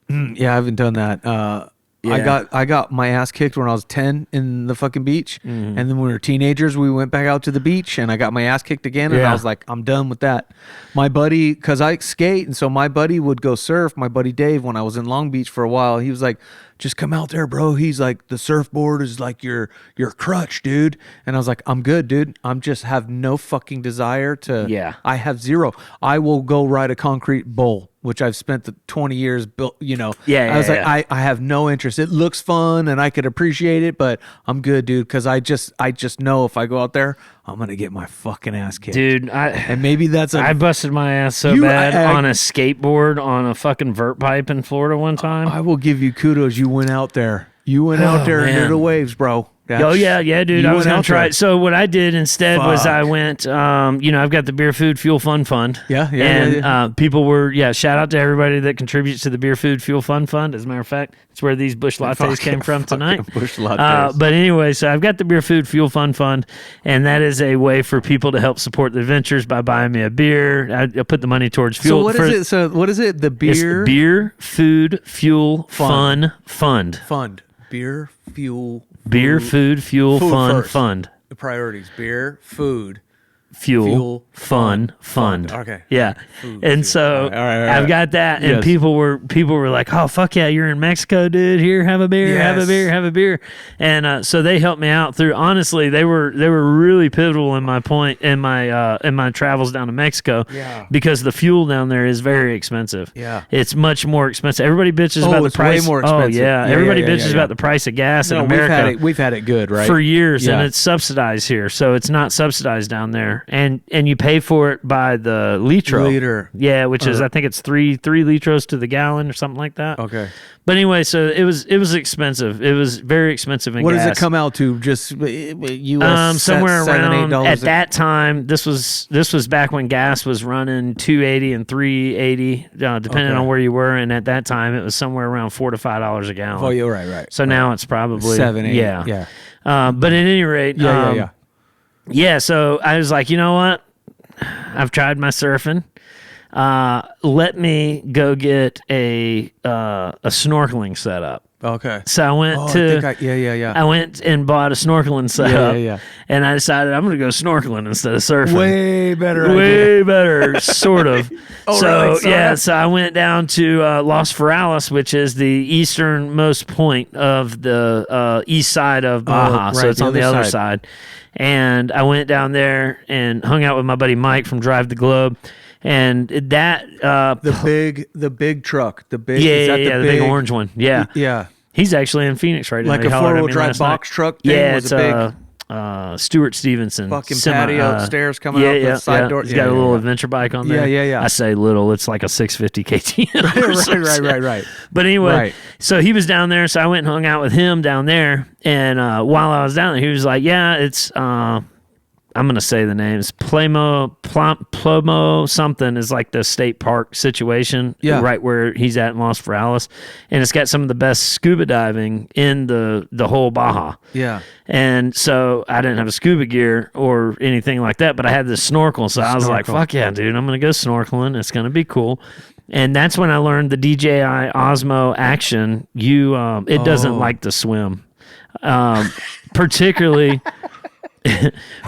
Yeah, I haven't done that. I got my ass kicked when I was 10 in the fucking beach. And then when we were teenagers, we went back out to the beach and I got my ass kicked again. And I was like, I'm done with that. My buddy, because I skate, and so my buddy would go surf. My buddy Dave, when I was in Long Beach for a while, he was like, just come out there, bro. He's like, the surfboard is like your crutch, dude. And I was like, I'm good, dude. I'm just have no fucking desire to. Yeah. I have zero. I will go ride a concrete bowl, which I've spent the 20 years built, you know. I was like, I have no interest. It looks fun and I could appreciate it, but I'm good, dude, because I just know if I go out there, I'm gonna get my fucking ass kicked. Dude, and maybe that's I busted my ass so bad on a skateboard on a fucking vert pipe in Florida one time. I will give you kudos. You went out there. You went out there into the waves, bro. Yeah, dude. I was going to try it. So what I did instead was I went, I've got the Beer Food Fuel Fun Fund. And people were, shout out to everybody that contributes to the Beer Food Fuel Fun Fund. As a matter of fact, it's where these Bush Lattes came from tonight. Bush Lattes. But anyway, so I've got the Beer Food Fuel Fun Fund, and that is a way for people to help support the adventures by buying me a beer. I put the money towards fuel. So what is it? The beer? It's Beer Food Fuel Fun Fund. Beer, fuel. Beer, food, fuel, Food fun, first. fund. The priorities: beer, food, fuel, fun. Okay. Yeah. And so All right. I've got that, and Yes. people were like, "Oh fuck yeah, you're in Mexico, dude. Here, have a beer, have a beer, have a beer." And so they helped me out through. Honestly, they were really pivotal in my travels down to Mexico. Yeah. Because the fuel down there is very expensive. Yeah. It's much more expensive. Everybody bitches Oh, about the it's way price. more Oh expensive. yeah. Yeah, Everybody yeah, bitches yeah. about the price of gas in No, America. we've had it good, right? For years, Yeah. and it's subsidized here, so it's not subsidized down there, and you pay for it by the Liter. yeah, which is I think it's three litros to the gallon or something like that. Okay. But anyway, so it was expensive. It was very expensive in What gas. does it come out to? Just U.S. Somewhere around $7-8 at that time. This was back when gas was running $2.80 and $3.80, depending Okay. on where you were. And at that time, it was somewhere around $4 to $5 a gallon. Oh, you're right. So now it's probably 7, 8. Yeah. Yeah. But at any rate, Yeah. yeah. So I was like, you know what? I've tried my surfing. Let me go get a snorkeling setup. Okay. So I went I I went and bought a snorkeling setup. yeah. And I decided I'm going to go snorkeling instead of surfing. Way better. Way better, sort of. Right, So I went down to Los Feralas, which is the easternmost point of the east side of Baja. So right, it's the on the other other side. side. And I went down there and hung out with my buddy Mike from Drive the Globe. And that The big truck. The big the big orange one. Yeah. Yeah. He's actually in Phoenix right now. Like He a hollered at four-wheel me drive last night. box truck thing Yeah, was it's a Stuart Stevenson fucking semi- patio stairs coming out the side door. He's got a little adventure bike on there. Yeah. I say little, it's like a 650 KTM. Right. But anyway, Right. so he was down there, so I went and hung out with him down there. And while I was down there, he was like, "Yeah, it's I'm gonna say the names. Plomo something is like the state park situation, Yeah. right where he's at in Los Feralas, and it's got some of the best scuba diving in the whole Baja. Yeah. And so I didn't have a scuba gear or anything like that, but I had this snorkel, so I was like, Snorkel. "Fuck yeah, dude! I'm gonna go snorkeling. It's gonna be cool." And that's when I learned the DJI Osmo Action. It doesn't like to swim, particularly.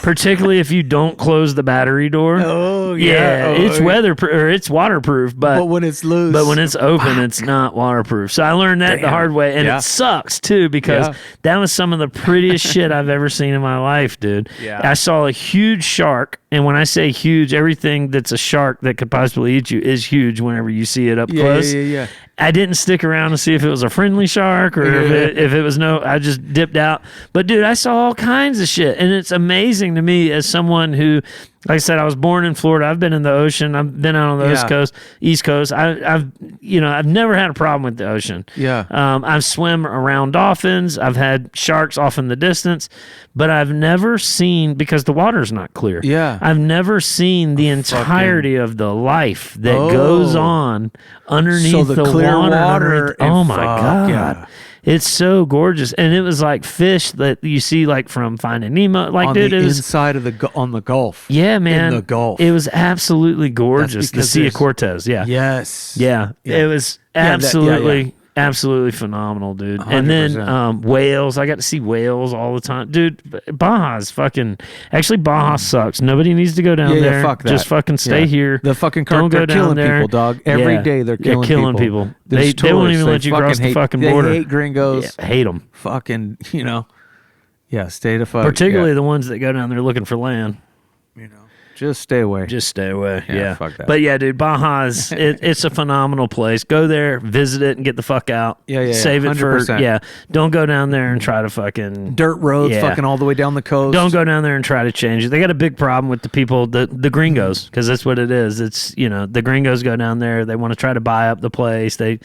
Particularly if you don't close the battery door. Oh it's it's waterproof, But when it's loose. but when it's open, it's not waterproof. So I learned that the hard way, and Yeah. it sucks too because Yeah. that was some of the prettiest shit I've ever seen in my life, dude. Yeah. I saw a huge shark, and when I say huge, everything that's a shark that could possibly eat you is huge whenever you see it up close. Yeah. I didn't stick around to see if it was a friendly shark or if it was no. I just dipped out. But dude, I saw all kinds of shit, and it's amazing to me as someone who, like I said, I was born in Florida. I've been in the ocean. I've been out on the East Coast. I've never had a problem with the ocean. Yeah. I've swam around dolphins. I've had sharks off in the distance, but I've never seen, because the water's not clear. Yeah. I've never seen the entirety of the life that goes on underneath So the clear water. water and Oh my fuck, God. yeah. It's so gorgeous. And it was like fish that you see like from Finding Nemo. Like, On dude, the it was, inside of on the Gulf. yeah, man. In the Gulf. It was absolutely gorgeous. The because Sea of there's- Cortez. Yeah. Yes. Yeah. Yeah. It was Yeah, absolutely, absolutely phenomenal, dude. And then 100%. whales. I got to see whales all the time. Dude, Baja's fucking... Actually, Baja sucks. Nobody needs to go down Yeah, there. fuck that. Just fucking stay Yeah. here. The fucking Don't go they're down killing there. people, dog. Every day they're killing people. They There's won't even tourists. let you cross the hate, fucking border. They hate gringos. Yeah, hate them. Fucking, yeah, stay the fuck. Particularly the ones that go down there looking for land. just stay away. Just stay away. Yeah. fuck that. But yeah, dude, Baja's it's a phenomenal place. Go there, visit it, and get the fuck out. Yeah, Save it for 100%. Don't go down there and try to fucking Dirt roads, Yeah. fucking all the way down the coast. Don't go down there and try to change it. They got a big problem with the people, the gringos, because that's what it is. It's, the gringos go down there. They want to try to buy up the place. They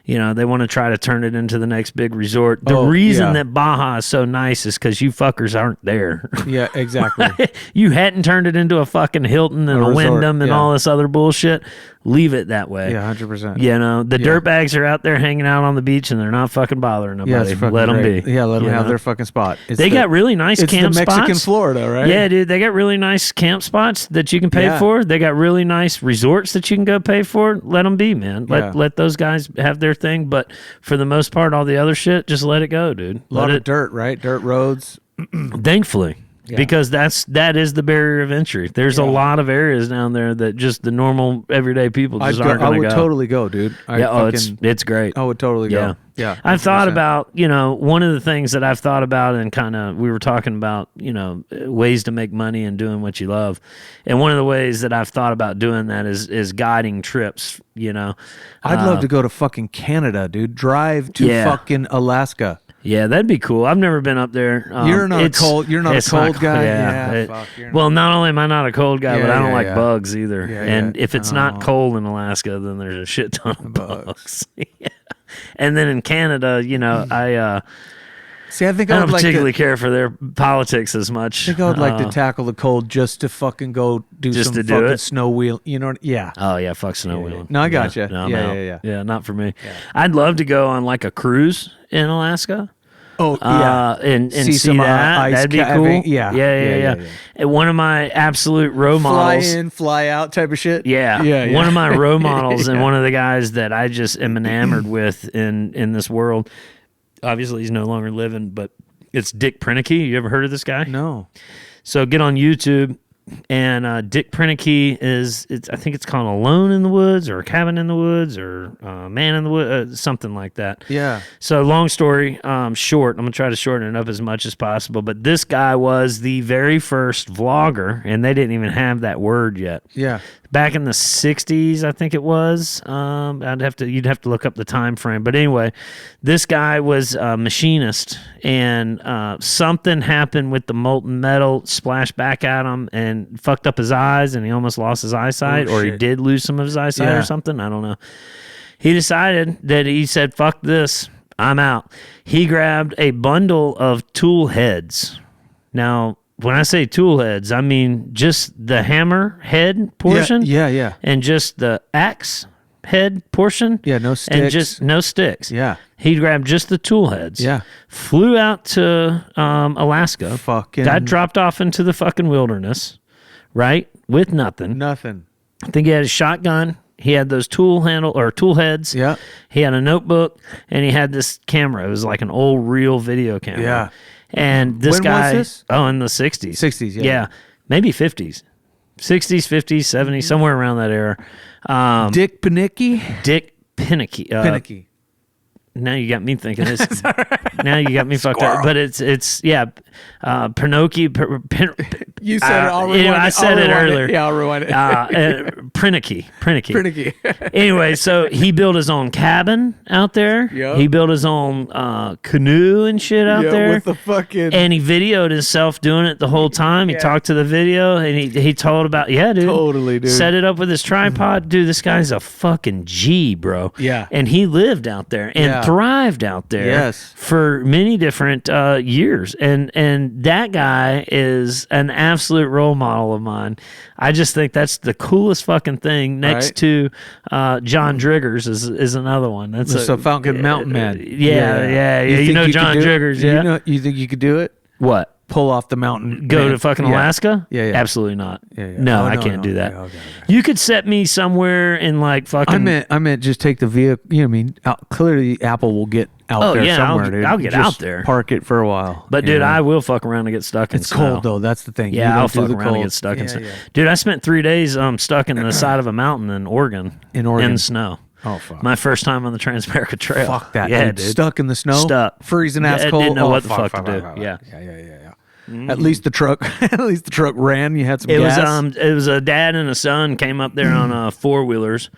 want to try to turn it into the next big resort. The reason that Baja is so nice is because you fuckers aren't there. Yeah, exactly. You hadn't turned it into a fucking Hilton and a resort, Wyndham and yeah. all this other bullshit. Leave it that way. Yeah, 100%. The dirtbags are out there hanging out on the beach and they're not fucking bothering nobody. Yeah, it's fucking Let them great. be. Yeah, let them You have know? their fucking spot. They got really nice it's camp the Mexican spots. Florida, right? Yeah, dude, they got really nice camp spots that you can pay Yeah. for. They got really nice resorts that you can go pay for. Let them be, man. Let those guys have their thing. But for the most part, all the other shit, just let it go, dude. A lot of dirt, right? Dirt roads. Thankfully. because that is the barrier of entry. There's a lot of areas down there that just the normal everyday people just aren't going to go. I would totally go, dude. It's great. I would totally go. Yeah. I've thought about, one of the things that I've thought about, and kind of, we were talking about, ways to make money and doing what you love. And one of the ways that I've thought about doing that is guiding trips, I'd love to go to fucking Canada, dude. Drive to fucking Alaska. Yeah, that'd be cool. I've never been up there. You're not a cold guy. Yeah. Well, not only am I not a cold guy, but I don't like bugs either. And if it's not cold in Alaska, then there's a shit ton of bugs. And then in Canada, I think I don't particularly care for their politics as much. I think I would like to tackle the cold just to fucking go do some fucking snow wheel. Yeah. Oh yeah, fuck snow wheeling. No, I got you. No, yeah, not for me. Yeah. I'd love to go on like a cruise in Alaska. Oh yeah, and see some that. Ice That'd be cool. Yeah. And one of my absolute role models. Fly in, fly out type of shit. Yeah. One of my role models and one of the guys that I just am enamored with in this world. Obviously, he's no longer living, but it's Dick Prinicky. You ever heard of this guy? No. So get on YouTube, and Dick Prinicky I think it's called Alone in the Woods, or A Cabin in the Woods, or Man in the Woods, something like that. Yeah. So long story short, I'm going to try to shorten it up as much as possible, but this guy was the very first vlogger, and they didn't even have that word yet. Yeah. Back in the 60s, I think it was. You'd have to look up the time frame. But anyway, this guy was a machinist, and something happened with the molten metal, splashed back at him, and fucked up his eyes, and he almost lost his eyesight, or he did lose some of his eyesight or something. I don't know. He decided that he said, fuck this, I'm out. He grabbed a bundle of tool heads. Now, when I say tool heads, I mean just the hammer head portion. Yeah. And just the axe head portion. Yeah, no sticks. And just no sticks. Yeah. He grabbed just the tool heads. Yeah. Flew out to Alaska. Got dropped off into the fucking wilderness, right? With nothing. Nothing. I think he had a shotgun. He had those tool heads. Yeah. He had a notebook, and he had this camera. It was like an old reel video camera. Yeah. And this when guy, was this? in the 60s. 60s, yeah. Yeah, maybe 50s. 60s, 50s, 70s, somewhere around that era. Dick Pinicky? Dick Pinicky. Pinicky. Now you got me thinking this. Now you got me fucked up. But it's Pinocchio. You said it. I'll rewind it. I said it earlier. Yeah, I'll rewind it. Prinicky. Pinicky. Anyway, so he built his own cabin out there. Yep. He built his own canoe and shit out there. With the fucking... And he videoed himself doing it the whole time. He talked to the video, and he told about, dude. Totally, dude. Set it up with his tripod. Dude, this guy's a fucking G, bro. Yeah. And he lived out there and thrived out there for many different years. And that guy is an absolute role model of mine. I just think that's the coolest fucking thing. Next to John Driggers is another one. That's a Falcon Mountain Man. Yeah. You know John Driggers, yeah? You think you could do it? What? Pull off the mountain. Go to fucking Alaska? Yeah. Absolutely not. Yeah. No, I can't do that. Okay. You could set me somewhere in like fucking... I meant just take the vehicle. You know what I mean? Clearly, Apple will get out there somewhere, dude. I'll get just out there. Park it for a while. But, dude, I will fuck around and get stuck in It's snow. cold, though. That's the thing. Yeah, I'll fuck around and get stuck in snow. Dude, I spent 3 days stuck in the side of a mountain in Oregon. In snow. Oh, fuck. My first time on the Trans-America Trail. Fuck that, yeah, dude. Stuck in the snow? Stuck. Freezing ass cold? Didn't know what the fuck to do. Yeah. At least the truck ran. You had some gas. It was a dad and a son came up there on four-wheelers,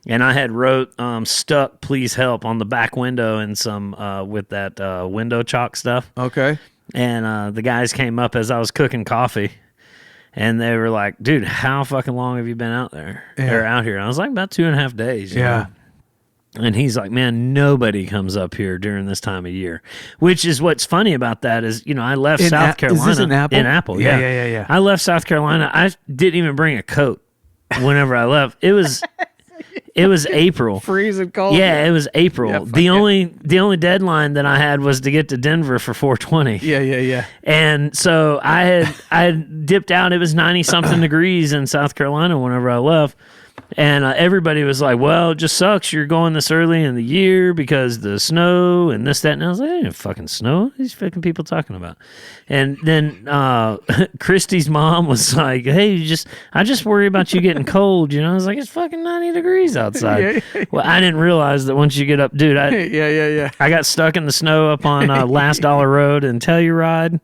and I had wrote "stuck, please help" on the back window and some with that window chalk stuff. Okay. And the guys came up as I was cooking coffee, and they were like, "Dude, how fucking long have you been out there or out here?" And I was like, "About 2.5 days." You know? And he's like, "Man, nobody comes up here during this time of year." Which is what's funny about that is, I left South Carolina. Is this in Apple? In Apple, yeah. I left South Carolina. I didn't even bring a coat whenever I left. It was April. Freezing cold. Yeah, it was April. Yeah, the only deadline that I had was to get to Denver for 420. Yeah. And so I dipped out. It was 90 something degrees in South Carolina whenever I left. And everybody was like, well, it just sucks you're going this early in the year because the snow and this, that. And I was like, ain't no fucking snow. What are these fucking people talking about? And then Christy's mom was like, hey, I just worry about you getting cold. You know, I was like, it's fucking 90 degrees outside. Well, I didn't realize that once you get up, dude, I got stuck in the snow up on Last Dollar Road in Telluride.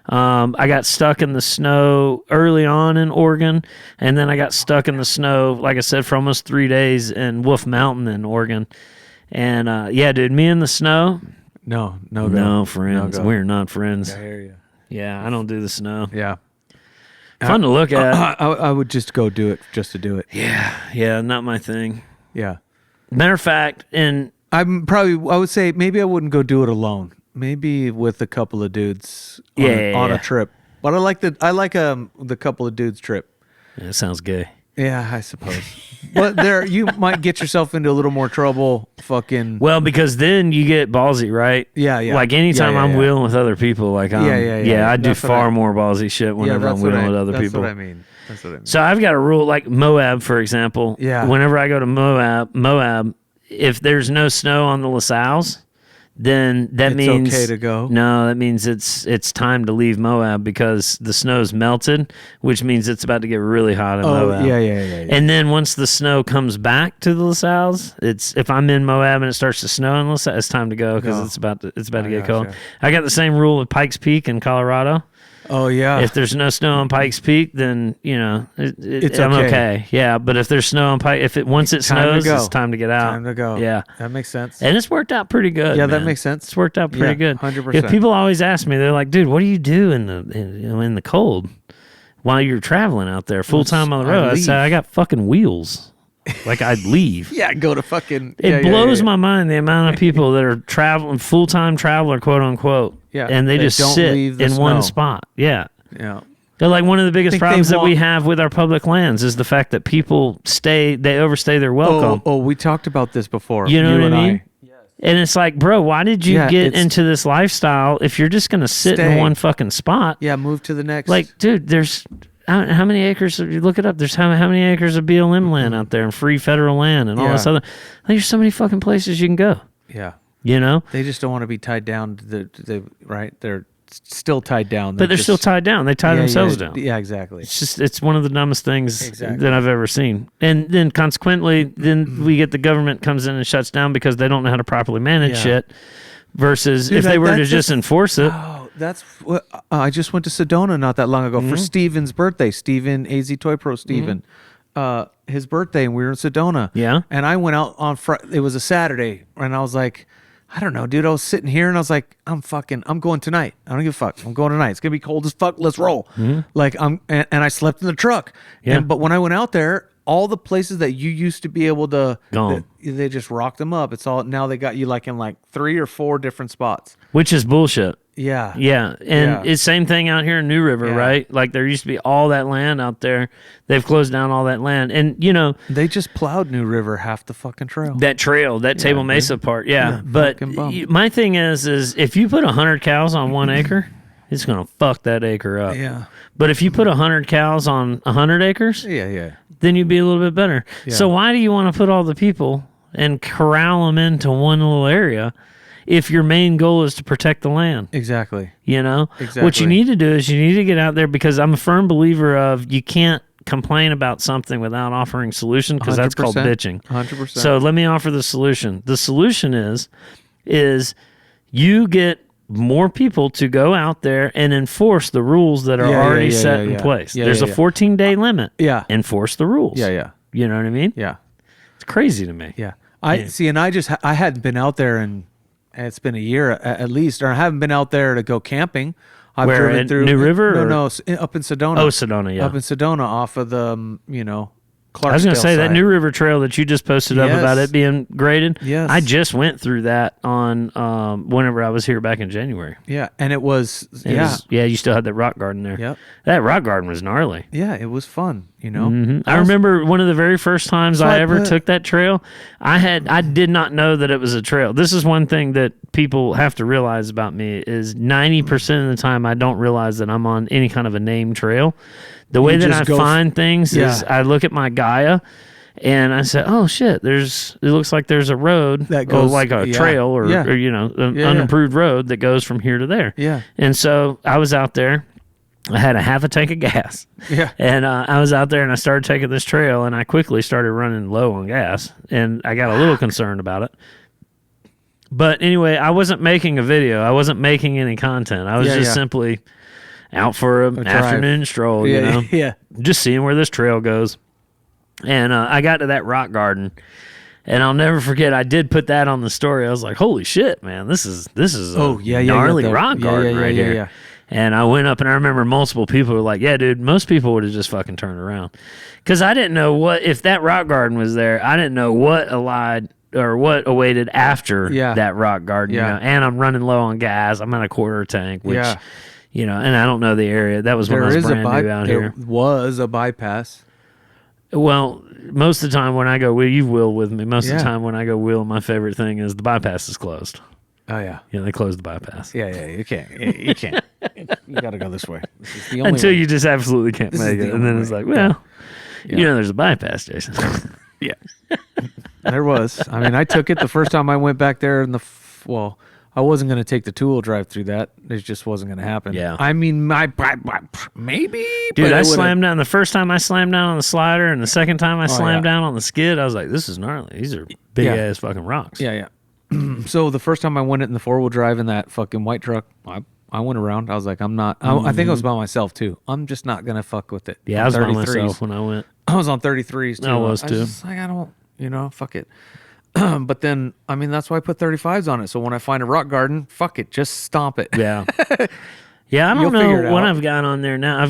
I got stuck in the snow early on in Oregon, and then I got stuck in the snow, like I said, for almost 3 days in Wolf Mountain in Oregon. And yeah, dude, me in the snow. No friends. No go. We're not friends. I hear you. Yeah, I don't do the snow. Yeah. Fun to look at. I would just go do it just to do it. Yeah, not my thing. Yeah. Matter of fact, and I would say maybe I wouldn't go do it alone. Maybe with a couple of dudes on a trip. But I like the couple of dudes trip. Yeah, it sounds gay. Yeah, I suppose. But there, you might get yourself into a little more trouble. Fucking. Well, because then you get ballsy, right? Yeah. Like anytime I'm wheeling with other people, like I do far more ballsy shit whenever I'm wheeling with other people. That's what I mean. So I've got a rule, like Moab, for example. Yeah. Whenever I go to Moab, if there's no snow on the LaSalle's, then that means it's okay to go. No, that means it's time to leave Moab because the snow's melted, which means it's about to get really hot in Moab. Yeah. And then once the snow comes back to the LaSalle's, if I'm in Moab and it starts to snow in LaSalle, it's time to go because it's about to get cold. I got the same rule with Pikes Peak in Colorado. Oh yeah. If there's no snow on Pikes Peak, then I'm okay. okay. Yeah, but if there's snow on once it snows, it's time to get out. Time to go. Yeah, that makes sense. And it's worked out pretty good. Yeah, man. that makes sense. It's worked out pretty good. 100%. People always ask me, they're like, "Dude, what do you do in the cold while you're traveling out there full time on the road?" I said, "I got fucking wheels." Like I'd leave. Yeah, go to fucking. It blows my mind the amount of people that are traveling full time traveler, quote unquote. Yeah, and they just don't sit leave the in one snow. spot. Yeah. Yeah. They're like one of the biggest think problems they that we want- have with our public lands is the fact that people they overstay their welcome. Oh, we talked about this before. You know what and I mean? And it's like, bro, why did you get into this lifestyle if you're just going to sit in one fucking spot? Yeah, move to the next. Like, dude, there's how many acres? You look it up. There's how many acres of BLM land out there and free federal land and all this other. There's so many fucking places you can go. Yeah. You know? They just don't want to be tied down to the right? They're still tied down. But they're still tied down. They tie themselves down. Yeah, exactly. It's one of the dumbest things that I've ever seen. And then consequently, we get the government comes in and shuts down because they don't know how to properly manage shit. Versus if they were to just enforce it. Oh, that's what I just went to Sedona not that long ago for Steven's birthday. Steven, AZ Toy Pro Steven. His birthday, and we were in Sedona. Yeah. And I went out on Friday. It was a Saturday, and I was like, I don't know, dude. I was sitting here and I was like, I'm going tonight. I don't give a fuck. I'm going tonight. It's gonna be cold as fuck. Let's roll. Like and I slept in the truck. Yeah. But when I went out there, all the places that you used to be able to, Gone. they just rocked them up. It's all now they got you like in like 3 or 4 different spots. Which is bullshit. Yeah. Yeah. And it's same thing out here in New River, right? Like there used to be all that land out there. They've closed down all that land. And they just plowed New River half the fucking trail. That trail, that Table Mesa part. Yeah. But fucking bum. my thing is if you put 100 cows on 1 acre, it's going to fuck that acre up. Yeah. But if you put 100 cows on 100 acres, then you'd be a little bit better. Yeah. So why do you want to put all the people and corral them into one little area if your main goal is to protect the land? Exactly. Exactly. What you need to do is you need to get out there because I'm a firm believer of you can't complain about something without offering solution because that's called bitching. 100%. So let me offer the solution. The solution is you get more people to go out there and enforce the rules that are already set in place. There's a 14-day limit. Yeah. Enforce the rules. Yeah. You know what I mean? Yeah. It's crazy to me. Yeah. See, and I hadn't been out there and it's been a year at least, or I haven't been out there to go camping. I've Where, driven in through New River? No, up in Sedona. Oh, Sedona, yeah. Up in Sedona off of the, Clarksdale I was going to say side. that New River Trail that you just posted up about it being graded. Yes. I just went through that on whenever I was here back in January. Yeah, and it was you still had that rock garden there. Yep. That rock garden was gnarly. Yeah, it was fun, I remember one of the very first times I ever took that trail, I did not know that it was a trail. This is one thing that people have to realize about me is 90% of the time I don't realize that I'm on any kind of a named trail. The way that I find things is I look at my Gaia And I said, "Oh shit! It looks like there's a road That goes- like a yeah. trail or Yeah. an Yeah, unimproved road that goes from here to there." Yeah. And so I was out there. I had a half a tank of gas. Yeah. And I was out there and I started taking this trail and I quickly started running low on gas and I got a little concerned about it. But anyway, I wasn't making a video. I wasn't making any content. I was just simply out for an afternoon stroll, you know, Yeah. just seeing where this trail goes. And I got to that rock garden, and I'll never forget. I did put that on the story. I was like, "Holy shit, man! This is a gnarly rock garden right here." Yeah. And I went up, and I remember multiple people were like, "Yeah, dude, most people would have just fucking turned around," because I didn't know if that rock garden was there. I didn't know what awaited after that rock garden. Yeah. You know? And I'm running low on gas. I'm at a quarter tank, which. Yeah. You know, and I don't know the area. That was when I was brand new out here. There was a bypass. Well, most of the time when I go wheel, you wheel with me. Most of the Yeah. time when I go wheel, my favorite thing is the bypass is closed. Oh yeah. You know, they closed the bypass. Yeah. You can't. You can't. You got to go this way. This is the only Until way. you just absolutely can't This is make the it. And then only it's way. like, well, Yeah. you know, there's a bypass, Jason. Yeah. There was. I mean, I took it the first time I went back there I wasn't going to take the two-wheel drive through that. It just wasn't going to happen. Yeah. I mean, maybe. Dude, but I it would've- slammed down. The first time I slammed down on the slider, and the second time I slammed yeah. down on the skid, I was like, this is gnarly. These are big-ass fucking rocks. Yeah. So the first time I went it in the four-wheel drive in that fucking white truck, I went around. I was like, I'm not. I think I was by myself too. I'm just not gonna fuck with it. Yeah, I was by myself when I went. I was on 33s too. I was too. Just like, I don't, fuck it. But then, I mean, that's why I put 35s on it. So when I find a rock garden, fuck it, just stomp it. Yeah. Yeah, I don't You'll figure know it what out. I've got on there now.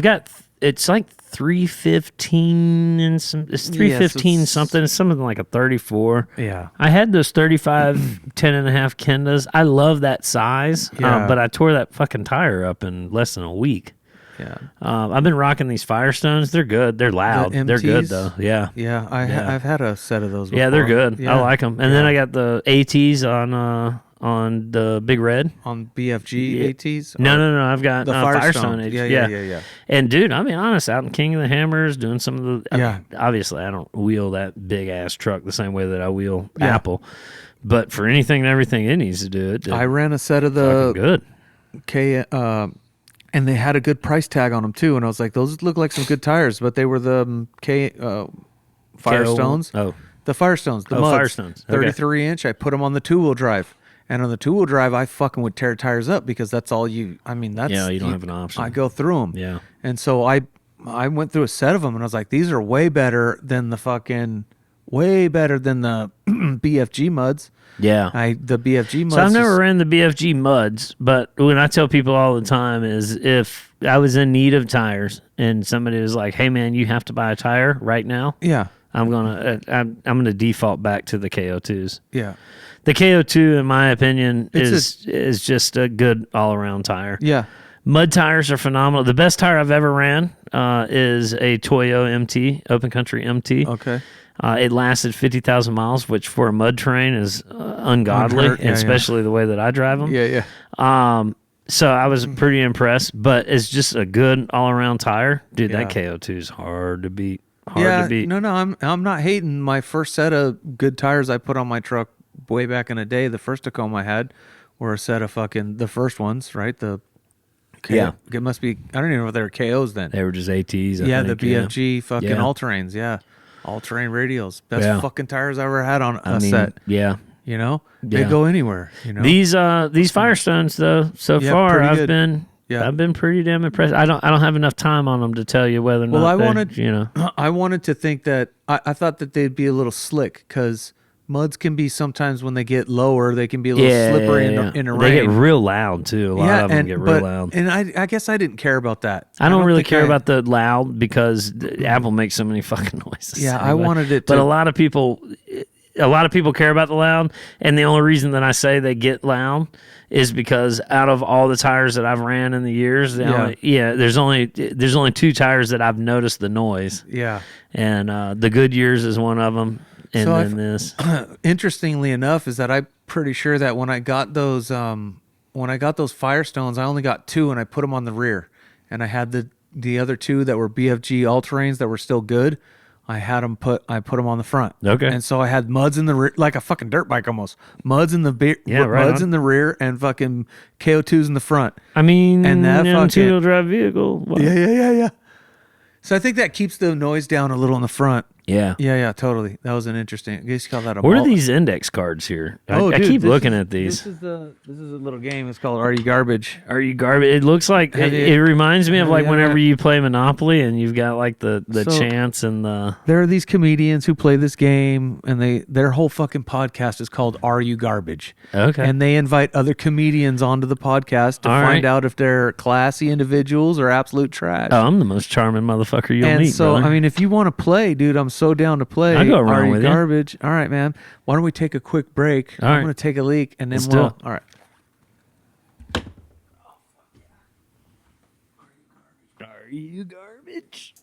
It's like 315 and it's 315 it's- something. It's something like a 34. Yeah. I had those 35 10 and a half Kendas. I love that size, Yeah. but I tore that fucking tire up in less than a week. Yeah. I've been rocking these Firestones. They're good. They're loud. The They're good MTs? though. Yeah. Yeah. I've had a set of those before. Yeah, they're good. Yeah. I like them. And then I got the ATs on the Big Red. On BFG ATs? No. I've got The Firestone. Firestone. ATs. Yeah. And dude, I'll be honest, out in King of the Hammers, doing some of the. I Yeah. mean, obviously, I don't wheel that big ass truck the same way that I wheel Yeah. Apple, but for anything and everything it needs to do, it did I ran a set of fucking the good. and they had a good price tag on them too. And I was like, those look like some good tires, but they were the Firestones. Oh, The Firestones, the Oh, muds, Firestones. Okay. 33 inch. I put them on the two-wheel drive, and on the two-wheel drive, I fucking would tear tires up because that's all you. I mean, that's Yeah, you don't have an option. I go through them. Yeah. and so I went through a set of them, and I was like, these are way better than the BFG muds. yeah. The BFG muds. So I've never just- ran the BFG muds, but when I tell people all the time is if I was in need of tires and somebody was like, "Hey man, you have to buy a tire right now," Yeah, I'm gonna default back to the KO2s. yeah, The KO2, in my opinion, It's is just a good all around tire. yeah. Mud tires are phenomenal. The best tire I've ever ran is a Toyo MT, Open Country MT. Okay. It lasted 50,000 miles, which for a mud terrain is ungodly, Unheard- yeah, especially the way that I drive them. Yeah. So I was pretty impressed, but it's just a good all-around tire. Dude, Yeah. that KO2 is hard to beat. No, I'm not hating. My first set of good tires I put on my truck way back in the day, the first Tacoma I had, were a set of fucking the first ones, right? Yeah. It must be. I don't even know if they were KOs then. They were just ATs. Yeah, I think, the BFG fucking Yeah. all-terrains. Yeah, all-terrain radials. Best Yeah. fucking tires I ever had on a I mean, set. yeah. You know, Yeah. they go anywhere. You know, These Firestones though, so Yeah, far pretty I've good. been Yeah. I've been pretty damn impressed. I don't have enough time on them to tell you whether or Well, not I they- wanted- you know. I wanted to think that I thought that they'd be a little slick because muds can be sometimes when they get lower, they can be a little slippery in the rain. They get real loud too. A lot of them get real but- loud. And I guess I didn't care about that. I don't really think care about the loud because Apple makes so many fucking noises. Yeah, I anyway. wanted it But to- a lot of people care about the loud, and the only reason that I say they get loud is because out of all the tires that I've ran in the years, there's only two tires that I've noticed the noise, Yeah. and the Goodyears is one of them, and So then this. Interestingly enough, is that I'm pretty sure that when I got those Firestones, I only got two, and I put them on the rear, and I had the other two that were BFG all terrains that were still good I put them on the front. Okay. And so I had muds in the rear, like a fucking dirt bike almost. Muds in the right muds on. in the rear and fucking KO2s in the front. I mean, And that fucking- two-wheel drive vehicle. What? Yeah. So I think that keeps the noise down a little in the front. Yeah. Yeah, totally. That was an interesting. I guess you call that a. What are mullet. these index cards here? I Dude, keep this looking is- at these. This is a little game. It's called Are You Garbage? Are you garbage? It looks like it reminds me of like Yeah. whenever you play Monopoly and you've got like the So- chance and the. There are these comedians who play this game, and their whole fucking podcast is called Are You Garbage? Okay. And they invite other comedians onto the podcast to All find right. out if they're classy individuals or absolute trash. Oh, I'm the most charming motherfucker you'll and meet, so, brother. I mean, if you want to play, dude, I'm so down to play. I'll go around Are You with you. Garbage? All right, man. Why don't we take a quick break? All I'm right. going to take a leak, and then Let's do we'll. it. All right. Are you garbage?